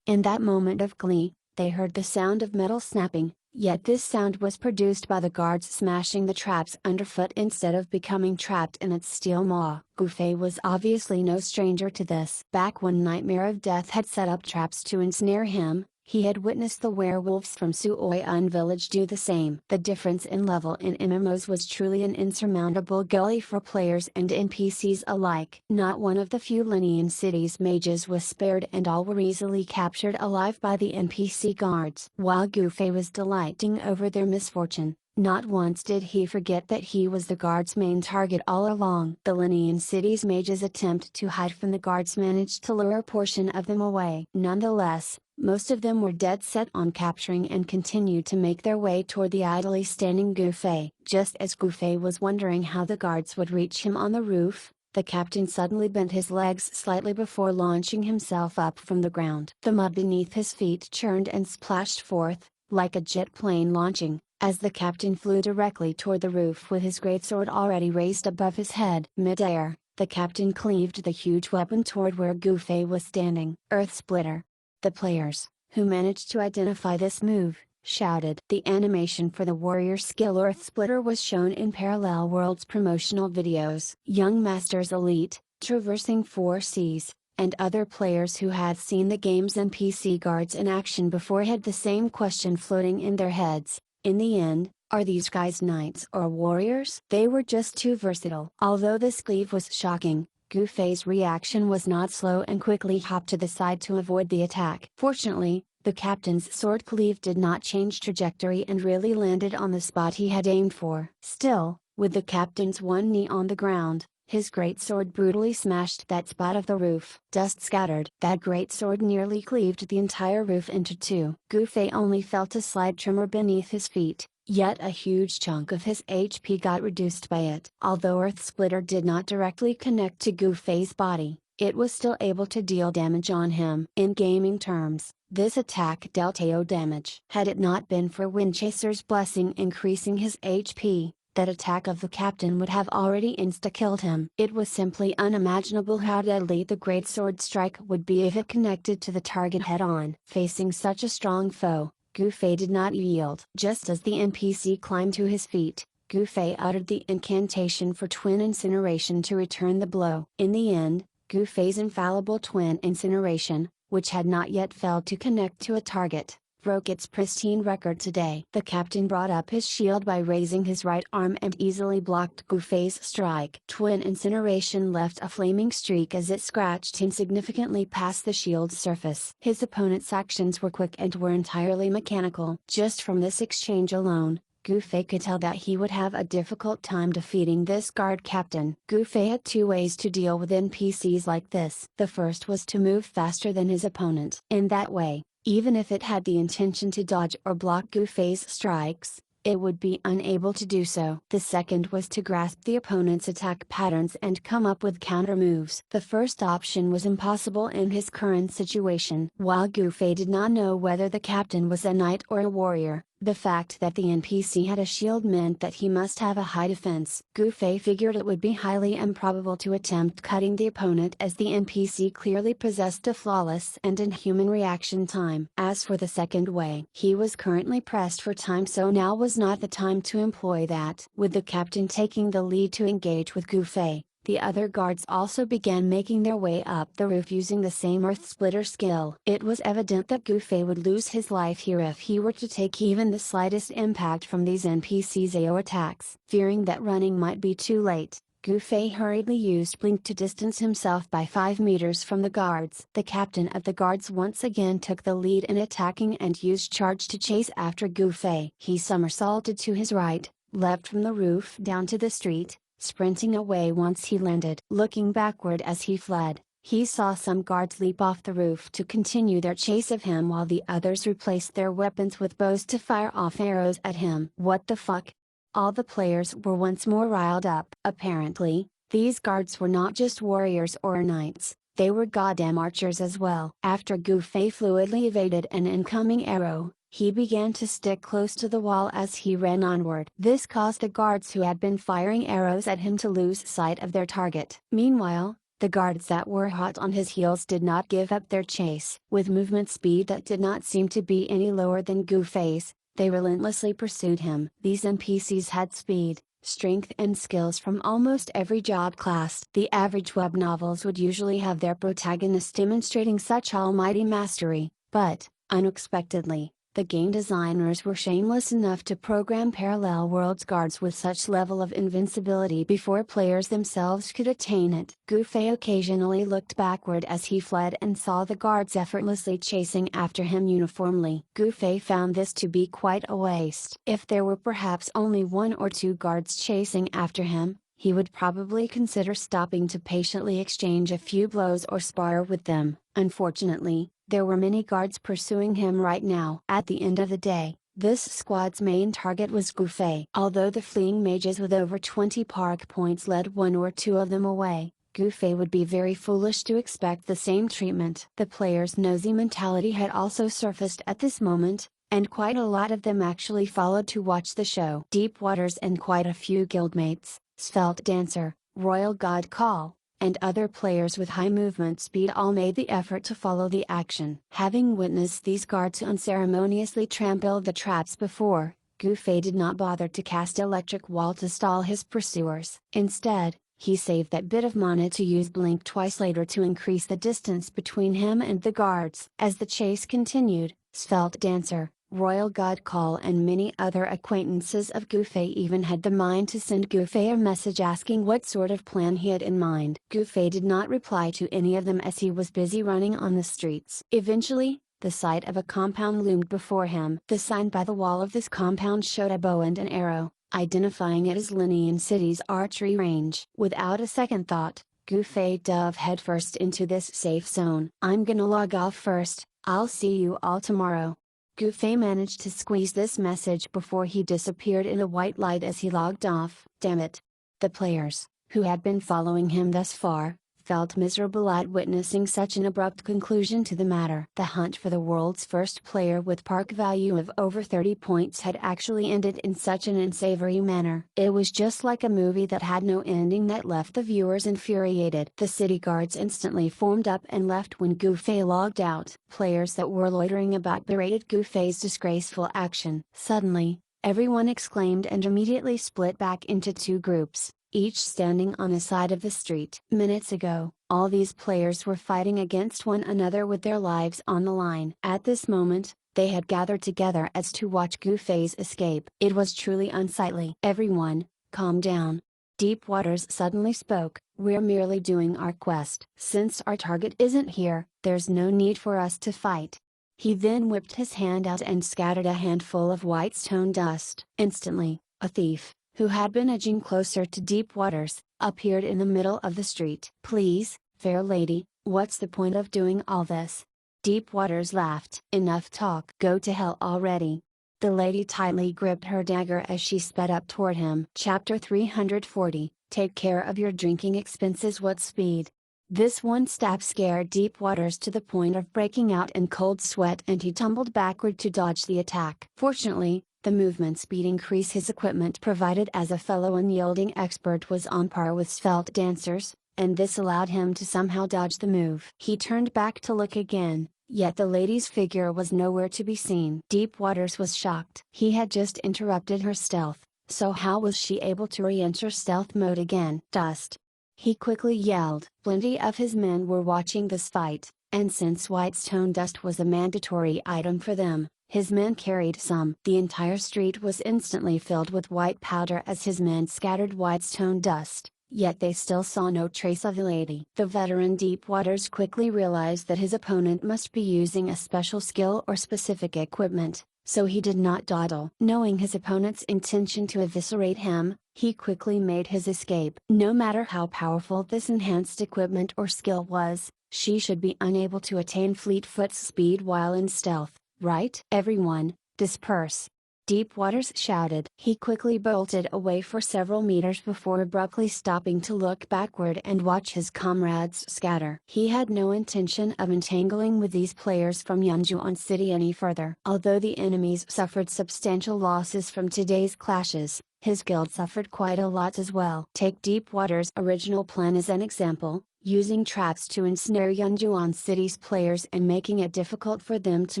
In that moment of glee, they heard the sound of metal snapping, yet this sound was produced by the guards smashing the traps underfoot instead of becoming trapped in its steel maw. Gufei was obviously no stranger to this. Back when Nightmare of Death had set up traps to ensnare him, he had witnessed the werewolves from Suoyun village do the same. The difference in level in MMOs was truly an insurmountable gully for players and NPCs alike. Not one of the few Linian Cities mages was spared and all were easily captured alive by the NPC guards. While Gufei was delighting over their misfortune, not once did he forget that he was the guards' main target all along. The Linian Cities mages' attempt to hide from the guards managed to lure a portion of them away. Nonetheless, most of them were dead set on capturing and continued to make their way toward the idly standing Gufei. Just as Gufei was wondering how the guards would reach him on the roof, the captain suddenly bent his legs slightly before launching himself up from the ground. The mud beneath his feet churned and splashed forth, like a jet plane launching, as the captain flew directly toward the roof with his greatsword already raised above his head. Mid-air, the captain cleaved the huge weapon toward where Gufei was standing. Earth Splitter. The players, who managed to identify this move, shouted. The animation for the warrior skill Earth Splitter was shown in Parallel Worlds promotional videos. Young Masters Elite, Traversing 4 Seas, and other players who had seen the game's NPC guards in action before had the same question floating in their heads. In the end, are these guys knights or warriors? They were just too versatile. Although this cleave was shocking, Gufei's reaction was not slow and quickly hopped to the side to avoid the attack. Fortunately, the captain's sword cleave did not change trajectory and really landed on the spot he had aimed for. Still, with the captain's one knee on the ground, his greatsword brutally smashed that spot of the roof. Dust scattered. That greatsword nearly cleaved the entire roof into 2. Gufei only felt a slight tremor beneath his feet, yet a huge chunk of his HP got reduced by it. Although Earth Splitter did not directly connect to Gufei's body, it was still able to deal damage on him. In gaming terms, this attack dealt AO damage. Had it not been for Windchaser's blessing increasing his HP, that attack of the captain would have already insta-killed him. It was simply unimaginable how deadly the greatsword strike would be if it connected to the target head-on. Facing such a strong foe, Gufei did not yield. Just as the NPC climbed to his feet, Gufei uttered the incantation for Twin Incineration to return the blow. In the end, Gufei's infallible Twin Incineration, which had not yet failed to connect to a target, broke its pristine record today. The captain brought up his shield by raising his right arm and easily blocked Gufei's strike. Twin Incineration left a flaming streak as it scratched insignificantly past the shield's surface. His opponent's actions were quick and were entirely mechanical. Just from this exchange alone, Gufei could tell that he would have a difficult time defeating this guard captain. Gufei had two ways to deal with NPCs like this. The first was to move faster than his opponent. In that way, even if it had the intention to dodge or block Gufei's strikes, it would be unable to do so. The second was to grasp the opponent's attack patterns and come up with counter moves. The first option was impossible in his current situation. While Gufei did not know whether the captain was a knight or a warrior, the fact that the NPC had a shield meant that he must have a high defense. Gufei figured it would be highly improbable to attempt cutting the opponent as the NPC clearly possessed a flawless and inhuman reaction time. As for the second way, he was currently pressed for time, so now was not the time to employ that. With the captain taking the lead to engage with Gufei, the other guards also began making their way up the roof using the same Earth Splitter skill. It was evident that Gufei would lose his life here if he were to take even the slightest impact from these NPCs' AO attacks. Fearing that running might be too late, Gufei hurriedly used Blink to distance himself by 5 meters from the guards. The captain of the guards once again took the lead in attacking and used Charge to chase after Gufei. He somersaulted to his right, leapt from the roof down to the street, sprinting away once he landed. Looking backward as he fled, he saw some guards leap off the roof to continue their chase of him while the others replaced their weapons with bows to fire off arrows at him. What the fuck? All the players were once more riled up. Apparently, these guards were not just warriors or knights, they were goddamn archers as well. After Gufei fluidly evaded an incoming arrow, he began to stick close to the wall as he ran onward. This caused the guards who had been firing arrows at him to lose sight of their target. Meanwhile, the guards that were hot on his heels did not give up their chase. With movement speed that did not seem to be any lower than Gufei's, they relentlessly pursued him. These NPCs had speed, strength and skills from almost every job class. The average web novels would usually have their protagonists demonstrating such almighty mastery, but, unexpectedly, the game designers were shameless enough to program parallel worlds guards with such level of invincibility before players themselves could attain it. Gufei occasionally looked backward as he fled and saw the guards effortlessly chasing after him uniformly. Gufei found this to be quite a waste. If there were perhaps only 1 or 2 guards chasing after him, he would probably consider stopping to patiently exchange a few blows or spar with them. Unfortunately, there were many guards pursuing him right now. At the end of the day, this squad's main target was Gufei. Although the fleeing mages with over 20 park points led 1 or 2 of them away, Gufei would be very foolish to expect the same treatment. The players' nosy mentality had also surfaced at this moment, and quite a lot of them actually followed to watch the show. Deep Waters and quite a few guildmates, Svelte Dancer, Royal God Call, and other players with high movement speed all made the effort to follow the action. Having witnessed these guards unceremoniously trample the traps before, Gufei did not bother to cast Electric Wall to stall his pursuers. Instead, he saved that bit of mana to use Blink twice later to increase the distance between him and the guards. As the chase continued, Svelte Dancer, Royal God Call and many other acquaintances of Gufei even had the mind to send Gufei a message asking what sort of plan he had in mind. Gufei did not reply to any of them as he was busy running on the streets. Eventually, the sight of a compound loomed before him. The sign by the wall of this compound showed a bow and an arrow, identifying it as Linian City's archery range. Without a second thought, Gufei dove headfirst into this safe zone. "I'm gonna log off first, I'll see you all tomorrow." Gufei managed to squeeze this message before he disappeared in a white light as he logged off. Damn it! The players, who had been following him thus far, felt miserable at witnessing such an abrupt conclusion to the matter. The hunt for the world's first player with park value of over 30 points had actually ended in such an unsavory manner. It was just like a movie that had no ending that left the viewers infuriated. The city guards instantly formed up and left when Goofy logged out. Players that were loitering about berated Goofy's disgraceful action. Suddenly, everyone exclaimed and immediately split back into two groups, each standing on a side of the street. Minutes ago, all these players were fighting against one another with their lives on the line. At this moment, they had gathered together as to watch Goofy's escape. It was truly unsightly. Everyone, calm down. Deep Waters suddenly spoke, "We're merely doing our quest. Since our target isn't here, there's no need for us to fight." He then whipped his hand out and scattered a handful of white stone dust. Instantly, a thief, who had been edging closer to Deep Waters, appeared in the middle of the street. "Please, fair lady, what's the point of doing all this?" Deep Waters laughed. "Enough talk. Go to hell already." The lady tightly gripped her dagger as she sped up toward him. Chapter 340, Take care of your drinking expenses. What speed? This one stab scared Deep Waters to the point of breaking out in cold sweat and he tumbled backward to dodge the attack. Fortunately, the movement speed increase his equipment provided as a fellow unyielding expert was on par with svelte dancers, and this allowed him to somehow dodge the move. He turned back to look again, yet the lady's figure was nowhere to be seen. Deep Waters was shocked. He had just interrupted her stealth, so how was she able to re-enter stealth mode again? "Dust!" he quickly yelled. Plenty of his men were watching this fight, and since white stone dust was a mandatory item for them, his men carried some. The entire street was instantly filled with white powder as his men scattered white stone dust, yet they still saw no trace of the lady. The veteran Deep Waters quickly realized that his opponent must be using a special skill or specific equipment, so he did not dawdle. Knowing his opponent's intention to eviscerate him, he quickly made his escape. No matter how powerful this enhanced equipment or skill was, she should be unable to attain Fleetfoot's speed while in stealth, right? "Everyone, disperse!" Deep Waters shouted. He quickly bolted away for several meters before abruptly stopping to look backward and watch his comrades scatter. He had no intention of entangling with these players from Yunjuan City any further. Although the enemies suffered substantial losses from today's clashes, his guild suffered quite a lot as well. Take Deep Waters' original plan as an example, using traps to ensnare Yunjuan City's players and making it difficult for them to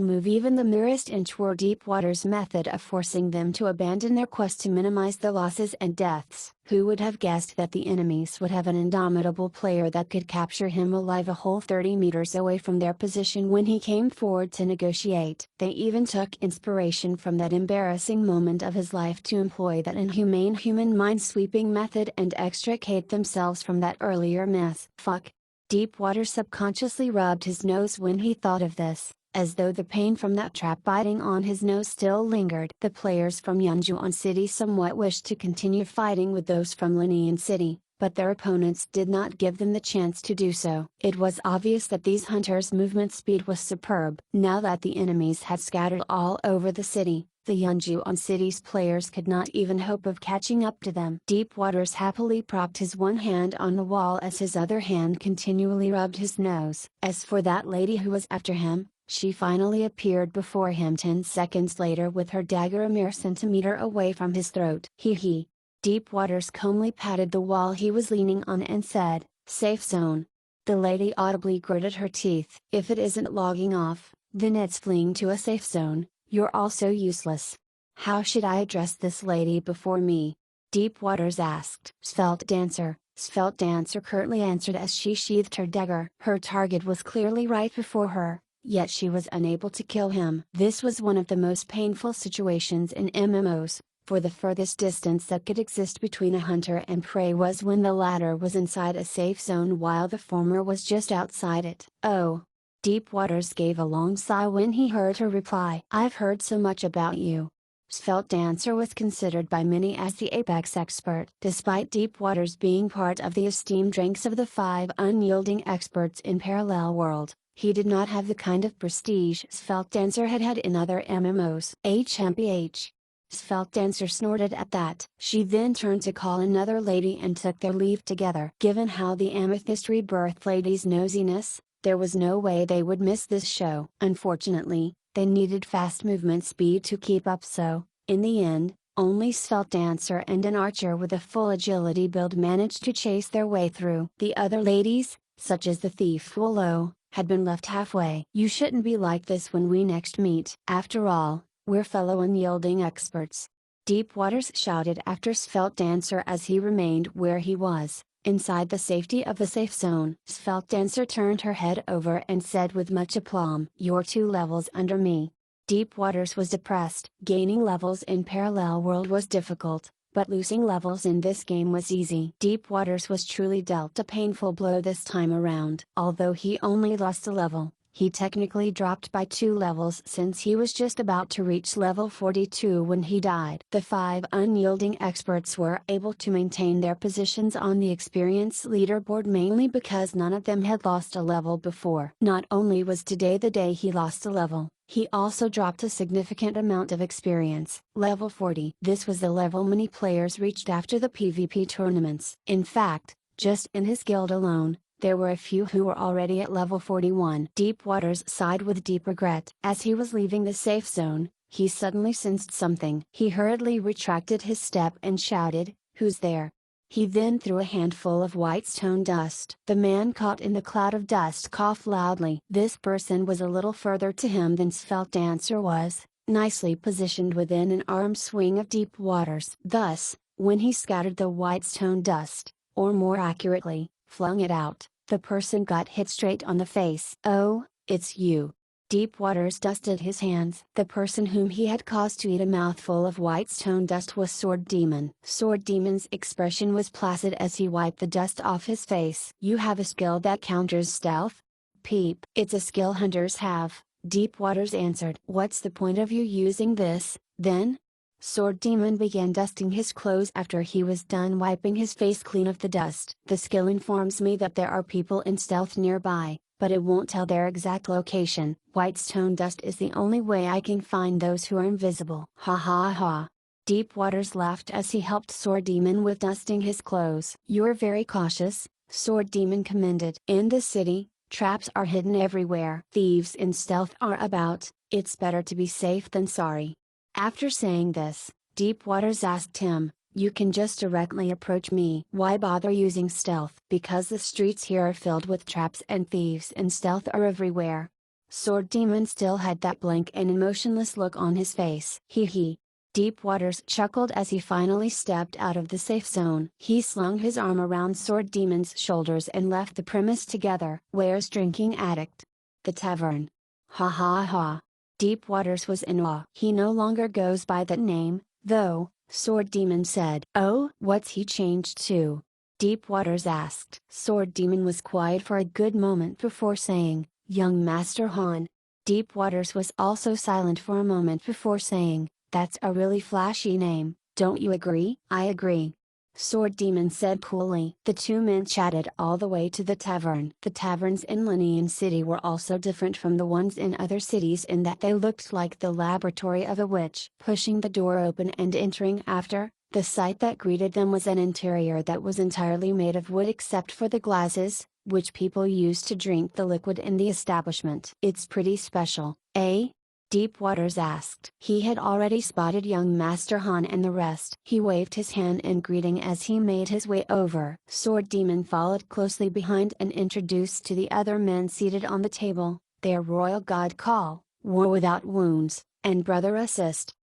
move even the merest inch were Deep Waters' method of forcing them to abandon their quest to minimize the losses and deaths. Who would have guessed that the enemies would have an indomitable player that could capture him alive a whole 30 meters away from their position when he came forward to negotiate? They even took inspiration from that embarrassing moment of his life to employ that inhumane human mind-sweeping method and extricate themselves from that earlier mess. Fuck. Deep Waters subconsciously rubbed his nose when he thought of this, as though the pain from that trap biting on his nose still lingered. The players from Yunjuan City somewhat wished to continue fighting with those from Linian City, but their opponents did not give them the chance to do so. It was obvious that these hunters' movement speed was superb. Now that the enemies had scattered all over the city, the Yunjuan City's players could not even hope of catching up to them. Deep Waters happily propped his one hand on the wall as his other hand continually rubbed his nose. As for that lady who was after him, she finally appeared before him 10 seconds later with her dagger a mere centimeter away from his throat. Hee. Deep Waters calmly patted the wall he was leaning on and said, "Safe zone." The lady audibly gritted her teeth. "If it isn't logging off, then it's fleeing to a safe zone. You're also useless. How should I address this lady before me?" Deep Waters asked. Svelte Dancer." Svelte Dancer curtly answered as she sheathed her dagger. Her target was clearly right before her, yet she was unable to kill him. This was one of the most painful situations in MMOs, for the furthest distance that could exist between a hunter and prey was when the latter was inside a safe zone while the former was just outside it. "Oh." Deep Waters gave a long sigh when he heard her reply. "I've heard so much about you." Svelte Dancer was considered by many as the apex expert. Despite Deep Waters being part of the esteemed ranks of the 5 unyielding experts in Parallel World, he did not have the kind of prestige Svelte Dancer had had in other MMOs. HMPH. Svelte Dancer snorted at that. She then turned to call another lady and took their leave together. Given how the Amethyst rebirthed ladies' nosiness, there was no way they would miss this show. Unfortunately, they needed fast movement speed to keep up, so, in the end, only Svelte Dancer and an archer with a full agility build managed to chase their way through. The other ladies, such as the thief Willow, had been left halfway. You shouldn't be like this when we next meet. After all, we're fellow unyielding experts. Deep Waters shouted after Svelte Dancer as he remained where he was, inside the safety of the safe zone. Svelte Dancer turned her head over and said with much aplomb, "You're 2 levels under me." Deep Waters was depressed. Gaining levels in Parallel World was difficult, but losing levels in this game was easy. Deep Waters was truly dealt a painful blow this time around. Although he only lost a level, he technically dropped by 2 levels since he was just about to reach level 42 when he died. The 5 unyielding experts were able to maintain their positions on the experience leaderboard mainly because none of them had lost a level before. Not only was today the day he lost a level, he also dropped a significant amount of experience. Level 40. This was the level many players reached after the PvP tournaments. In fact, just in his guild alone, there were a few who were already at level 41. Deep Waters sighed with deep regret. As he was leaving the safe zone, he suddenly sensed something. He hurriedly retracted his step and shouted, "Who's there?" He then threw a handful of white stone dust. The man caught in the cloud of dust coughed loudly. This person was a little further to him than Svelte Dancer was, nicely positioned within an arm's swing of Deep Waters. Thus, when he scattered the white stone dust, or more accurately, flung it out, the person got hit straight on the face. "Oh, it's you." Deep Waters dusted his hands. The person whom he had caused to eat a mouthful of white stone dust was Sword Demon. Sword Demon's expression was placid as he wiped the dust off his face. "You have a skill that counters stealth?" "Peep. It's a skill hunters have," Deep Waters answered. "What's the point of you using this, then?" Sword Demon began dusting his clothes after he was done wiping his face clean of the dust. "The skill informs me that there are people in stealth nearby, but it won't tell their exact location. White stone dust is the only way I can find those who are invisible." "Ha ha ha." Deep Waters laughed as he helped Sword Demon with dusting his clothes. "You're very cautious," Sword Demon commended. "In the city, traps are hidden everywhere. Thieves in stealth are about, it's better to be safe than sorry." After saying this, Deep Waters asked him, "You can just directly approach me. Why bother using stealth?" "Because the streets here are filled with traps and thieves and stealth are everywhere." Sword Demon still had that blank and emotionless look on his face. Hee. Deep Waters chuckled as he finally stepped out of the safe zone. He slung his arm around Sword Demon's shoulders and left the premise together. "Where's Drinking Addict?" "The tavern." "Ha ha ha." Deep Waters was in awe. "He no longer goes by that name, though," Sword Demon said. "Oh, what's he changed to?" Deep Waters asked. Sword Demon was quiet for a good moment before saying, "Young Master Han." Deep Waters was also silent for a moment before saying, "That's a really flashy name, don't you agree?" "I agree," Sword Demon said coolly. The 2 men chatted all the way to the tavern. The taverns in Linian City were also different from the ones in other cities in that they looked like the laboratory of a witch. Pushing the door open and entering after, the sight that greeted them was an interior that was entirely made of wood except for the glasses, which people used to drink the liquid in the establishment. "It's pretty special, eh?" Deep Waters asked. He had already spotted young Master Han and the rest. He waved his hand in greeting as he made his way over. Sword Demon followed closely behind and introduced to the other men seated on the table, their royal god Call, War Without Wounds, and Brother Assist.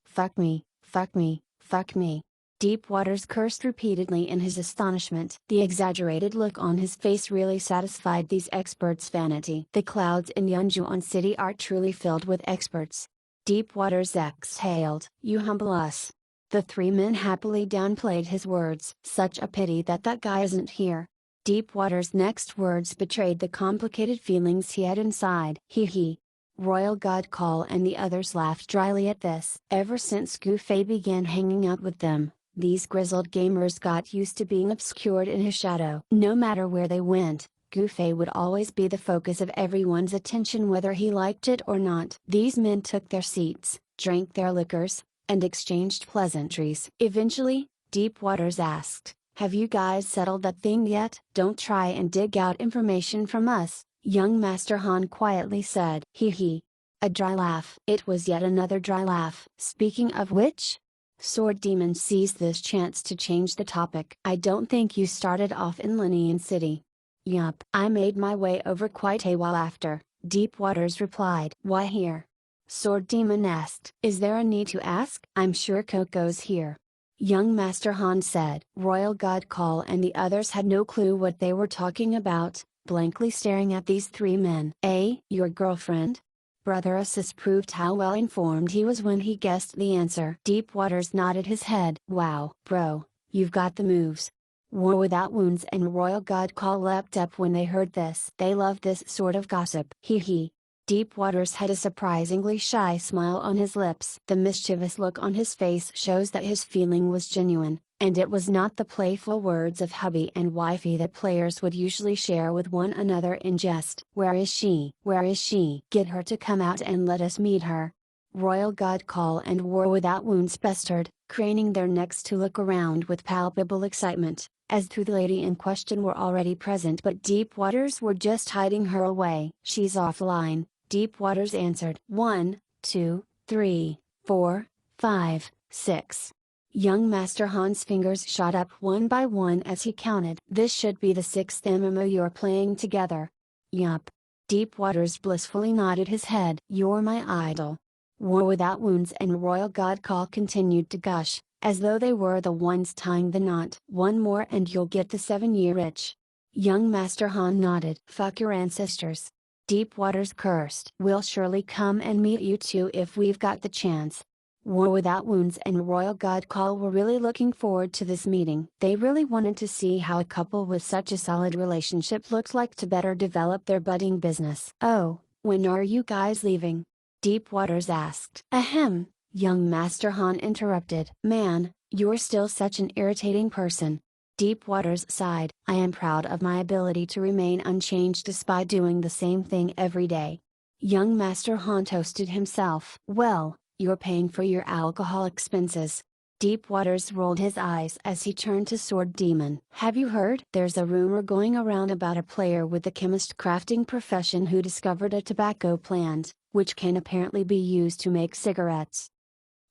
"Fuck me, fuck me, fuck me." Deep Waters cursed repeatedly in his astonishment. The exaggerated look on his face really satisfied these experts' vanity. The clouds in Yunjuan City are truly filled with experts. Deep Waters exhaled. "You humble us." The 3 men happily downplayed his words. "Such a pity that guy isn't here." Deep Waters' next words betrayed the complicated feelings he had inside. Hee. Royal God Call and the others laughed dryly at this. Ever since Gufei began hanging out with them, these grizzled gamers got used to being obscured in his shadow. No matter where they went, Gufei would always be the focus of everyone's attention whether he liked it or not. These men took their seats, drank their liquors, and exchanged pleasantries. Eventually, Deep Waters asked, "Have you guys settled that thing yet?" "Don't try and dig out information from us," young Master Han quietly said. Hee hee. A dry laugh. It was yet another dry laugh. Speaking of which, Sword Demon seized this chance to change the topic. "I don't think you started off in Linian City." "Yup. I made my way over quite a while after," Deep Waters replied. "Why here?" Sword Demon asked. "Is there a need to ask?" "I'm sure Coco's here," young Master Han said. Royal God Call and the others had no clue what they were talking about, blankly staring at these three men. Your girlfriend?" Brother Assis proved how well informed he was when he guessed the answer. Deep Waters nodded his head. "Wow, bro, you've got the moves." War Without Wounds and Royal God Call leapt up when they heard this. They love this sort of gossip. Hee hee. Deep Waters had a surprisingly shy smile on his lips. The mischievous look on his face shows that his feeling was genuine, and it was not the playful words of hubby and wifey that players would usually share with one another in jest. "Where is she? Where is she? Get her to come out and let us meet her." Royal God Call and War Without Wounds pestered, craning their necks to look around with palpable excitement, as though the lady in question were already present, but Deep Waters were just hiding her away. "She's offline," Deep Waters answered. 1, 2, 3, 4, 5, 6. Young Master Han's fingers shot up one by one as he counted. "This should be the 6th MMO you're playing together." "Yup." Deep Waters blissfully nodded his head. "You're my idol." War Without Wounds and Royal God Call continued to gush, as though they were the ones tying the knot. "One more and you'll get the 7-year itch." Young Master Han nodded. "Fuck your ancestors." Deep Waters cursed. "We'll surely come and meet you two if we've got the chance." War Without Wounds and Royal God Call were really looking forward to this meeting. They really wanted to see how a couple with such a solid relationship looked like to better develop their budding business. "Oh, when are you guys leaving?" Deep Waters asked. "Ahem," young Master Han interrupted. "Man, you're still such an irritating person." Deep Waters sighed. "I am proud of my ability to remain unchanged despite doing the same thing every day." Young Master Han toasted himself. "Well, you're paying for your alcohol expenses." Deep Waters rolled his eyes as he turned to Sword Demon. "Have you heard? There's a rumor going around about a player with the chemist crafting profession who discovered a tobacco plant, which can apparently be used to make cigarettes."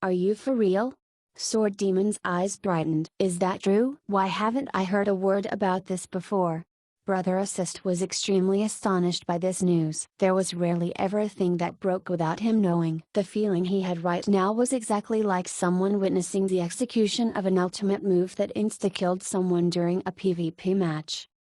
"Are you for real?" Sword Demon's eyes brightened. "Is that true? Why haven't I heard a word about this before?" Brother Assist was extremely astonished by this news. There was rarely ever a thing that broke without him knowing. The feeling he had right now was exactly like someone witnessing the execution of an ultimate move that insta-killed someone during a PvP match.